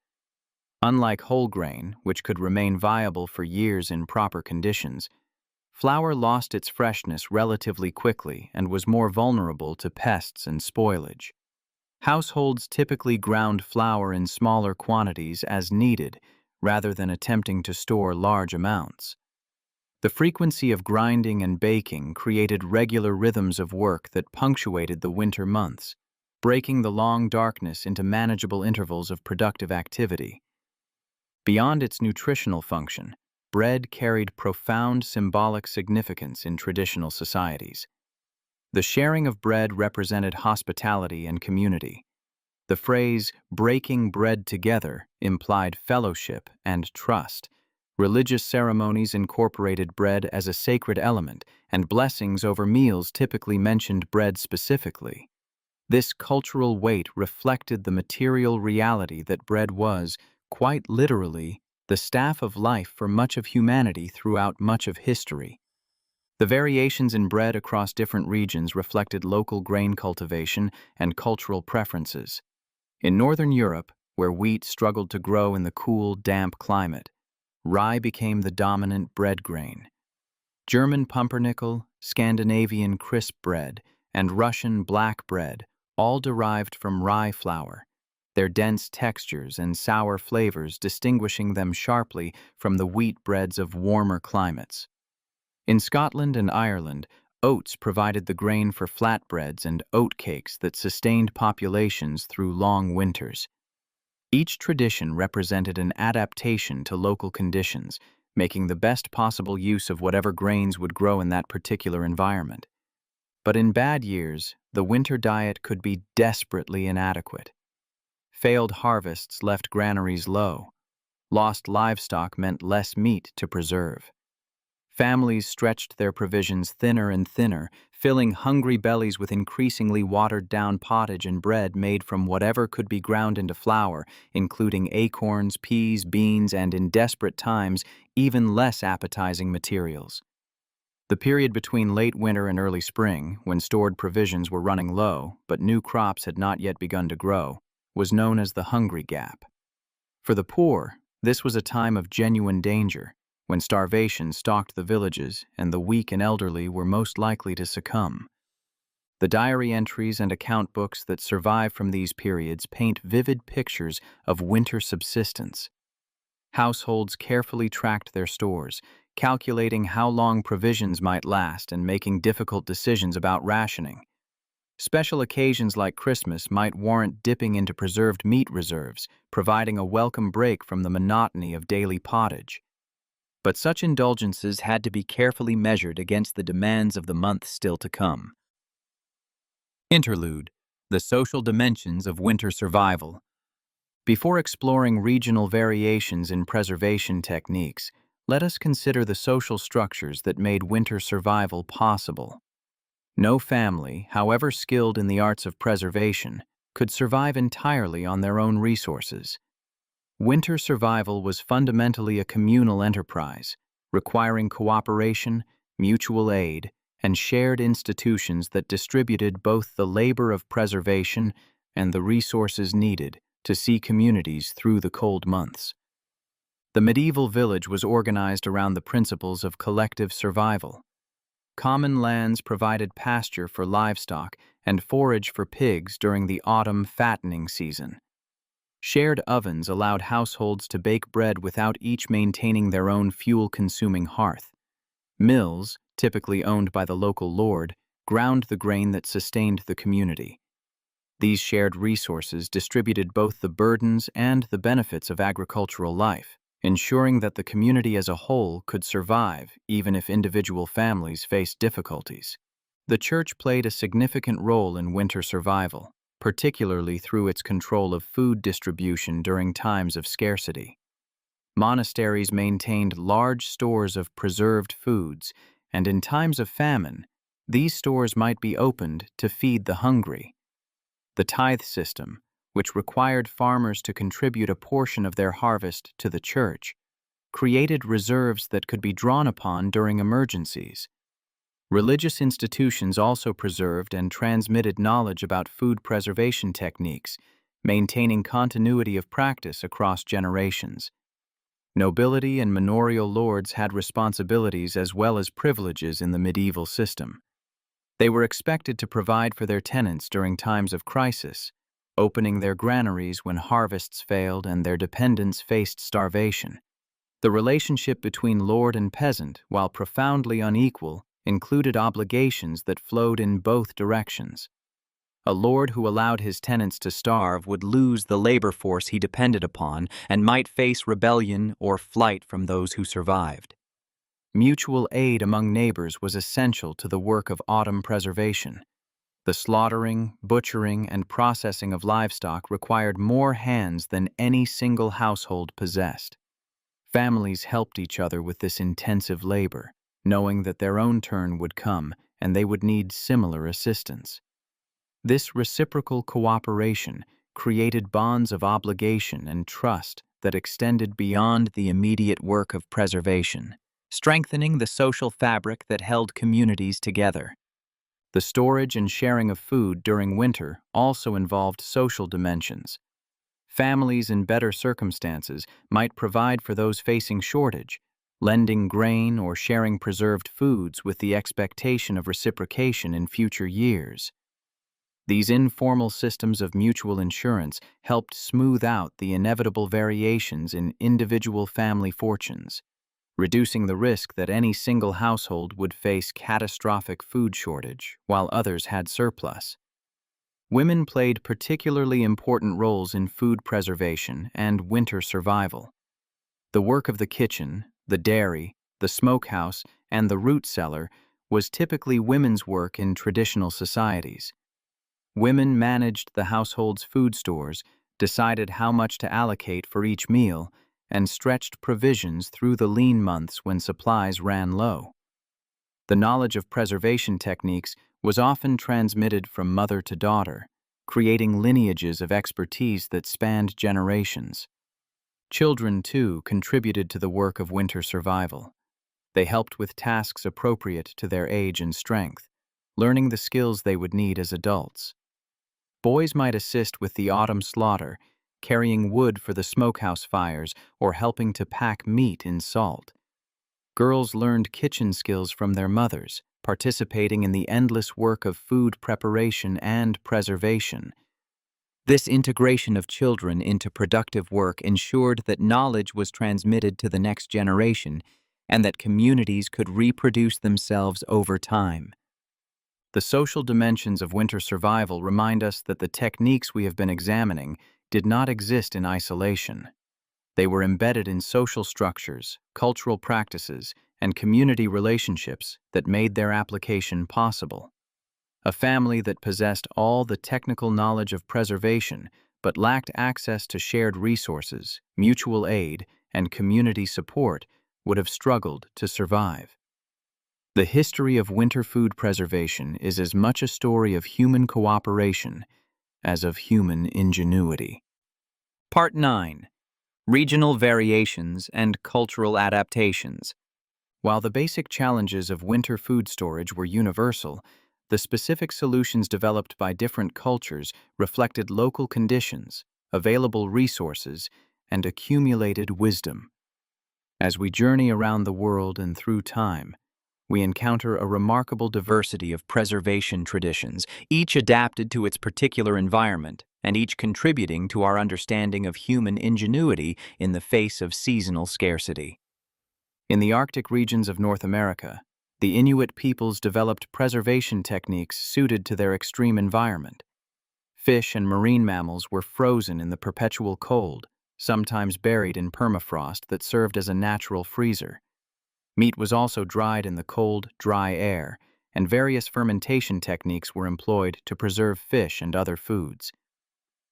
S1: Unlike whole grain, which could remain viable for years in proper conditions, flour lost its freshness relatively quickly and was more vulnerable to pests and spoilage. Households typically ground flour in smaller quantities as needed, rather than attempting to store large amounts. The frequency of grinding and baking created regular rhythms of work that punctuated the winter months, breaking the long darkness into manageable intervals of productive activity. Beyond its nutritional function, bread carried profound symbolic significance in traditional societies. The sharing of bread represented hospitality and community. The phrase, breaking bread together, implied fellowship and trust. Religious ceremonies incorporated bread as a sacred element, and blessings over meals typically mentioned bread specifically. This cultural weight reflected the material reality that bread was, quite literally, the staff of life for much of humanity throughout much of history. The variations in bread across different regions reflected local grain cultivation and cultural preferences. In Northern Europe, where wheat struggled to grow in the cool, damp climate, rye became the dominant bread grain. German pumpernickel, Scandinavian crisp bread, and Russian black bread all derived from rye flour, their dense textures and sour flavors distinguishing them sharply from the wheat breads of warmer climates. In Scotland and Ireland, oats provided the grain for flatbreads and oatcakes that sustained populations through long winters. Each tradition represented an adaptation to local conditions, making the best possible use of whatever grains would grow in that particular environment. But in bad years, the winter diet could be desperately inadequate. Failed harvests left granaries low. Lost livestock meant less meat to preserve. Families stretched their provisions thinner and thinner, filling hungry bellies with increasingly watered-down pottage and bread made from whatever could be ground into flour, including acorns, peas, beans, and, in desperate times, even less appetizing materials. The period between late winter and early spring, when stored provisions were running low, but new crops had not yet begun to grow, was known as the hungry gap. For the poor, this was a time of genuine danger, when starvation stalked the villages and the weak and elderly were most likely to succumb. The diary entries and account books that survive from these periods paint vivid pictures of winter subsistence. Households carefully tracked their stores, calculating how long provisions might last and making difficult decisions about rationing. Special occasions like Christmas might warrant dipping into preserved meat reserves, providing a welcome break from the monotony of daily pottage. But such indulgences had to be carefully measured against the demands of the months still to come. Interlude: the social dimensions of winter survival. Before exploring regional variations in preservation techniques, let us consider the social structures that made winter survival possible. No family, however skilled in the arts of preservation, could survive entirely on their own resources. Winter survival was fundamentally a communal enterprise, requiring cooperation, mutual aid, and shared institutions that distributed both the labor of preservation and the resources needed to see communities through the cold months. The medieval village was organized around the principles of collective survival. Common lands provided pasture for livestock and forage for pigs during the autumn fattening season. Shared ovens allowed households to bake bread without each maintaining their own fuel-consuming hearth. Mills, typically owned by the local lord, ground the grain that sustained the community. These shared resources distributed both the burdens and the benefits of agricultural life, ensuring that the community as a whole could survive even if individual families faced difficulties. The church played a significant role in winter survival, particularly through its control of food distribution during times of scarcity. Monasteries maintained large stores of preserved foods, and in times of famine, these stores might be opened to feed the hungry. The tithe system, which required farmers to contribute a portion of their harvest to the church, created reserves that could be drawn upon during emergencies. Religious institutions also preserved and transmitted knowledge about food preservation techniques, maintaining continuity of practice across generations. Nobility and manorial lords had responsibilities as well as privileges in the medieval system. They were expected to provide for their tenants during times of crisis, opening their granaries when harvests failed and their dependents faced starvation. The relationship between lord and peasant, while profoundly unequal, included obligations that flowed in both directions. A lord who allowed his tenants to starve would lose the labor force he depended upon and might face rebellion or flight from those who survived. Mutual aid among neighbors was essential to the work of autumn preservation. The slaughtering, butchering, and processing of livestock required more hands than any single household possessed. Families helped each other with this intensive labor, knowing that their own turn would come and they would need similar assistance. This reciprocal cooperation created bonds of obligation and trust that extended beyond the immediate work of preservation, strengthening the social fabric that held communities together. The storage and sharing of food during winter also involved social dimensions. Families in better circumstances might provide for those facing shortage, lending grain or sharing preserved foods with the expectation of reciprocation in future years. These informal systems of mutual insurance helped smooth out the inevitable variations in individual family fortunes, reducing the risk that any single household would face catastrophic food shortage while others had surplus. Women played particularly important roles in food preservation and winter survival. The work of the kitchen, the dairy, the smokehouse, and the root cellar was typically women's work in traditional societies. Women managed the household's food stores, decided how much to allocate for each meal, and stretched provisions through the lean months when supplies ran low. The knowledge of preservation techniques was often transmitted from mother to daughter, creating lineages of expertise that spanned generations. Children, too, contributed to the work of winter survival. They helped with tasks appropriate to their age and strength, learning the skills they would need as adults. Boys might assist with the autumn slaughter, carrying wood for the smokehouse fires, or helping to pack meat in salt. Girls learned kitchen skills from their mothers, participating in the endless work of food preparation and preservation. This integration of children into productive work ensured that knowledge was transmitted to the next generation and that communities could reproduce themselves over time. The social dimensions of winter survival remind us that the techniques we have been examining did not exist in isolation. They were embedded in social structures, cultural practices, and community relationships that made their application possible. A family that possessed all the technical knowledge of preservation but lacked access to shared resources, mutual aid, and community support would have struggled to survive. The history of winter food preservation is as much a story of human cooperation as of human ingenuity. Part 9. Regional Variations and Cultural Adaptations. While the basic challenges of winter food storage were universal, the specific solutions developed by different cultures reflected local conditions, available resources, and accumulated wisdom. As we journey around the world and through time, we encounter a remarkable diversity of preservation traditions, each adapted to its particular environment, and each contributing to our understanding of human ingenuity in the face of seasonal scarcity. In the Arctic regions of North America, the Inuit peoples developed preservation techniques suited to their extreme environment. Fish and marine mammals were frozen in the perpetual cold, sometimes buried in permafrost that served as a natural freezer. Meat was also dried in the cold, dry air, and various fermentation techniques were employed to preserve fish and other foods.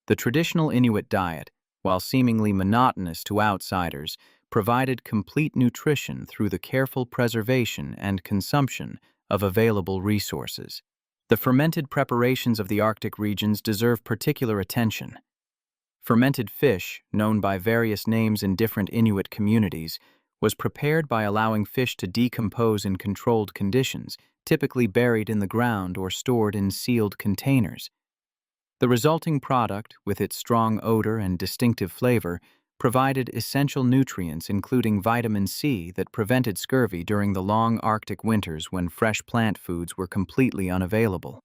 S1: The traditional Inuit diet, while seemingly monotonous to outsiders, provided complete nutrition through the careful preservation and consumption of available resources. The fermented preparations of the Arctic regions deserve particular attention. Fermented fish, known by various names in different Inuit communities, was prepared by allowing fish to decompose in controlled conditions, typically buried in the ground or stored in sealed containers. The resulting product, with its strong odor and distinctive flavor, provided essential nutrients including vitamin C that prevented scurvy during the long Arctic winters when fresh plant foods were completely unavailable.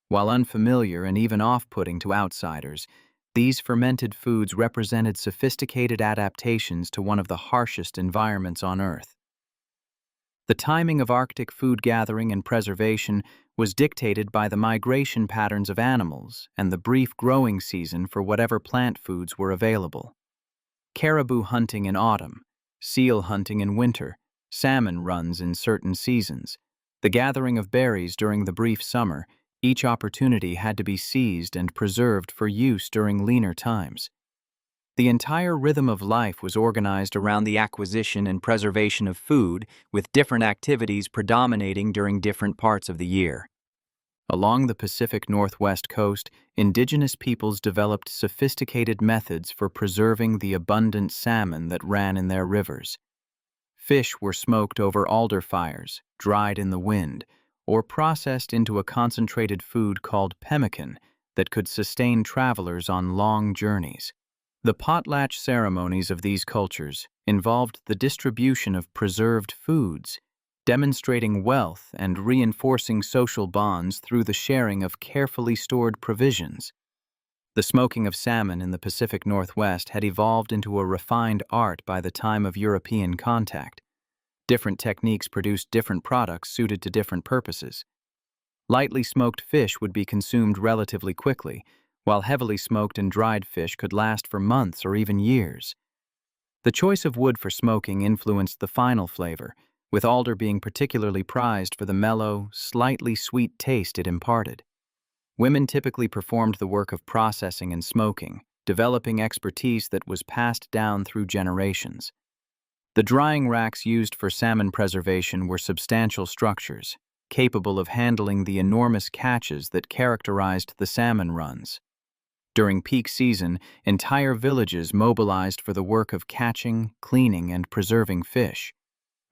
S1: While unfamiliar and even off-putting to outsiders, these fermented foods represented sophisticated adaptations to one of the harshest environments on Earth. The timing of Arctic food gathering and preservation was dictated by the migration patterns of animals and the brief growing season for whatever plant foods were available. Caribou hunting in autumn, seal hunting in winter, salmon runs in certain seasons, the gathering of berries during the brief summer. Each opportunity had to be seized and preserved for use during leaner times. The entire rhythm of life was organized around the acquisition and preservation of food, with different activities predominating during different parts of the year. Along the Pacific Northwest coast, indigenous peoples developed sophisticated methods for preserving the abundant salmon that ran in their rivers. Fish were smoked over alder fires, dried in the wind, or processed into a concentrated food called pemmican that could sustain travelers on long journeys. The potlatch ceremonies of these cultures involved the distribution of preserved foods, demonstrating wealth and reinforcing social bonds through the sharing of carefully stored provisions. The smoking of salmon in the Pacific Northwest had evolved into a refined art by the time of European contact. Different techniques produced different products suited to different purposes. Lightly smoked fish would be consumed relatively quickly, while heavily smoked and dried fish could last for months or even years. The choice of wood for smoking influenced the final flavor, with alder being particularly prized for the mellow, slightly sweet taste it imparted. Women typically performed the work of processing and smoking, developing expertise that was passed down through generations. The drying racks used for salmon preservation were substantial structures, capable of handling the enormous catches that characterized the salmon runs. During peak season, entire villages mobilized for the work of catching, cleaning, and preserving fish.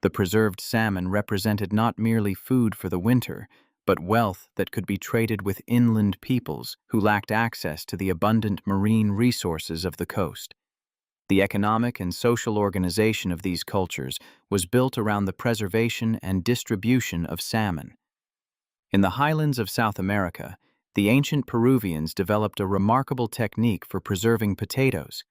S1: The preserved salmon represented not merely food for the winter, but wealth that could be traded with inland peoples who lacked access to the abundant marine resources of the coast. The economic and social organization of these cultures was built around the preservation and distribution of salmon. In the highlands of South America, the ancient Peruvians developed a remarkable technique for preserving potatoes.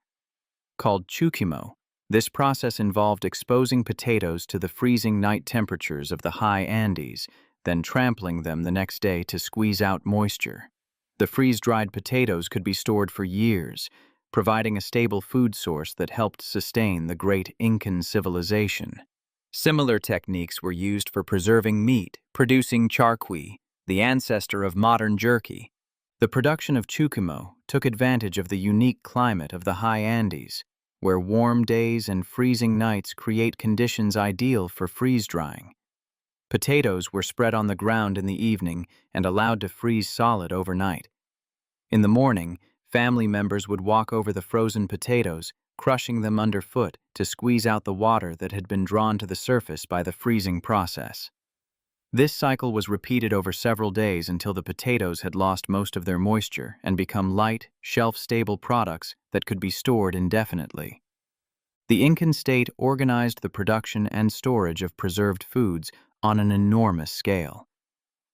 S1: Called chuquimo, this process involved exposing potatoes to the freezing night temperatures of the high Andes, then trampling them the next day to squeeze out moisture. The freeze-dried potatoes could be stored for years, providing a stable food source that helped sustain the great Incan civilization. Similar techniques were used for preserving meat, producing charqui, the ancestor of modern jerky. The production of chuquimo took advantage of the unique climate of the high Andes, where warm days and freezing nights create conditions ideal for freeze-drying. Potatoes were spread on the ground in the evening and allowed to freeze solid overnight. In the morning, family members would walk over the frozen potatoes, crushing them underfoot to squeeze out the water that had been drawn to the surface by the freezing process. This cycle was repeated over several days until the potatoes had lost most of their moisture and become light, shelf-stable products that could be stored indefinitely. The Incan state organized the production and storage of preserved foods on an enormous scale.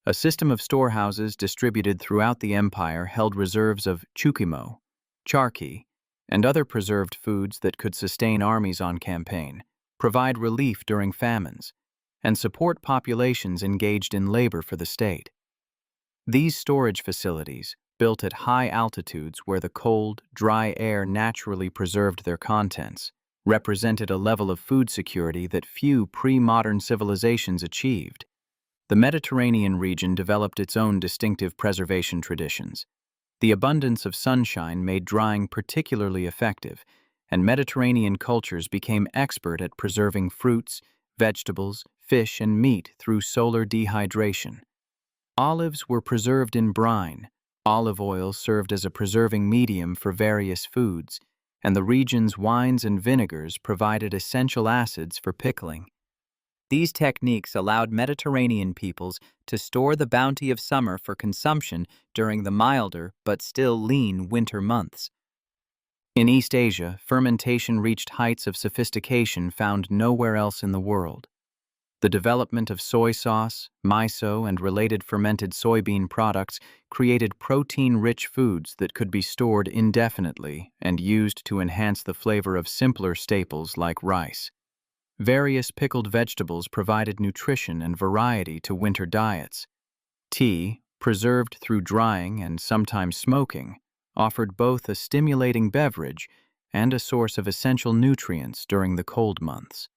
S1: A system of storehouses distributed throughout the empire held reserves of chuquimo, charqui, and other preserved foods that could sustain armies on campaign, provide relief during famines, and support populations engaged in labor for the state. These storage facilities, built at high altitudes where the cold, dry air naturally preserved their contents, represented a level of food security that few pre-modern civilizations achieved. The Mediterranean region developed its own distinctive preservation traditions. The abundance of sunshine made drying particularly effective, and Mediterranean cultures became expert at preserving fruits, vegetables, fish, and meat through solar dehydration. Olives were preserved in brine, olive oil served as a preserving medium for various foods, and the region's wines and vinegars provided essential acids for pickling. These techniques allowed Mediterranean peoples to store the bounty of summer for consumption during the milder but still lean winter months. In East Asia, fermentation reached heights of sophistication found nowhere else in the world. The development of soy sauce, miso, and related fermented soybean products created protein-rich foods that could be stored indefinitely and used to enhance the flavor of simpler staples like rice. Various pickled vegetables provided nutrition and variety to winter diets. Tea, preserved through drying and sometimes smoking, offered both a stimulating beverage and a source of essential nutrients during the cold months.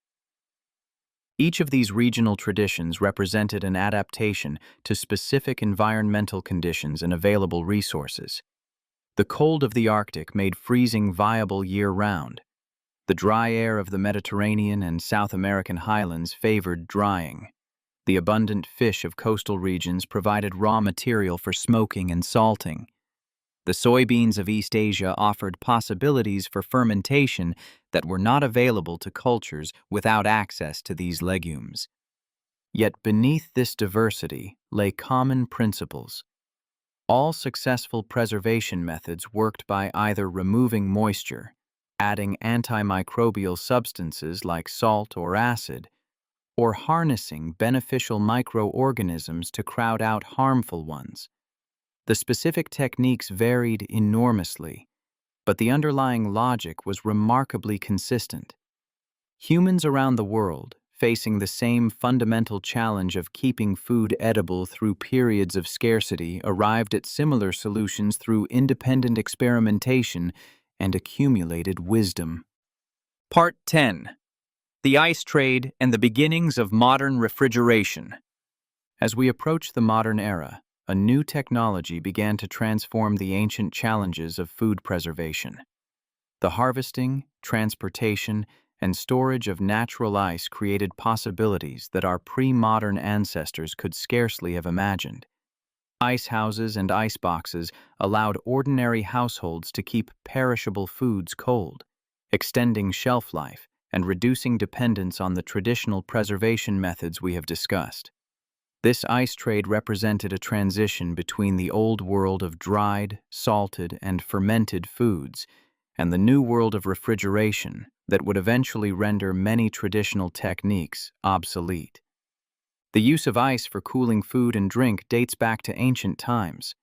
S1: Each of these regional traditions represented an adaptation to specific environmental conditions and available resources. The cold of the Arctic made freezing viable year-round. The dry air of the Mediterranean and South American highlands favored drying. The abundant fish of coastal regions provided raw material for smoking and salting. The soybeans of East Asia offered possibilities for fermentation that were not available to cultures without access to these legumes. Yet beneath this diversity lay common principles. All successful preservation methods worked by either removing moisture, adding antimicrobial substances like salt or acid, or harnessing beneficial microorganisms to crowd out harmful ones. The specific techniques varied enormously, but the underlying logic was remarkably consistent. Humans around the world, facing the same fundamental challenge of keeping food edible through periods of scarcity, arrived at similar solutions through independent experimentation and accumulated wisdom. Part 10. The Ice Trade and the Beginnings of Modern Refrigeration. As we approach the modern era, a new technology began to transform the ancient challenges of food preservation. The harvesting, transportation, and storage of natural ice created possibilities that our pre-modern ancestors could scarcely have imagined. Ice houses and ice boxes allowed ordinary households to keep perishable foods cold, extending shelf life and reducing dependence on the traditional preservation methods we have discussed. This ice trade represented a transition between the old world of dried, salted, and fermented foods and the new world of refrigeration that would eventually render many traditional techniques obsolete. The use of ice for cooling food and drink dates back to ancient times.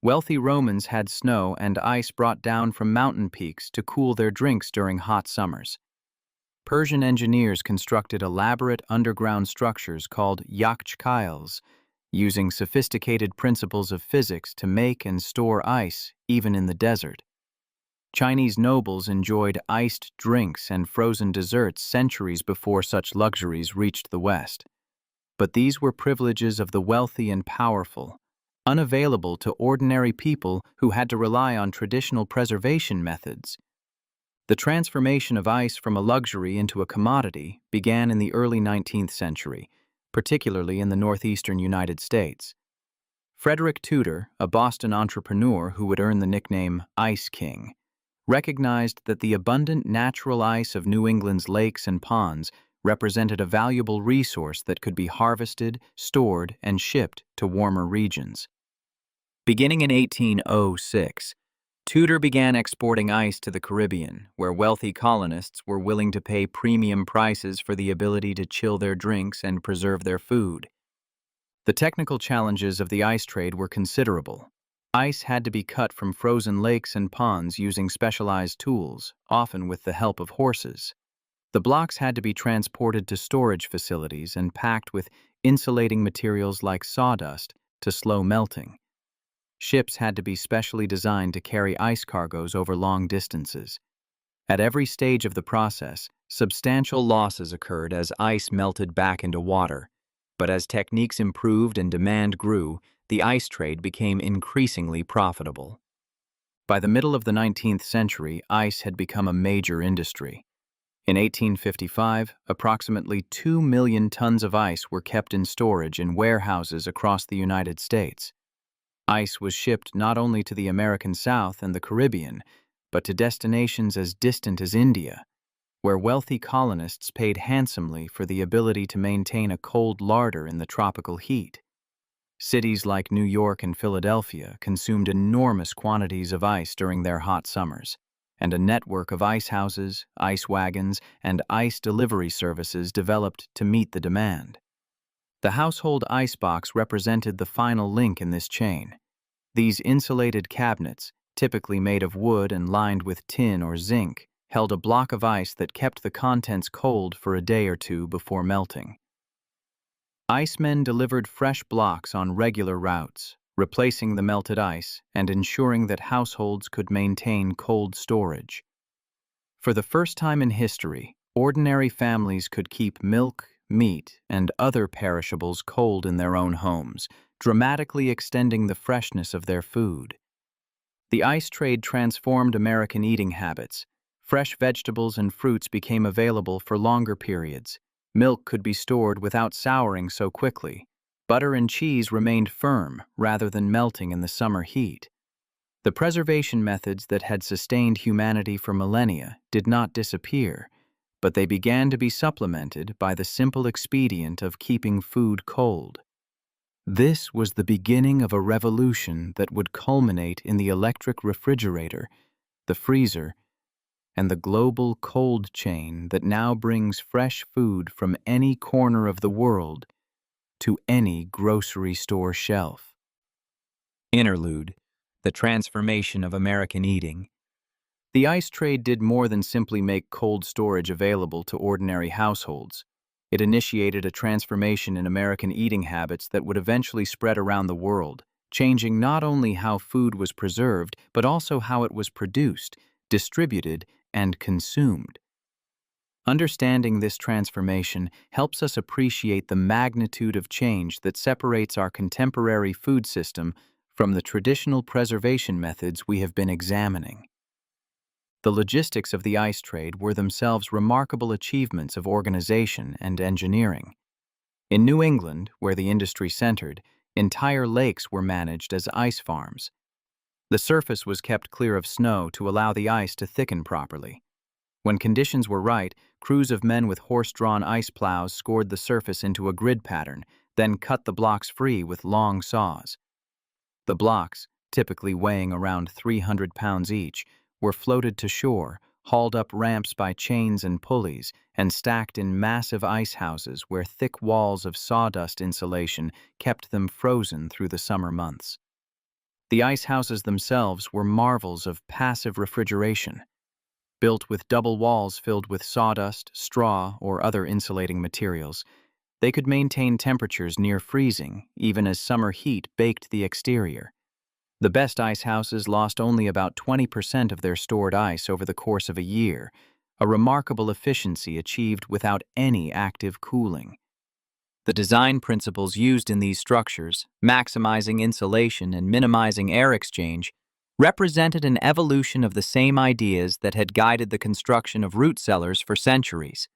S1: Wealthy Romans had snow and ice brought down from mountain peaks to cool their drinks during hot summers. Persian engineers constructed elaborate underground structures called yakhchkayls, using sophisticated principles of physics to make and store ice even in the desert. Chinese nobles enjoyed iced drinks and frozen desserts centuries before such luxuries reached the West. But these were privileges of the wealthy and powerful, unavailable to ordinary people who had to rely on traditional preservation methods. The transformation of ice from a luxury into a commodity began in the early 19th century, particularly in the northeastern United States. Frederick Tudor, a Boston entrepreneur who would earn the nickname Ice King, recognized that the abundant natural ice of New England's lakes and ponds represented a valuable resource that could be harvested, stored, and shipped to warmer regions. Beginning in 1806, Tudor began exporting ice to the Caribbean, where wealthy colonists were willing to pay premium prices for the ability to chill their drinks and preserve their food. The technical challenges of the ice trade were considerable. Ice had to be cut from frozen lakes and ponds using specialized tools, often with the help of horses. The blocks had to be transported to storage facilities and packed with insulating materials like sawdust to slow melting. Ships had to be specially designed to carry ice cargoes over long distances. At every stage of the process, substantial losses occurred as ice melted back into water. But as techniques improved and demand grew, the ice trade became increasingly profitable. By the middle of the 19th century, ice had become a major industry. In 1855, approximately 2 million tons of ice were kept in storage in warehouses across the United States. Ice was shipped not only to the American South and the Caribbean, but to destinations as distant as India, where wealthy colonists paid handsomely for the ability to maintain a cold larder in the tropical heat. Cities like New York and Philadelphia consumed enormous quantities of ice during their hot summers, and a network of ice houses, ice wagons, and ice delivery services developed to meet the demand. The household icebox represented the final link in this chain. These insulated cabinets, typically made of wood and lined with tin or zinc, held a block of ice that kept the contents cold for a day or two before melting. Icemen delivered fresh blocks on regular routes, replacing the melted ice and ensuring that households could maintain cold storage. For the first time in history, ordinary families could keep milk, meat, and other perishables cold in their own homes, dramatically extending the freshness of their food. The ice trade transformed American eating habits. Fresh vegetables and fruits became available for longer periods. Milk could be stored without souring so quickly. Butter and cheese remained firm rather than melting in the summer heat. The preservation methods that had sustained humanity for millennia did not disappear, but they began to be supplemented by the simple expedient of keeping food cold. This was the beginning of a revolution that would culminate in the electric refrigerator, the freezer, and the global cold chain that now brings fresh food from any corner of the world to any grocery store shelf. Interlude: the transformation of American eating. The ice trade did more than simply make cold storage available to ordinary households. It initiated a transformation in American eating habits that would eventually spread around the world, changing not only how food was preserved, but also how it was produced, distributed, and consumed. Understanding this transformation helps us appreciate the magnitude of change that separates our contemporary food system from the traditional preservation methods we have been examining. The logistics of the ice trade were themselves remarkable achievements of organization and engineering. In New England, where the industry centered, entire lakes were managed as ice farms. The surface was kept clear of snow to allow the ice to thicken properly. When conditions were right, crews of men with horse-drawn ice plows scored the surface into a grid pattern, then cut the blocks free with long saws. The blocks, typically weighing around 300 pounds each, were floated to shore, hauled up ramps by chains and pulleys, and stacked in massive ice houses where thick walls of sawdust insulation kept them frozen through the summer months. The ice houses themselves were marvels of passive refrigeration. Built with double walls filled with sawdust, straw, or other insulating materials, they could maintain temperatures near freezing, even as summer heat baked the exterior. The best ice houses lost only about 20% of their stored ice over the course of a year, a remarkable efficiency achieved without any active cooling. The design principles used in these structures, maximizing insulation and minimizing air exchange, represented an evolution of the same ideas that had guided the construction of root cellars for centuries.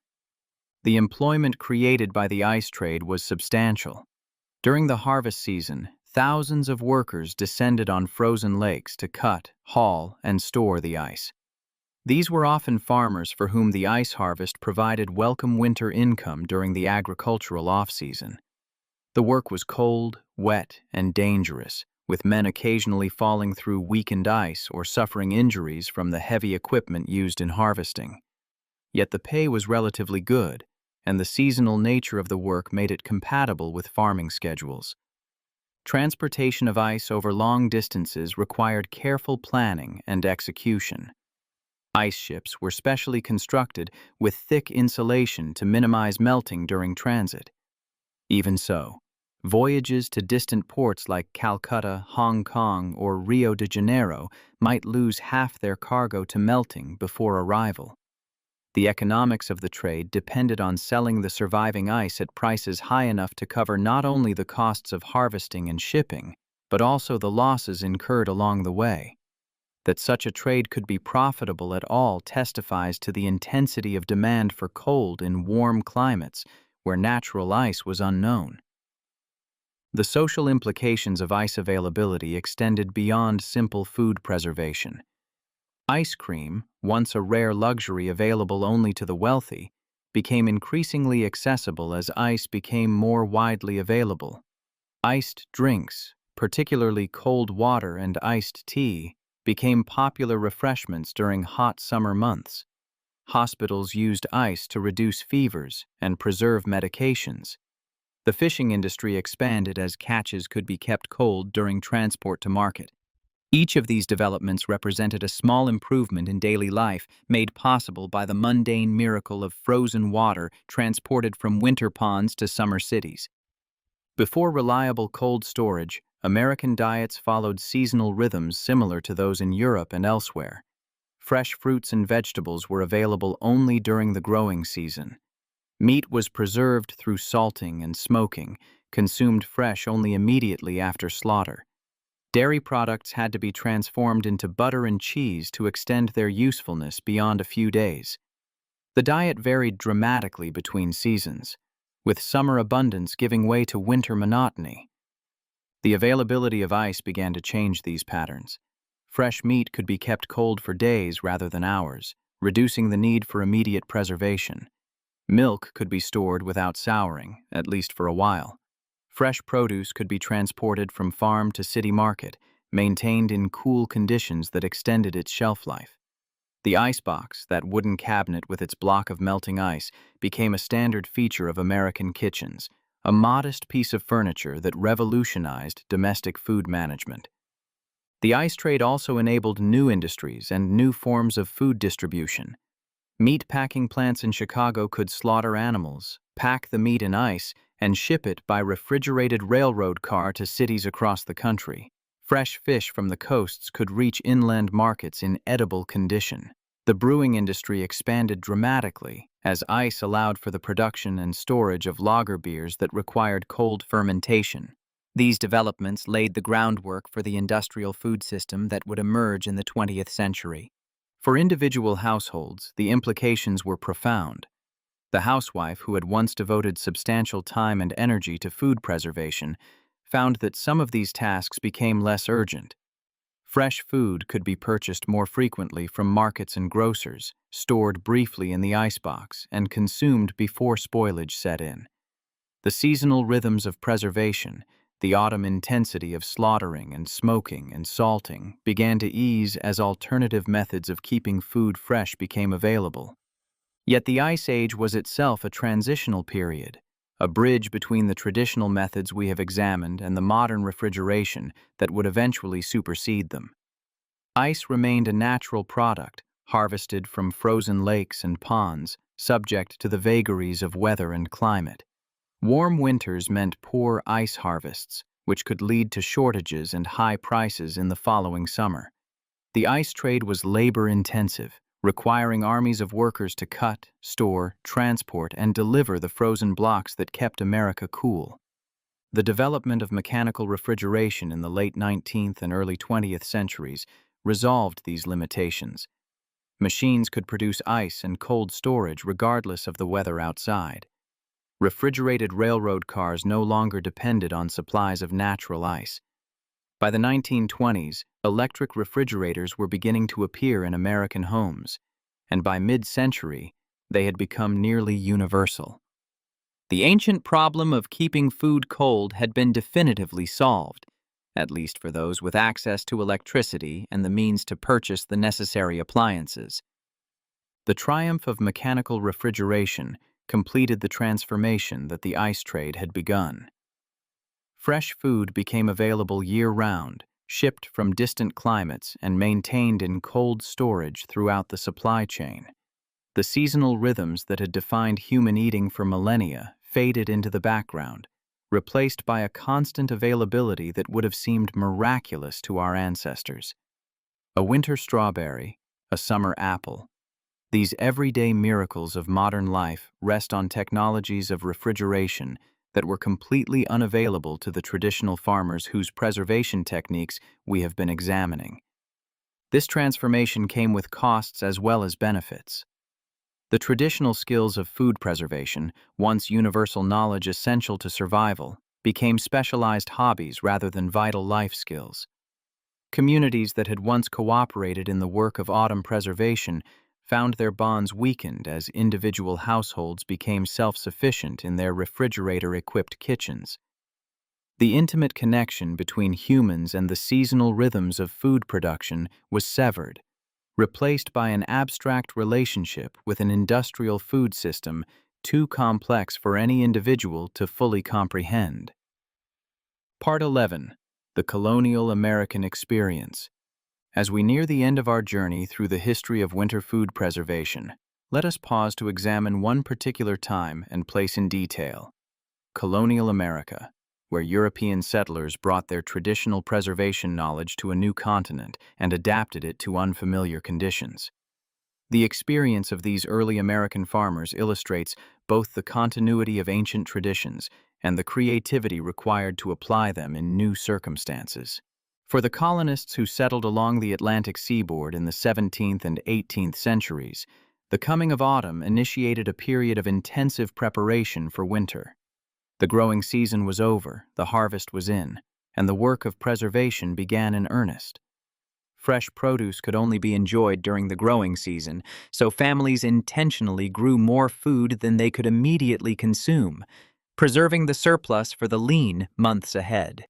S1: The employment created by the ice trade was substantial. During the harvest season, thousands of workers descended on frozen lakes to cut, haul, and store the ice. These were often farmers for whom the ice harvest provided welcome winter income during the agricultural off-season. The work was cold, wet, and dangerous, with men occasionally falling through weakened ice or suffering injuries from the heavy equipment used in harvesting. Yet the pay was relatively good, and the seasonal nature of the work made it compatible with farming schedules. Transportation of ice over long distances required careful planning and execution. Ice ships were specially constructed with thick insulation to minimize melting during transit. Even so, voyages to distant ports like Calcutta, Hong Kong, or Rio de Janeiro might lose half their cargo to melting before arrival. The economics of the trade depended on selling the surviving ice at prices high enough to cover not only the costs of harvesting and shipping, but also the losses incurred along the way. That such a trade could be profitable at all testifies to the intensity of demand for cold in warm climates where natural ice was unknown. The social implications of ice availability extended beyond simple food preservation. Ice cream, once a rare luxury available only to the wealthy, became increasingly accessible as ice became more widely available. Iced drinks, particularly cold water and iced tea, became popular refreshments during hot summer months. Hospitals used ice to reduce fevers and preserve medications. The fishing industry expanded as catches could be kept cold during transport to market. Each of these developments represented a small improvement in daily life made possible by the mundane miracle of frozen water transported from winter ponds to summer cities. Before reliable cold storage, American diets followed seasonal rhythms similar to those in Europe and elsewhere. Fresh fruits and vegetables were available only during the growing season. Meat was preserved through salting and smoking, consumed fresh only immediately after slaughter. Dairy products had to be transformed into butter and cheese to extend their usefulness beyond a few days. The diet varied dramatically between seasons, with summer abundance giving way to winter monotony. The availability of ice began to change these patterns. Fresh meat could be kept cold for days rather than hours, reducing the need for immediate preservation. Milk could be stored without souring, at least for a while. Fresh produce could be transported from farm to city market, maintained in cool conditions that extended its shelf life. The icebox, that wooden cabinet with its block of melting ice, became a standard feature of American kitchens, a modest piece of furniture that revolutionized domestic food management. The ice trade also enabled new industries and new forms of food distribution. Meat packing plants in Chicago could slaughter animals, pack the meat in ice, and ship it by refrigerated railroad car to cities across the country. Fresh fish from the coasts could reach inland markets in edible condition. The brewing industry expanded dramatically, as ice allowed for the production and storage of lager beers that required cold fermentation. These developments laid the groundwork for the industrial food system that would emerge in the 20th century. For individual households, the implications were profound. The housewife, who had once devoted substantial time and energy to food preservation, found that some of these tasks became less urgent. Fresh food could be purchased more frequently from markets and grocers, stored briefly in the icebox, and consumed before spoilage set in. The seasonal rhythms of preservation, the autumn intensity of slaughtering and smoking and salting, began to ease as alternative methods of keeping food fresh became available. Yet the Ice Age was itself a transitional period, a bridge between the traditional methods we have examined and the modern refrigeration that would eventually supersede them. Ice remained a natural product, harvested from frozen lakes and ponds, subject to the vagaries of weather and climate. Warm winters meant poor ice harvests, which could lead to shortages and high prices in the following summer. The ice trade was labor-intensive, requiring armies of workers to cut, store, transport, and deliver the frozen blocks that kept America cool. The development of mechanical refrigeration in the late 19th and early 20th centuries resolved these limitations. Machines could produce ice and cold storage regardless of the weather outside. Refrigerated railroad cars no longer depended on supplies of natural ice. By the 1920s, electric refrigerators were beginning to appear in American homes, and by mid-century, they had become nearly universal. The ancient problem of keeping food cold had been definitively solved, at least for those with access to electricity and the means to purchase the necessary appliances. The triumph of mechanical refrigeration completed the transformation that the ice trade had begun. Fresh food became available year-round, shipped from distant climates and maintained in cold storage throughout the supply chain. The seasonal rhythms that had defined human eating for millennia faded into the background, replaced by a constant availability that would have seemed miraculous to our ancestors. A winter strawberry, a summer apple. These everyday miracles of modern life rest on technologies of refrigeration that were completely unavailable to the traditional farmers whose preservation techniques we have been examining. This transformation came with costs as well as benefits. The traditional skills of food preservation, once universal knowledge essential to survival, became specialized hobbies rather than vital life skills. Communities that had once cooperated in the work of autumn preservation found their bonds weakened as individual households became self-sufficient in their refrigerator-equipped kitchens. The intimate connection between humans and the seasonal rhythms of food production was severed, replaced by an abstract relationship with an industrial food system too complex for any individual to fully comprehend. Part 11. The Colonial American Experience. As we near the end of our journey through the history of winter food preservation, let us pause to examine one particular time and place in detail: colonial America, where European settlers brought their traditional preservation knowledge to a new continent and adapted it to unfamiliar conditions. The experience of these early American farmers illustrates both the continuity of ancient traditions and the creativity required to apply them in new circumstances. For the colonists who settled along the Atlantic seaboard in the 17th and 18th centuries, the coming of autumn initiated a period of intensive preparation for winter. The growing season was over, the harvest was in, and the work of preservation began in earnest. Fresh produce could only be enjoyed during the growing season, so families intentionally grew more food than they could immediately consume, preserving the surplus for the lean months ahead.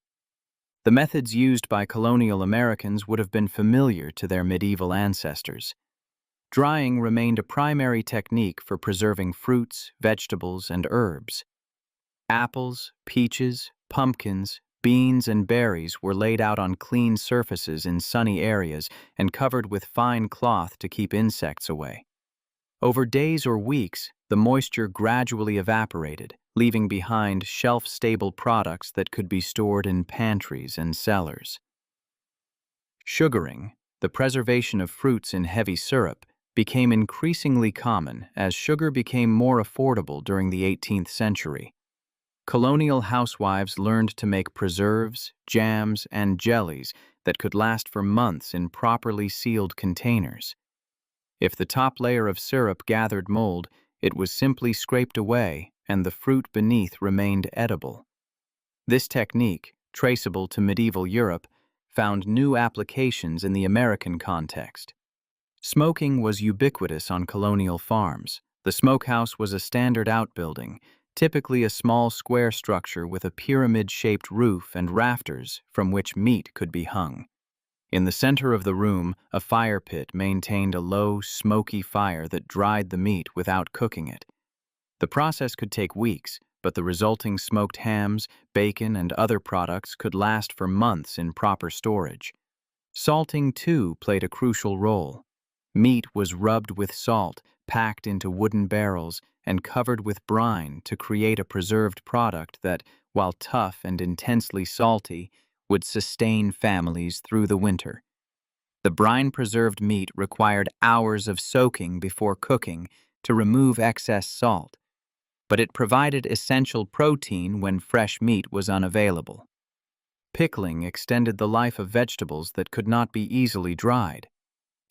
S1: The methods used by colonial Americans would have been familiar to their medieval ancestors. Drying remained a primary technique for preserving fruits, vegetables, and herbs. Apples, peaches, pumpkins, beans, and berries were laid out on clean surfaces in sunny areas and covered with fine cloth to keep insects away. Over days or weeks, the moisture gradually evaporated, leaving behind shelf-stable products that could be stored in pantries and cellars. Sugaring, the preservation of fruits in heavy syrup, became increasingly common as sugar became more affordable during the 18th century. Colonial housewives learned to make preserves, jams, and jellies that could last for months in properly sealed containers. If the top layer of syrup gathered mold, it was simply scraped away and the fruit beneath remained edible. This technique, traceable to medieval Europe, found new applications in the American context. Smoking was ubiquitous on colonial farms. The smokehouse was a standard outbuilding, typically a small square structure with a pyramid-shaped roof and rafters from which meat could be hung. In the center of the room, a fire pit maintained a low, smoky fire that dried the meat without cooking it. The process could take weeks, but the resulting smoked hams, bacon, and other products could last for months in proper storage. Salting, too, played a crucial role. Meat was rubbed with salt, packed into wooden barrels, and covered with brine to create a preserved product that, while tough and intensely salty, would sustain families through the winter. The brine-preserved meat required hours of soaking before cooking to remove excess salt, but it provided essential protein when fresh meat was unavailable. Pickling extended the life of vegetables that could not be easily dried.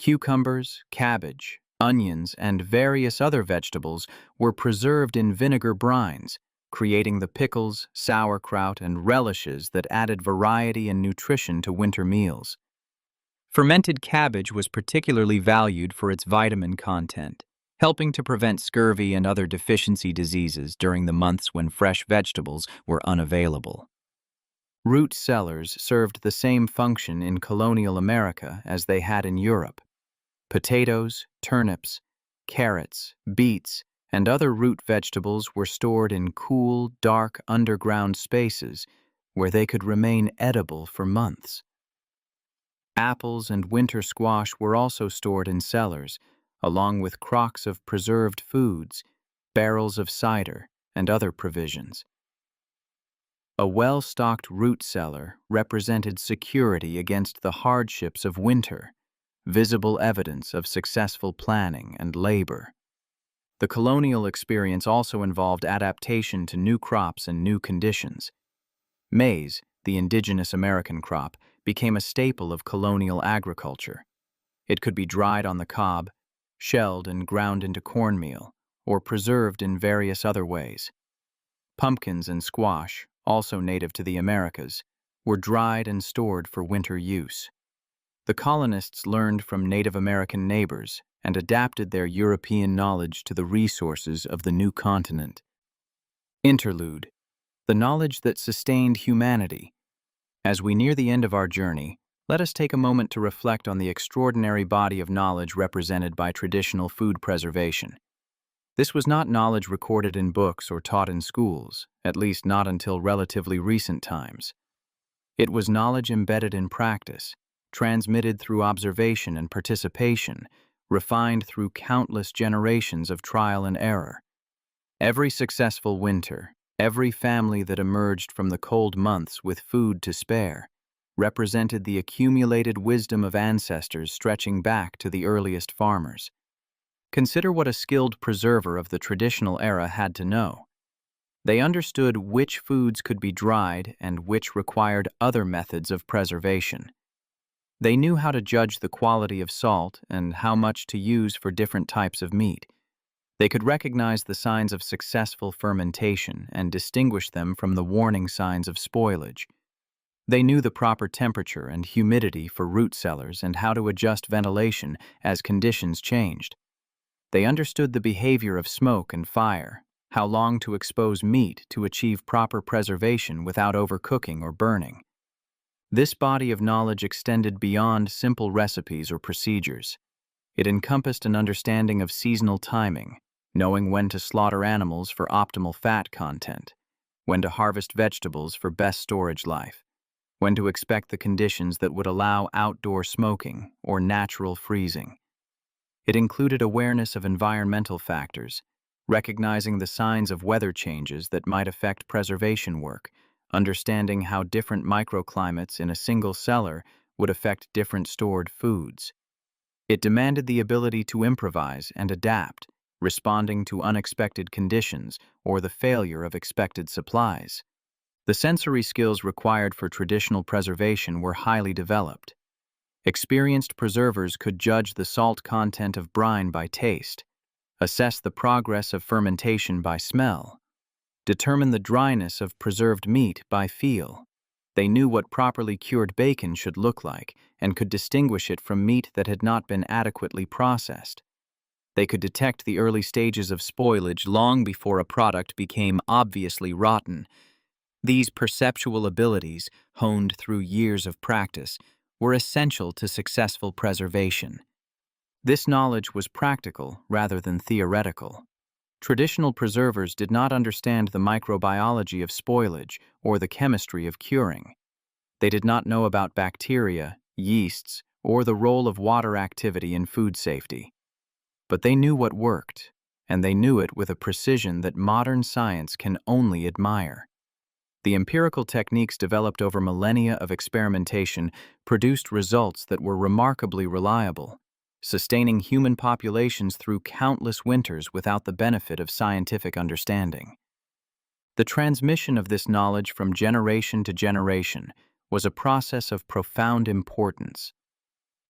S1: Cucumbers, cabbage, onions, and various other vegetables were preserved in vinegar brines, creating the pickles, sauerkraut, and relishes that added variety and nutrition to winter meals. Fermented cabbage was particularly valued for its vitamin content, helping to prevent scurvy and other deficiency diseases during the months when fresh vegetables were unavailable. Root cellars served the same function in colonial America as they had in Europe. Potatoes, turnips, carrots, beets, and other root vegetables were stored in cool, dark underground spaces where they could remain edible for months. Apples and winter squash were also stored in cellars, along with crocks of preserved foods, barrels of cider, and other provisions. A well-stocked root cellar represented security against the hardships of winter, visible evidence of successful planning and labor. The colonial experience also involved adaptation to new crops and new conditions. Maize, the indigenous American crop, became a staple of colonial agriculture. It could be dried on the cob, shelled and ground into cornmeal, or preserved in various other ways. Pumpkins and squash, also native to the Americas, were dried and stored for winter use. The colonists learned from Native American neighbors and adapted their European knowledge to the resources of the new continent. Interlude: the knowledge that sustained humanity. As we near the end of our journey, let us take a moment to reflect on the extraordinary body of knowledge represented by traditional food preservation. This was not knowledge recorded in books or taught in schools, at least not until relatively recent times. It was knowledge embedded in practice, transmitted through observation and participation, refined through countless generations of trial and error. Every successful winter, every family that emerged from the cold months with food to spare, represented the accumulated wisdom of ancestors stretching back to the earliest farmers. Consider what a skilled preserver of the traditional era had to know. They understood which foods could be dried and which required other methods of preservation. They knew how to judge the quality of salt and how much to use for different types of meat. They could recognize the signs of successful fermentation and distinguish them from the warning signs of spoilage. They knew the proper temperature and humidity for root cellars and how to adjust ventilation as conditions changed. They understood the behavior of smoke and fire, how long to expose meat to achieve proper preservation without overcooking or burning. This body of knowledge extended beyond simple recipes or procedures. It encompassed an understanding of seasonal timing, knowing when to slaughter animals for optimal fat content, when to harvest vegetables for best storage life, when to expect the conditions that would allow outdoor smoking or natural freezing. It included awareness of environmental factors, recognizing the signs of weather changes that might affect preservation work, understanding how different microclimates in a single cellar would affect different stored foods. It demanded the ability to improvise and adapt, responding to unexpected conditions or the failure of expected supplies. The sensory skills required for traditional preservation were highly developed. Experienced preservers could judge the salt content of brine by taste, assess the progress of fermentation by smell, determine the dryness of preserved meat by feel. They knew what properly cured bacon should look like and could distinguish it from meat that had not been adequately processed. They could detect the early stages of spoilage long before a product became obviously rotten. These perceptual abilities, honed through years of practice, were essential to successful preservation. This knowledge was practical rather than theoretical. Traditional preservers did not understand the microbiology of spoilage or the chemistry of curing. They did not know about bacteria, yeasts, or the role of water activity in food safety. But they knew what worked, and they knew it with a precision that modern science can only admire. The empirical techniques developed over millennia of experimentation produced results that were remarkably reliable, sustaining human populations through countless winters without the benefit of scientific understanding. The transmission of this knowledge from generation to generation was a process of profound importance.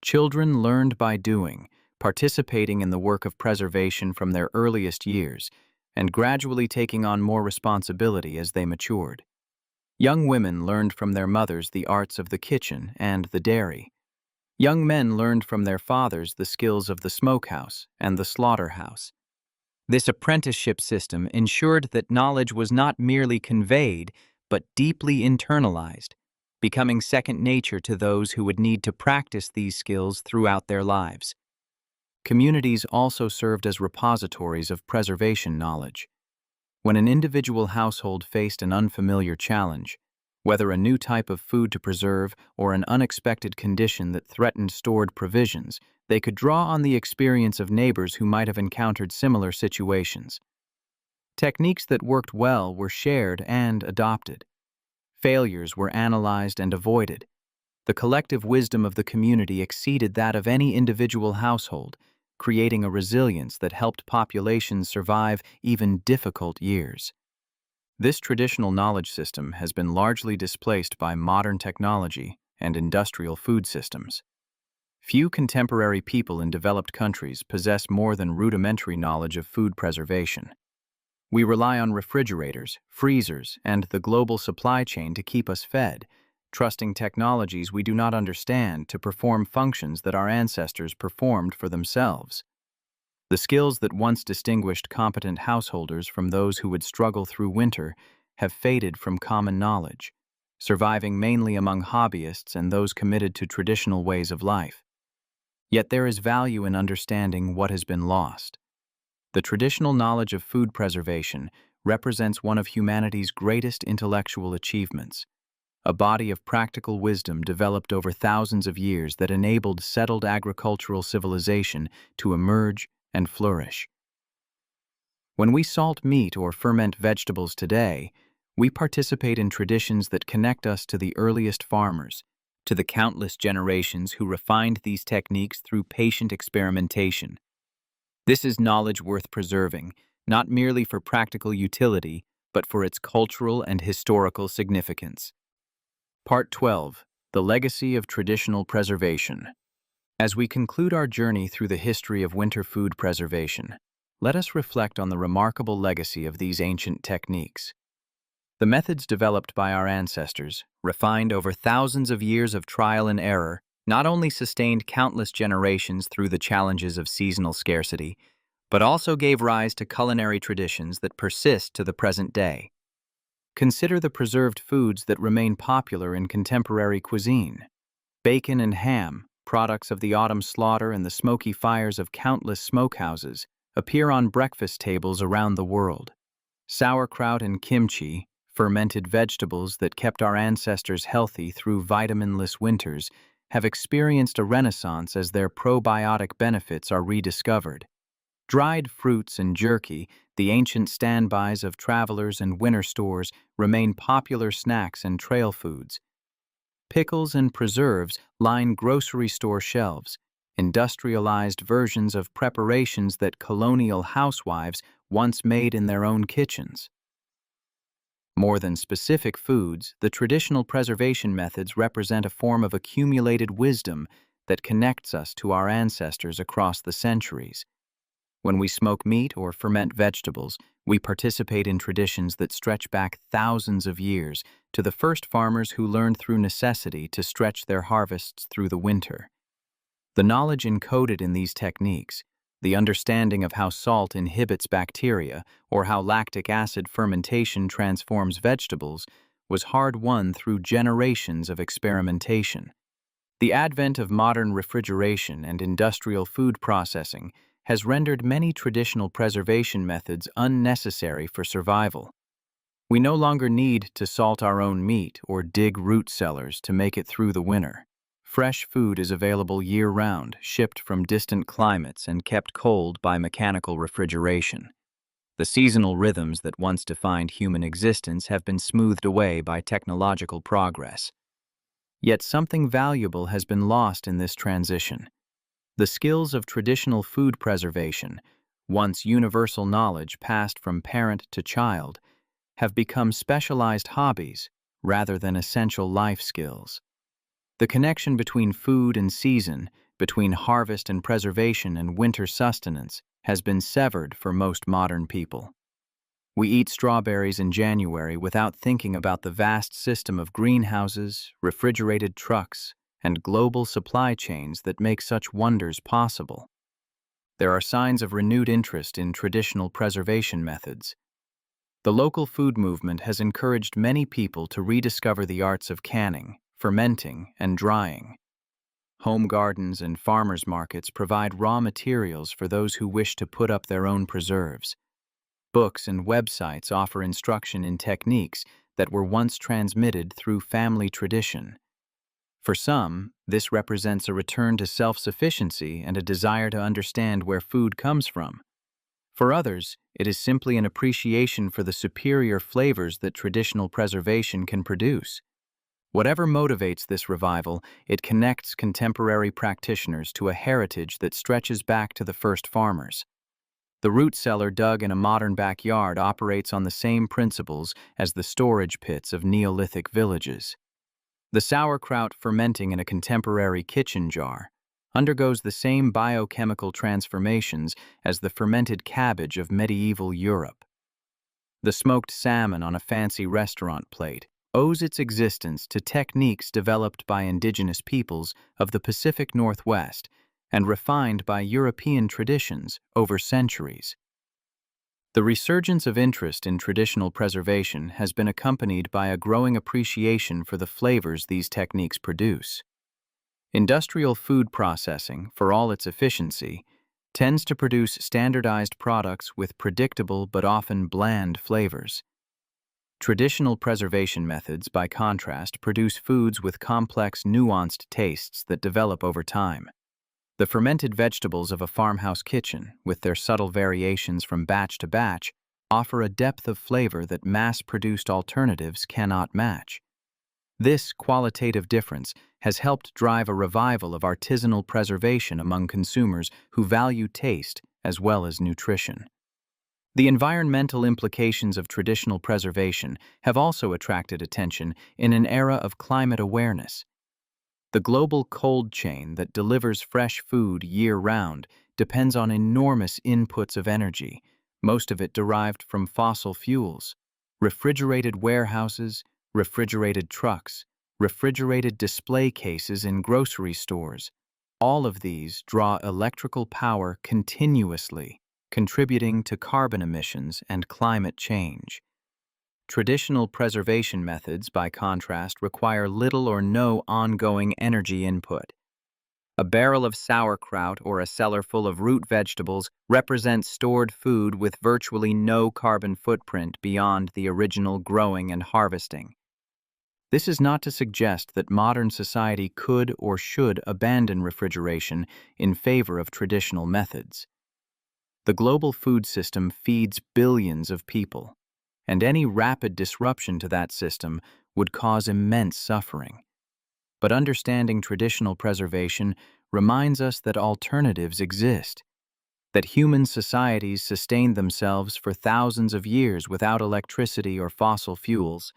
S1: Children learned by doing, participating in the work of preservation from their earliest years, and gradually taking on more responsibility as they matured. Young women learned from their mothers the arts of the kitchen and the dairy. Young men learned from their fathers the skills of the smokehouse and the slaughterhouse. This apprenticeship system ensured that knowledge was not merely conveyed, but deeply internalized, becoming second nature to those who would need to practice these skills throughout their lives. Communities also served as repositories of preservation knowledge. When an individual household faced an unfamiliar challenge, whether a new type of food to preserve or an unexpected condition that threatened stored provisions, they could draw on the experience of neighbors who might have encountered similar situations. Techniques that worked well were shared and adopted. Failures were analyzed and avoided. The collective wisdom of the community exceeded that of any individual household, creating a resilience that helped populations survive even difficult years. This traditional knowledge system has been largely displaced by modern technology and industrial food systems. Few contemporary people in developed countries possess more than rudimentary knowledge of food preservation. We rely on refrigerators, freezers, and the global supply chain to keep us fed, trusting technologies we do not understand to perform functions that our ancestors performed for themselves. The skills that once distinguished competent householders from those who would struggle through winter have faded from common knowledge, surviving mainly among hobbyists and those committed to traditional ways of life. Yet there is value in understanding what has been lost. The traditional knowledge of food preservation represents one of humanity's greatest intellectual achievements, a body of practical wisdom developed over thousands of years that enabled settled agricultural civilization to emerge and flourish. When we salt meat or ferment vegetables today, we participate in traditions that connect us to the earliest farmers, to the countless generations who refined these techniques through patient experimentation. This is knowledge worth preserving, not merely for practical utility, but for its cultural and historical significance. Part 12. The Legacy of Traditional Preservation. As we conclude our journey through the history of winter food preservation, let us reflect on the remarkable legacy of these ancient techniques. The methods developed by our ancestors, refined over thousands of years of trial and error, not only sustained countless generations through the challenges of seasonal scarcity, but also gave rise to culinary traditions that persist to the present day. Consider the preserved foods that remain popular in contemporary cuisine. Bacon and ham, products of the autumn slaughter and the smoky fires of countless smokehouses, appear on breakfast tables around the world. Sauerkraut and kimchi, fermented vegetables that kept our ancestors healthy through vitaminless winters, have experienced a renaissance as their probiotic benefits are rediscovered. Dried fruits and jerky, the ancient standbys of travelers and winter stores, remain popular snacks and trail foods. Pickles and preserves line grocery store shelves, industrialized versions of preparations that colonial housewives once made in their own kitchens. More than specific foods, the traditional preservation methods represent a form of accumulated wisdom that connects us to our ancestors across the centuries. When we smoke meat or ferment vegetables, we participate in traditions that stretch back thousands of years to the first farmers who learned through necessity to stretch their harvests through the winter. The knowledge encoded in these techniques, the understanding of how salt inhibits bacteria or how lactic acid fermentation transforms vegetables, was hard-won through generations of experimentation. The advent of modern refrigeration and industrial food processing has rendered many traditional preservation methods unnecessary for survival. We no longer need to salt our own meat or dig root cellars to make it through the winter. Fresh food is available year-round, shipped from distant climates and kept cold by mechanical refrigeration. The seasonal rhythms that once defined human existence have been smoothed away by technological progress. Yet something valuable has been lost in this transition. The skills of traditional food preservation, once universal knowledge passed from parent to child, have become specialized hobbies rather than essential life skills. The connection between food and season, between harvest and preservation and winter sustenance has been severed for most modern people. We eat strawberries in January without thinking about the vast system of greenhouses, refrigerated trucks, and global supply chains that make such wonders possible. There are signs of renewed interest in traditional preservation methods. The local food movement has encouraged many people to rediscover the arts of canning, fermenting, and drying. Home gardens and farmers' markets provide raw materials for those who wish to put up their own preserves. Books and websites offer instruction in techniques that were once transmitted through family tradition. For some, this represents a return to self-sufficiency and a desire to understand where food comes from. For others, it is simply an appreciation for the superior flavors that traditional preservation can produce. Whatever motivates this revival, it connects contemporary practitioners to a heritage that stretches back to the first farmers. The root cellar dug in a modern backyard operates on the same principles as the storage pits of Neolithic villages. The sauerkraut fermenting in a contemporary kitchen jar undergoes the same biochemical transformations as the fermented cabbage of medieval Europe. The smoked salmon on a fancy restaurant plate owes its existence to techniques developed by indigenous peoples of the Pacific Northwest and refined by European traditions over centuries. The resurgence of interest in traditional preservation has been accompanied by a growing appreciation for the flavors these techniques produce. Industrial food processing, for all its efficiency, tends to produce standardized products with predictable but often bland flavors. Traditional preservation methods, by contrast, produce foods with complex, nuanced tastes that develop over time. The fermented vegetables of a farmhouse kitchen, with their subtle variations from batch to batch, offer a depth of flavor that mass-produced alternatives cannot match. This qualitative difference has helped drive a revival of artisanal preservation among consumers who value taste as well as nutrition. The environmental implications of traditional preservation have also attracted attention in an era of climate awareness. The global cold chain that delivers fresh food year-round depends on enormous inputs of energy, most of it derived from fossil fuels. Refrigerated warehouses, refrigerated trucks, refrigerated display cases in grocery stores. All of these draw electrical power continuously, contributing to carbon emissions and climate change. Traditional preservation methods, by contrast, require little or no ongoing energy input. A barrel of sauerkraut or a cellar full of root vegetables represents stored food with virtually no carbon footprint beyond the original growing and harvesting. This is not to suggest that modern society could or should abandon refrigeration in favor of traditional methods. The global food system feeds billions of people, and any rapid disruption to that system would cause immense suffering. But understanding traditional preservation reminds us that alternatives exist, that human societies sustained themselves for thousands of years without electricity or fossil fuels,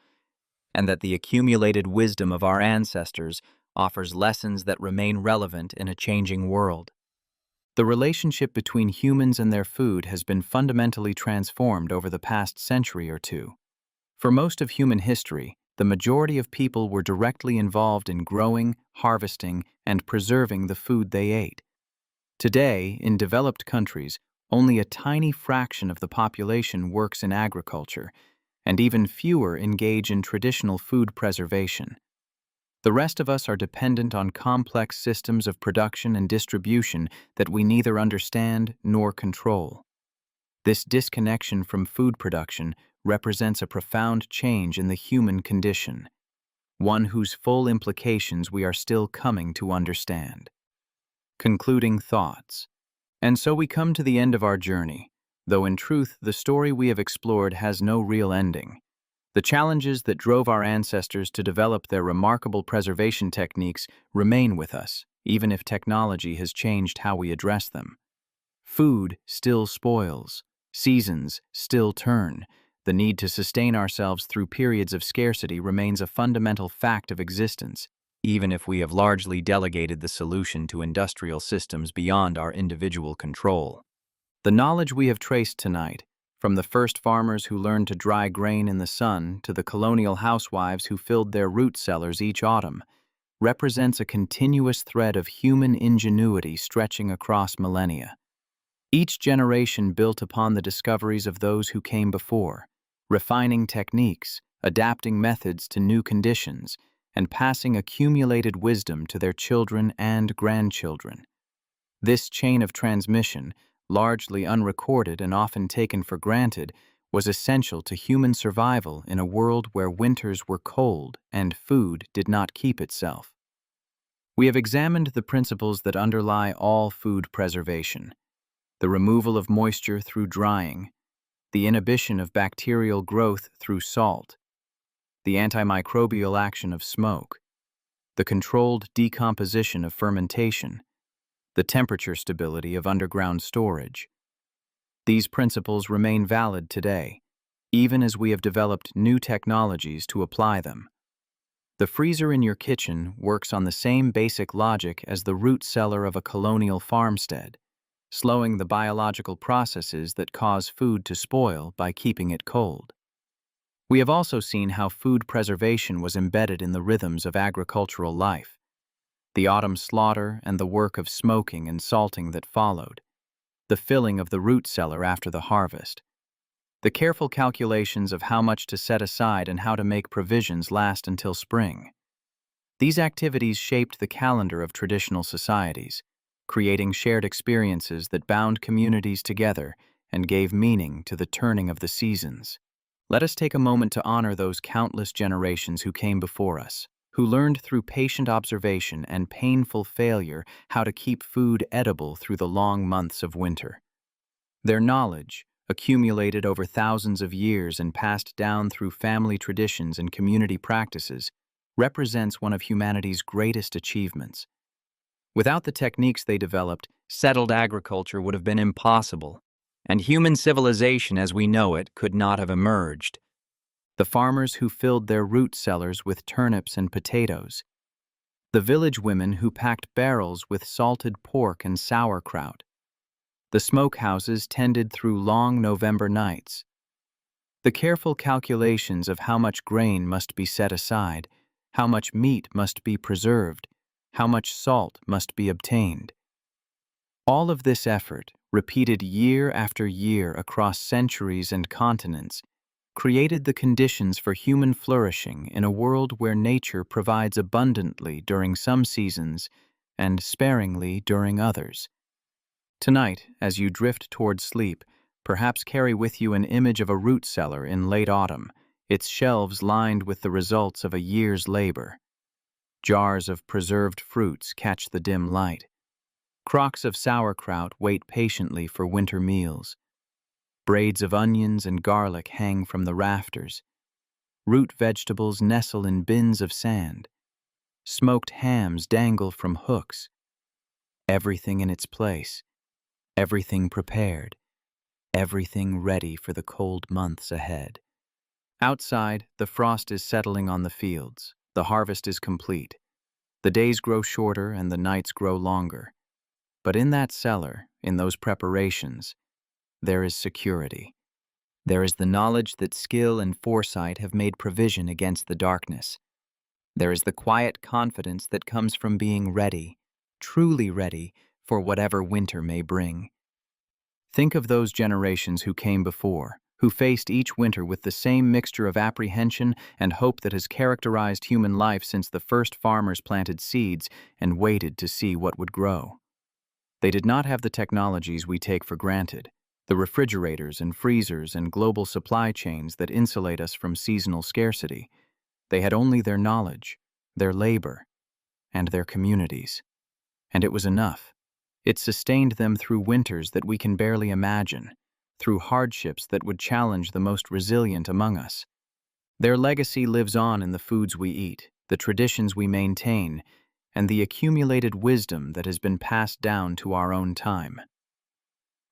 S1: and that the accumulated wisdom of our ancestors offers lessons that remain relevant in a changing world. The relationship between humans and their food has been fundamentally transformed over the past century or two. For most of human history, the majority of people were directly involved in growing, harvesting, and preserving the food they ate. Today, in developed countries, only a tiny fraction of the population works in agriculture, and even fewer engage in traditional food preservation. The rest of us are dependent on complex systems of production and distribution that we neither understand nor control. This disconnection from food production represents a profound change in the human condition, one whose full implications we are still coming to understand. Concluding thoughts. And so we come to the end of our journey, though in truth the story we have explored has no real ending. The challenges that drove our ancestors to develop their remarkable preservation techniques remain with us, even if technology has changed how we address them. Food still spoils, seasons still turn. The need to sustain ourselves through periods of scarcity remains a fundamental fact of existence. even if we have largely delegated the solution to industrial systems beyond our individual control. The knowledge we have traced tonight, from the first farmers who learned to dry grain in the sun to the colonial housewives who filled their root cellars each autumn, represents a continuous thread of human ingenuity stretching across millennia. Each generation built upon the discoveries of those who came before, refining techniques, adapting methods to new conditions, and passing accumulated wisdom to their children and grandchildren. This chain of transmission, largely unrecorded and often taken for granted, was essential to human survival in a world where winters were cold and food did not keep itself. We have examined the principles that underlie all food preservation: the removal of moisture through drying, the inhibition of bacterial growth through salt, the antimicrobial action of smoke, the controlled decomposition of fermentation, the temperature stability of underground storage. These principles remain valid today, even as we have developed new technologies to apply them. The freezer in your kitchen works on the same basic logic as the root cellar of a colonial farmstead, slowing the biological processes that cause food to spoil by keeping it cold. We have also seen how food preservation was embedded in the rhythms of agricultural life: the autumn slaughter and the work of smoking and salting that followed, the filling of the root cellar after the harvest, the careful calculations of how much to set aside and how to make provisions last until spring. These activities shaped the calendar of traditional societies, creating shared experiences that bound communities together and gave meaning to the turning of the seasons. Let us take a moment to honor those countless generations who came before us, who learned through patient observation and painful failure how to keep food edible through the long months of winter. Their knowledge, accumulated over thousands of years and passed down through family traditions and community practices, represents one of humanity's greatest achievements. Without the techniques they developed, settled agriculture would have been impossible, and human civilization as we know it could not have emerged. The farmers who filled their root cellars with turnips and potatoes, the village women who packed barrels with salted pork and sauerkraut, the smokehouses tended through long November nights, the careful calculations of how much grain must be set aside, how much meat must be preserved, how much salt must be obtained. All of this effort, repeated year after year across centuries and continents, created the conditions for human flourishing in a world where nature provides abundantly during some seasons and sparingly during others. Tonight, as you drift toward sleep, perhaps carry with you an image of a root cellar in late autumn, its shelves lined with the results of a year's labor. Jars of preserved fruits catch the dim light. Crocks of sauerkraut wait patiently for winter meals. Braids of onions and garlic hang from the rafters. Root vegetables nestle in bins of sand. Smoked hams dangle from hooks. Everything in its place. Everything prepared. Everything ready for the cold months ahead. Outside, the frost is settling on the fields. The harvest is complete. The days grow shorter and the nights grow longer. But in that cellar, in those preparations, there is security. There is the knowledge that skill and foresight have made provision against the darkness. There is the quiet confidence that comes from being ready, truly ready, for whatever winter may bring. Think of those generations who came before, who faced each winter with the same mixture of apprehension and hope that has characterized human life since the first farmers planted seeds and waited to see what would grow. They did not have the technologies we take for granted, the refrigerators and freezers and global supply chains that insulate us from seasonal scarcity. They had only their knowledge, their labor, and their communities. And it was enough. It sustained them through winters that we can barely imagine, through hardships that would challenge the most resilient among us. Their legacy lives on in the foods we eat, the traditions we maintain, and the accumulated wisdom that has been passed down to our own time.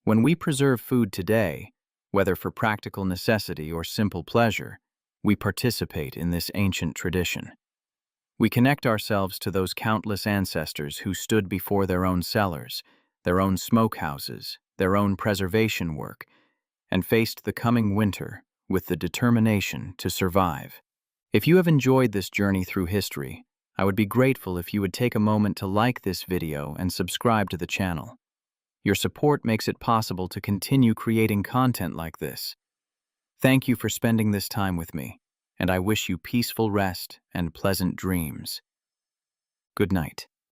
S1: When we preserve food today, whether for practical necessity or simple pleasure, we participate in this ancient tradition. We connect ourselves to those countless ancestors who stood before their own cellars, their own smokehouses, their own preservation work, and faced the coming winter with the determination to survive. If you have enjoyed this journey through history, I would be grateful if you would take a moment to like this video and subscribe to the channel. Your support makes it possible to continue creating content like this. Thank you for spending this time with me, and I wish you peaceful rest and pleasant dreams. Good night.